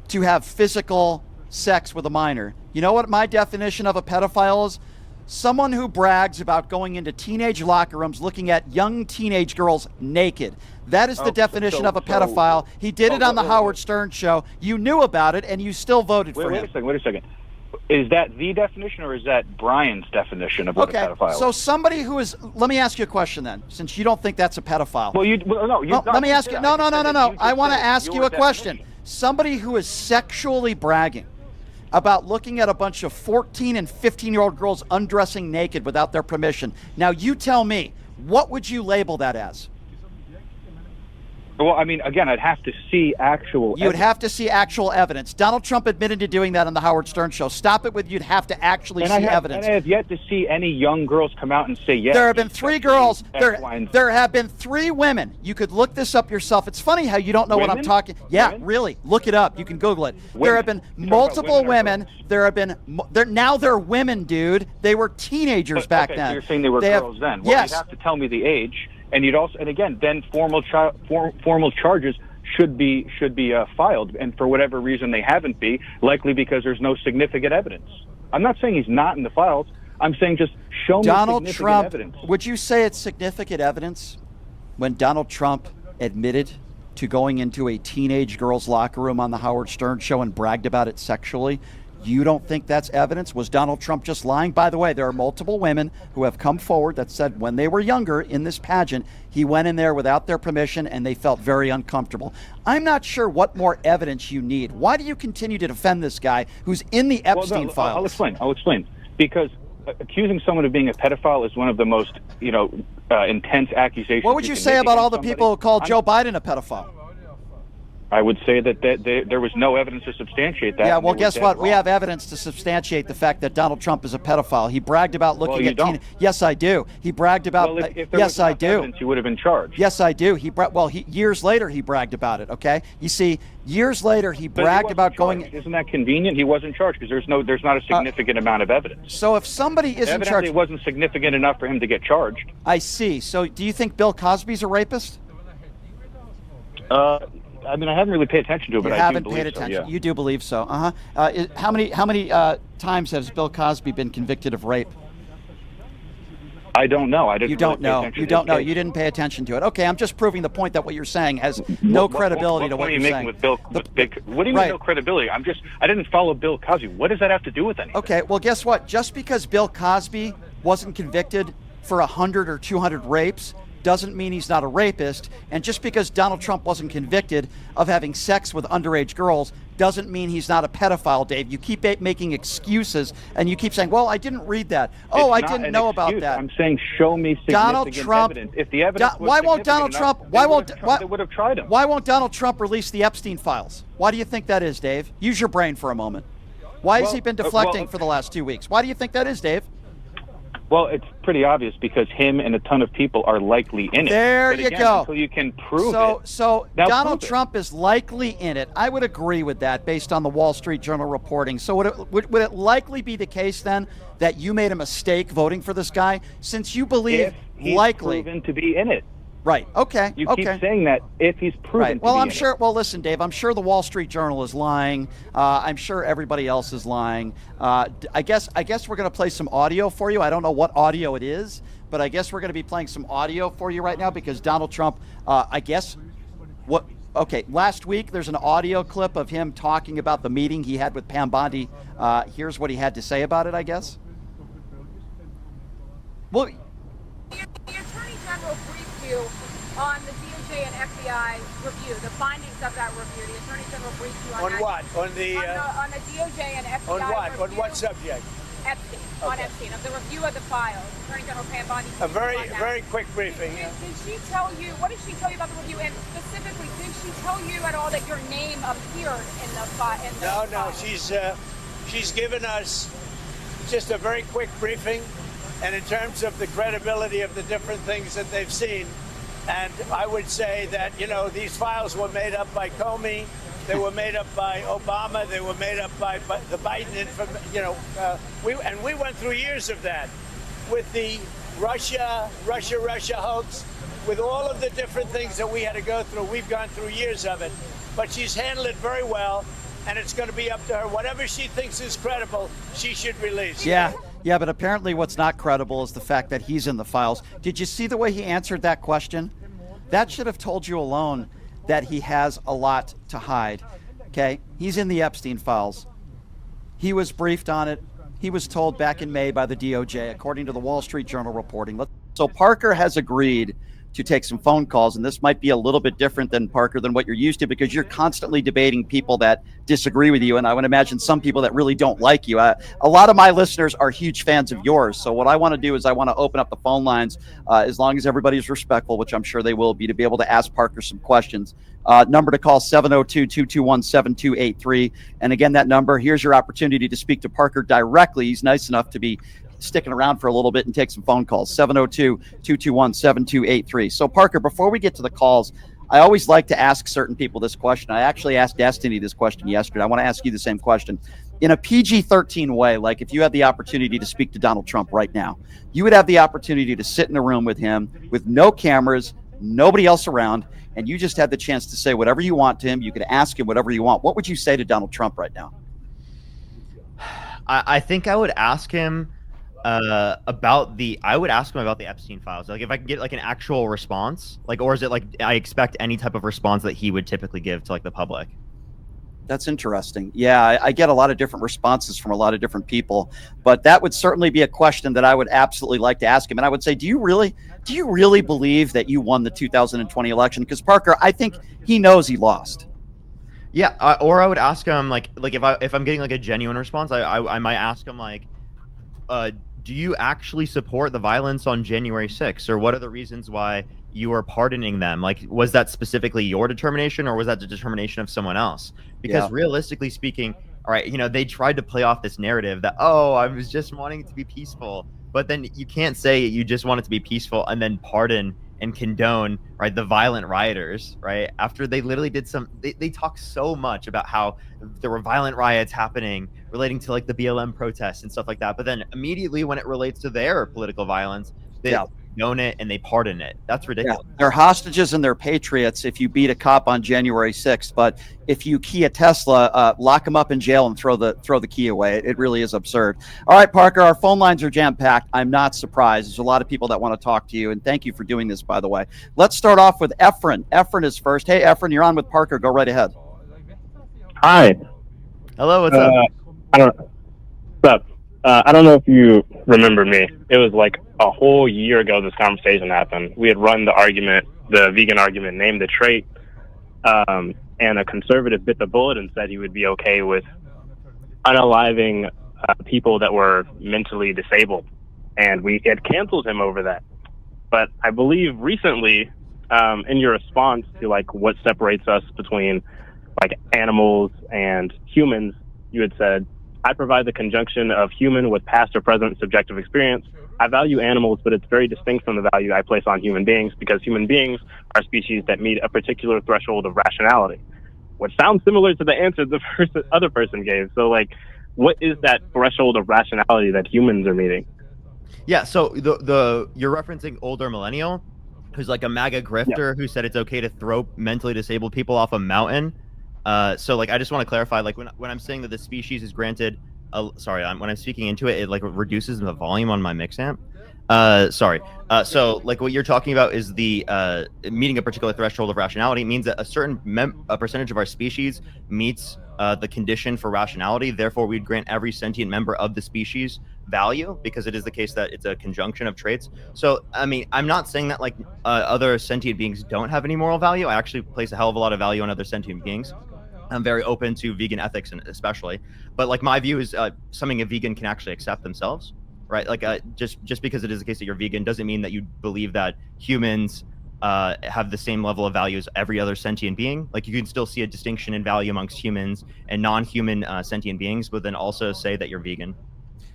to have physical sex with a minor. You know what my definition of a pedophile is? Someone who brags about going into teenage locker rooms looking at young teenage girls naked. That is the definition of a pedophile. He did it on the Howard Stern show. You knew about it, and you still voted for him. Wait a second. Is that the definition, or is that Brian's definition of what a pedophile is? So somebody who is... Let me ask you a question, then, since you don't think that's a pedophile. Let me ask you... No. I want to ask you a question. Somebody who is sexually bragging about looking at a bunch of 14 and 15-year-old girls undressing naked without their permission. Now, you tell me, what would you label that as? Well, I mean, again, I'd have to see actual You would have to see actual evidence. Donald Trump admitted to doing that on the Howard Stern show. Stop it with you'd have to actually see evidence. And I have yet to see any young girls come out and say yes. There have been 3 girls. There have been 3 women. You could look this up yourself. It's funny how you don't know what I'm talking. Yeah, really. Look it up. You can Google it. There have been multiple women. There have been. Now they're women, dude. They were teenagers back then. So you're saying they were girls then? Well, yes. You'd have to tell me the age. And you'd also, and again, then formal charges should be filed, and for whatever reason they haven't been, likely because there's no significant evidence. I'm not saying he's not in the files. I'm saying just show me Donald significant Trump, evidence. Would you say it's significant evidence when Donald Trump admitted to going into a teenage girl's locker room on the Howard Stern show and bragged about it sexually? You don't think that's evidence? Was Donald Trump just lying? By the way, there are multiple women who have come forward that said when they were younger in this pageant, he went in there without their permission and they felt very uncomfortable. I'm not sure what more evidence you need. Why do you continue to defend this guy who's in the Epstein files? I'll explain. Because accusing someone of being a pedophile is one of the most, intense accusations. What would you say about all the people who called Joe Biden a pedophile? I would say that there was no evidence to substantiate that. Yeah, well, guess what? We have evidence to substantiate the fact that Donald Trump is a pedophile. He bragged about looking at teenagers. Yes, I do. He bragged about. Well, if there yes, was I do. Evidence, he would have been charged. Yes, I do. Years later, he bragged about it. Okay, you see, years later, he bragged about going. Isn't that convenient? He wasn't charged because there's not a significant amount of evidence. So if somebody isn't evidently charged, it wasn't significant enough for him to get charged. I see. So do you think Bill Cosby's a rapist? I mean, I haven't really paid attention to it, but I do believe so. Yeah. You do believe so. How many times has Bill Cosby been convicted of rape? I don't know. I didn't. You don't really know. pay attention You to don't his know. case. You didn't pay attention to it. Okay, I'm just proving the point that what you're saying has no credibility to what you're saying. What do you mean no credibility? I didn't follow Bill Cosby. What does that have to do with anything? Okay, well, guess what? Just because Bill Cosby wasn't convicted for 100 or 200 rapes doesn't mean he's not a rapist. And just because Donald Trump wasn't convicted of having sex with underage girls doesn't mean he's not a pedophile, Dave. You keep making excuses, and you keep saying, well, I didn't read that. Oh, I didn't know about that. I'm saying show me significant Donald Trump, evidence. If the evidence was why won't Donald enough, Trump? they would have tried him. Why won't Donald Trump release the Epstein files? Why do you think that is, Dave? Use your brain for a moment. Why has he been deflecting for the last 2 weeks? Why do you think that is, Dave? Well, it's pretty obvious because him and a ton of people are likely in it. There you go. Until you can prove it. So Donald Trump is likely in it. I would agree with that based on the Wall Street Journal reporting. So would it likely be the case then that you made a mistake voting for this guy since you believe if he's likely proven to be in it? Right. Okay. You keep saying that if he's proven right. to Well, be I'm in sure. it. Well, listen, Dave. I'm sure the Wall Street Journal is lying. I'm sure everybody else is lying. I guess we're going to play some audio for you. I don't know what audio it is, but I guess we're going to be playing some audio for you right now because Donald Trump. Okay. Last week, there's an audio clip of him talking about the meeting he had with Pam Bondi. Here's what he had to say about it. I guess. Well. The Attorney General briefed you on the DOJ and FBI review, the findings of that review. The Attorney General briefed you on that. What? On the DOJ and FBI on what? review. On what subject? Epstein. Okay. On Epstein, of the review of the files. Attorney General Pam Bondi. A very quick briefing. Did she tell you, what did she tell you about the review? And specifically, did she tell you at all that your name appeared in the file? No, she's given us just a very quick briefing. And in terms of the credibility of the different things that they've seen, and I would say that, these files were made up by Comey, they were made up by Obama, they were made up by the Biden, we went through years of that with the Russia hoax, with all of the different things that we had to go through. We've gone through years of it, but she's handled it very well, and it's going to be up to her. Whatever she thinks is credible, she should release. Yeah, but apparently what's not credible is the fact that he's in the files. Did you see the way he answered that question? That should have told you alone that he has a lot to hide. Okay? He's in the Epstein files. He was briefed on it. He was told back in May by the DOJ, according to the Wall Street Journal reporting. So Parker has agreed to take some phone calls. And this might be a little bit different than Parker than what you're used to, because you're constantly debating people that disagree with you. And I would imagine some people that really don't like you. A lot of my listeners are huge fans of yours. So what I want to do is I want to open up the phone lines, as long as everybody's respectful, which I'm sure they will be, to be able to ask Parker some questions. Number to call 702-221-7283. And again, that number, here's your opportunity to speak to Parker directly. He's nice enough to be sticking around for a little bit and take some phone calls. 702-221-7283. So Parker, before we get to the calls, I always like to ask certain people this question. I actually asked Destiny this question yesterday. I want to ask you the same question. In a PG-13 way, like if you had the opportunity to speak to Donald Trump right now, you would have the opportunity to sit in a room with him with no cameras, nobody else around, and you just had the chance to say whatever you want to him. You could ask him whatever you want. What would you say to Donald Trump right now? I think I would ask him about the Epstein files. Like if I could get like an actual response, like, or is it like I expect any type of response that he would typically give to like the public? That's interesting. Yeah, I get a lot of different responses from a lot of different people, but that would certainly be a question that I would absolutely like to ask him. And I would say, do you really believe that you won the 2020 election? Because Parker, I think he knows he lost. Yeah, or I would ask him like if I'm getting like a genuine response, I might ask him like, do you actually support the violence on January 6th, or what are the reasons why you are pardoning them? Like, was that specifically your determination, or was that the determination of someone else? Because realistically speaking, all right, they tried to play off this narrative that, oh, I was just wanting it to be peaceful. But then you can't say you just want it to be peaceful and then pardon and condone, right, the violent rioters, right? After they literally did they talk so much about how there were violent riots happening relating to like the BLM protests and stuff like that. But then immediately when it relates to their political violence, they condone it and they pardon it. That's ridiculous. Yeah. They're hostages and they're patriots if you beat a cop on January 6th. But if you key a Tesla, lock them up in jail and throw the key away. It really is absurd. All right, Parker, our phone lines are jam-packed. I'm not surprised. There's a lot of people that want to talk to you, and thank you for doing this, by the way. Let's start off with Efren. Efren is first. Hey, Efren, you're on with Parker. Go right ahead. Hi. Hello, what's up? I don't know if you remember me. It was like a whole year ago this conversation happened. We had run the vegan argument, named the trait, and a conservative bit the bullet and said he would be okay with unaliving people that were mentally disabled. And we had canceled him over that. But I believe recently, in your response to like what separates us between like animals and humans, you had said, I provide the conjunction of human with past or present subjective experience. I value animals, but it's very distinct from the value I place on human beings, because human beings are species that meet a particular threshold of rationality, which sounds similar to the answer the other person gave. So, like, what is that threshold of rationality that humans are meeting? Yeah, so you're referencing older millennial, who's like a MAGA grifter who said it's okay to throw mentally disabled people off a mountain. So like, I just want to clarify, like when I'm saying that the species is granted, when I'm speaking into it, it like reduces the volume on my mix amp. So like what you're talking about is the meeting a particular threshold of rationality. It means that a certain percentage of our species meets the condition for rationality. Therefore, we'd grant every sentient member of the species value, because it is the case that it's a conjunction of traits. So, I mean, I'm not saying that like other sentient beings don't have any moral value. I actually place a hell of a lot of value on other sentient beings. I'm very open to vegan ethics, and especially, but like my view is something a vegan can actually accept themselves, right? Like just because it is the case that you're vegan doesn't mean that you believe that humans have the same level of value as every other sentient being. Like you can still see a distinction in value amongst humans and non-human sentient beings, but then also say that you're vegan.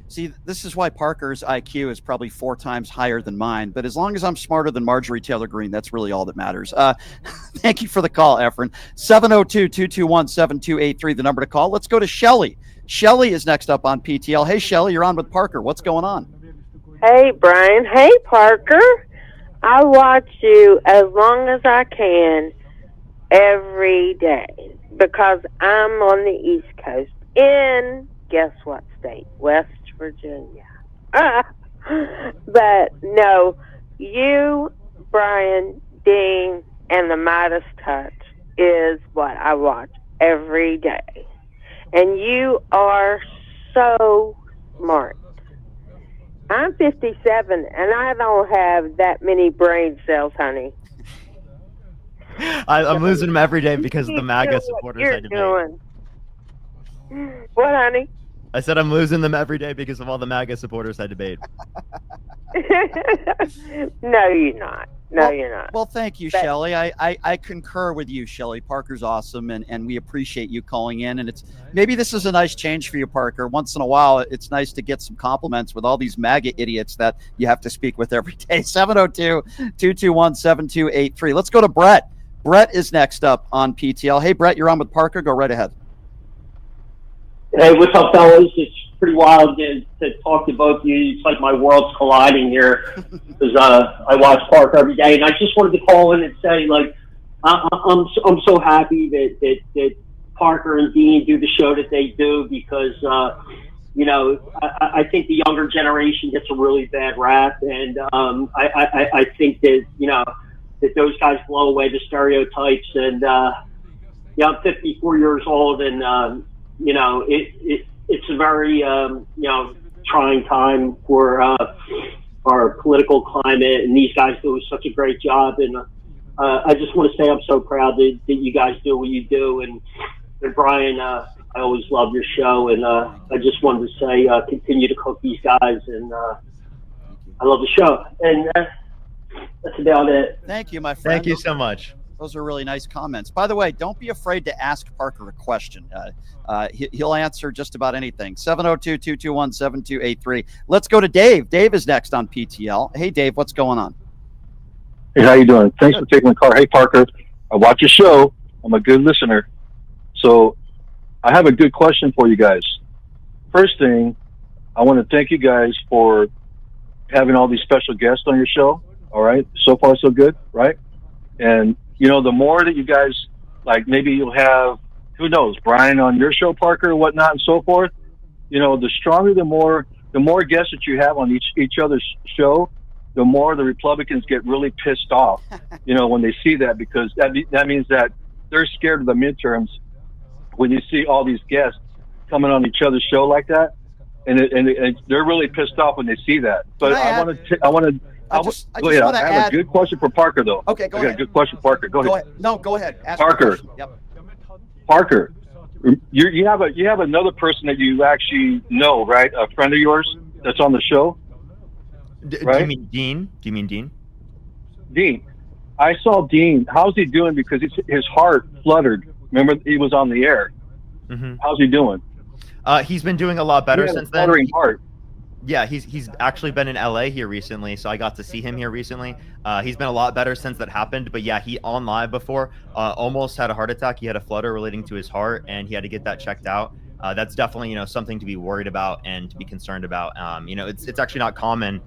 See, this is why Parker's IQ is probably 4 times higher than mine. But as long as I'm smarter than Marjorie Taylor Greene, that's really all that matters. Thank you for the call, Efren. 702-221-7283, the number to call. Let's go to Shelly. Shelly is next up on PTL. Hey, Shelly, you're on with Parker. What's going on? Hey, Brian. Hey, Parker. I watch you as long as I can every day because I'm on the East Coast in, guess what state? West Virginia. But no, you, Brian, Dean, and the Midas Touch is what I watch every day. And you are so smart. I'm 57, and I don't have that many brain cells, honey. I'm losing them every day because of the MAGA supporters I debate. What, honey? I said I'm losing them every day because of all the MAGA supporters I debate. No, you're not. No, you're not. Well, thank you, Shelley. I concur with you, Shelley. Parker's awesome, and we appreciate you calling in. And maybe this is a nice change for you, Parker. Once in a while, it's nice to get some compliments with all these MAGA idiots that you have to speak with every day. 702-221-7283. Let's go to Brett. Brett is next up on PTL. Hey, Brett, you're on with Parker. Go right ahead. Hey, what's up, fellas? It's pretty wild to talk to both of you. It's like my world's colliding here because I watch Parker every day, and I just wanted to call in and say, like, I'm so happy that Parker and Dean do the show that they do because I think the younger generation gets a really bad rap, and I think that that those guys blow away the stereotypes. And I'm 54 years old, and it's a very trying time for our political climate, and these guys do such a great job. And I just want to say I'm so proud that you guys do what you do. And Brian, I always love your show, and I just wanted to say continue to cook these guys, and I love the show. And that's about it. Thank you, my friend. Thank you so much. Those are really nice comments. By the way, don't be afraid to ask Parker a question. He'll answer just about anything. 702-221-7283. Let's go to Dave. Dave is next on PTL. Hey, Dave, what's going on? Hey, how you doing? Thanks for taking the call. Hey, Parker, I watch your show. I'm a good listener. So I have a good question for you guys. First thing, I want to thank you guys for having all these special guests on your show. All right. So far, so good, right? And the more that you guys, like, maybe you'll have, who knows, Brian on your show, Parker, and whatnot, and so forth. The stronger, the more guests that you have on each other's show, the more the Republicans get really pissed off, when they see that, because that means that they're scared of the midterms when you see all these guests coming on each other's show like that, and they're really pissed off when they see that. But I have a good question for Parker, though. Okay, go ahead. I got a good question, Parker. Go ahead. No, go ahead. Ask Parker. Yep. Parker, you have another person that you actually know, right? A friend of yours that's on the show, right? Do you mean Dean? Dean. I saw Dean. How's he doing? Because his heart fluttered. Remember, he was on the air. Mm-hmm. How's he doing? He's been doing a lot better since then. Fluttering heart. Yeah, he's actually been in LA here recently, so I got to see him here recently. He's been a lot better since that happened, but yeah, he on live before almost had a heart attack. He had a flutter relating to his heart, and he had to get that checked out. That's definitely something to be worried about and to be concerned about. It's actually not common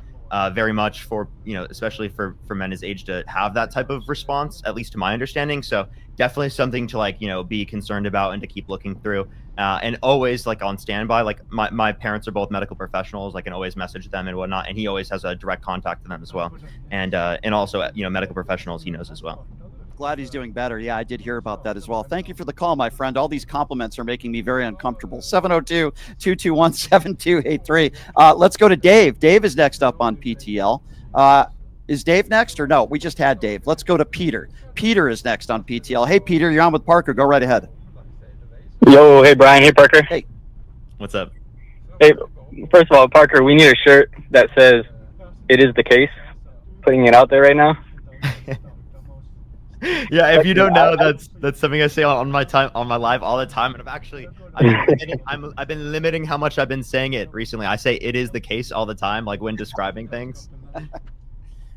very much for especially for men his age to have that type of response, at least to my understanding. So definitely something to be concerned about and to keep looking through. And always on standby. Like my parents are both medical professionals. I can always message them and whatnot, and he always has a direct contact to them as well. And also medical professionals he knows as well. Glad he's doing better. Yeah, I did hear about that as well. Thank you for the call, my friend. All these compliments are making me very uncomfortable. 702-221-7283. Let's go to Dave. Dave is next up on PTL. Is Dave next or no? We just had Dave. Let's go to Peter. Peter is next on PTL. Hey, Peter, you're on with Parker. Go right ahead. Yo, hey, Brian. Hey, Parker. Hey. What's up? Hey, first of all, Parker, we need a shirt that says, "It is the case." Putting it out there right now. Yeah, if you don't know, that's something I say on my live all the time, and I've been limiting how much I've been saying it recently. I say "it is the case" all the time, like when describing things.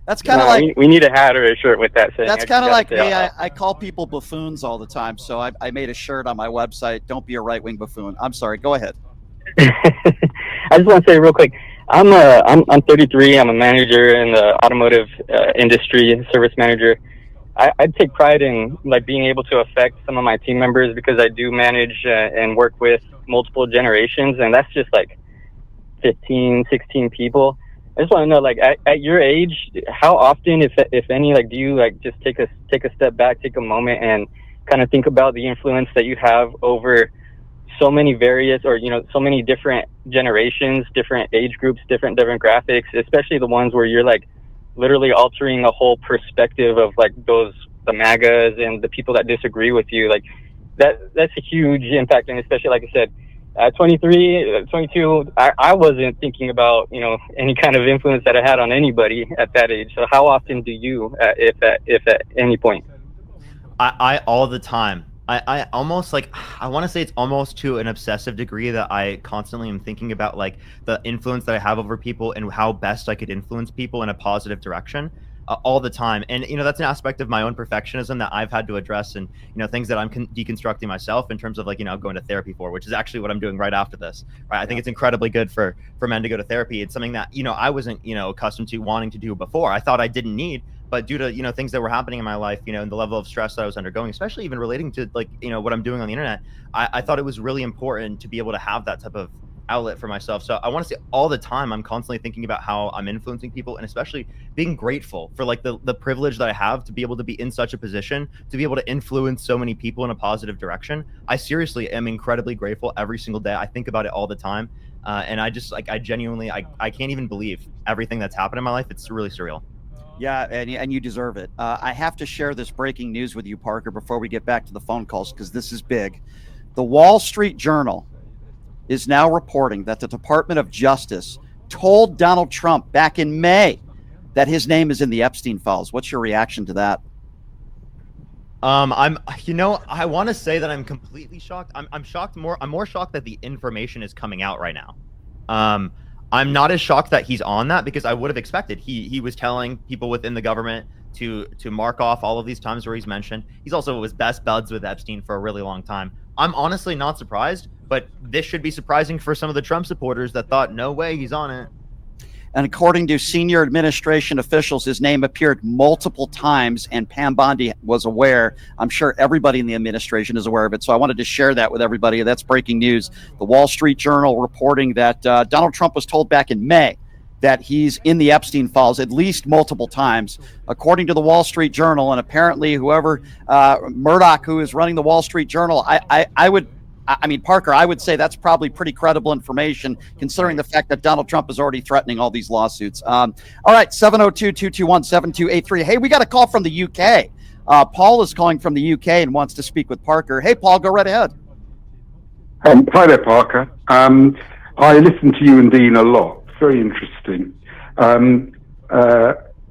That's kind of like we need a hat or a shirt with that saying. That's kind of like me. I call people buffoons all the time, so I made a shirt on my website. Don't be a right-wing buffoon. I'm sorry. Go ahead. I just want to say real quick. I'm 33. I'm a manager in the automotive industry, service manager. I take pride in being able to affect some of my team members because I do manage and work with multiple generations, and that's just 15, 16 people. I just want to know, at your age, how often, if any, do you just take a step back, take a moment, and kind of think about the influence that you have over so many various, or so many different generations, different age groups, different demographics, especially the ones where you're like literally altering a whole perspective of like the MAGAs and the people that disagree with you. Like that's a huge impact. And especially, like I said, 23, 22, I wasn't thinking about, any kind of influence that I had on anybody at that age. So how often do you, if at any point? I all the time. I almost I want to say it's almost to an obsessive degree that I constantly am thinking about like the influence that I have over people and how best I could influence people in a positive direction all the time. And, that's an aspect of my own perfectionism that I've had to address, and, things that I'm deconstructing myself in terms of like, going to therapy for, which is actually what I'm doing right after this. Right. I think it's incredibly good for men to go to therapy. It's something that, I wasn't, accustomed to wanting to do before. I thought I didn't need. But due to, things that were happening in my life, and the level of stress that I was undergoing, especially even relating to like, what I'm doing on the internet, I thought it was really important to be able to have that type of outlet for myself. So I want to say all the time, I'm constantly thinking about how I'm influencing people, and especially being grateful for like the privilege that I have to be able to be in such a position, to be able to influence so many people in a positive direction. I seriously am incredibly grateful every single day. I think about it all the time. And I just I genuinely, I can't even believe everything that's happened in my life. It's really surreal. Yeah, and you deserve it. I have to share this breaking news with you, Parker, before we get back to the phone calls, because this is big. The Wall Street Journal is now reporting that the Department of Justice told Donald Trump back in May that his name is in the Epstein files. What's your reaction to that? I want to say that I'm completely shocked. I'm shocked I'm more shocked that the information is coming out right now. I'm not as shocked that he's on that, because I would have expected. He was telling people within the government to mark off all of these times where he's mentioned. He's also was best buds with Epstein for a really long time. I'm honestly not surprised, but this should be surprising for some of the Trump supporters that thought, no way, he's on it. And according to senior administration officials, his name appeared multiple times, and Pam Bondi was aware. I'm sure everybody in the administration is aware of it. So I wanted to share that with everybody. That's breaking news. The Wall Street Journal reporting that Donald Trump was told back in May that he's in the Epstein files at least multiple times, according to the Wall Street Journal. And apparently whoever, Murdoch, who is running the Wall Street Journal, I mean, Parker, I would say that's probably pretty credible information, considering the fact that Donald Trump is already threatening all these lawsuits. All right, 702-221-7283. Hey, we got a call from the UK. Paul is calling from the UK and wants to speak with Parker. Hey, Paul, go right ahead. Hi there, Parker. I listen to you and Dean a lot. Very interesting. I'm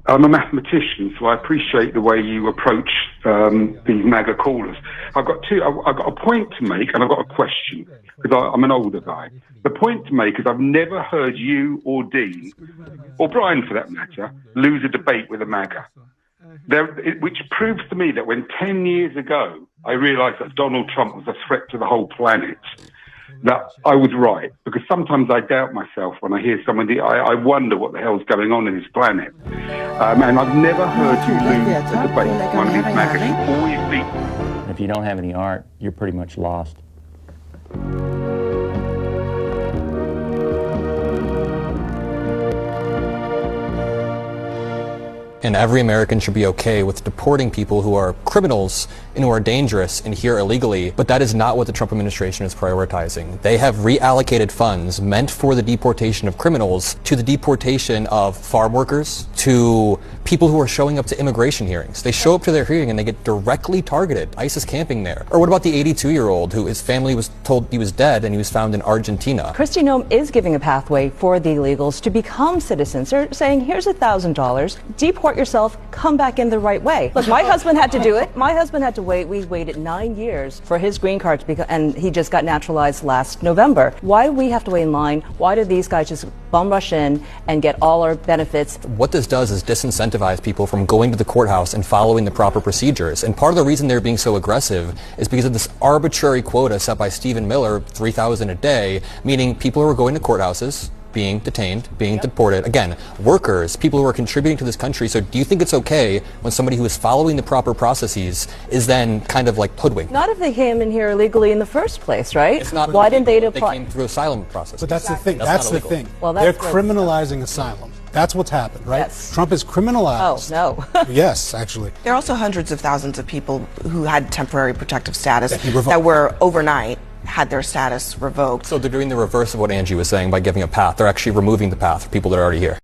a mathematician, so I appreciate the way you approach these MAGA callers. I've got a point to make, and I've got a question, because I'm an older guy. The point to make is I've never heard you or Dean, or Brian for that matter, lose a debate with a MAGA. Which proves to me that when 10 years ago I realized that Donald Trump was a threat to the whole planet, that I was right, because sometimes I doubt myself when I hear somebody. I wonder what the hell's going on in this planet. And I've never heard you lose a debate with one of these MAGAs. You always beat. If you don't have any art, you're pretty much lost. And every American should be okay with deporting people who are criminals and who are dangerous and here illegally. But that is not what the Trump administration is prioritizing. They have reallocated funds meant for the deportation of criminals to the deportation of farm workers, to people who are showing up to immigration hearings. They show up to their hearing and they get directly targeted. ISIS camping there. Or what about the 82-year-old who his family was told he was dead and he was found in Argentina? Kristi Noem is giving a pathway for the illegals to become citizens. They're saying, here's $1,000, deport yourself, come back in the right way. Look, my husband had to do it. My husband had to wait. We waited 9 years for his green card, and he just got naturalized last November. Why do we have to wait in line? Why do these guys just bum rush in and get all our benefits? What this does is disincentivize people from going to the courthouse and following the proper procedures. And part of the reason they're being so aggressive is because of this arbitrary quota set by Stephen Miller, 3,000 a day, meaning people who are going to courthouses, being detained, being deported. Again, workers, people who are contributing to this country. So do you think it's okay when somebody who is following the proper processes is then kind of like hoodwinked? Not if they came in here illegally in the first place, right? It's not. Why didn't they apply? They came through asylum process. But that's the thing. That's the thing. Well, they're criminalizing asylum. That's what's happened, right? Yes. Trump is criminalized. Oh, no. Yes, actually. There are also hundreds of thousands of people who had temporary protective status that were overnight had their status revoked. So they're doing the reverse of what Angie was saying by giving a path. They're actually removing the path for people that are already here.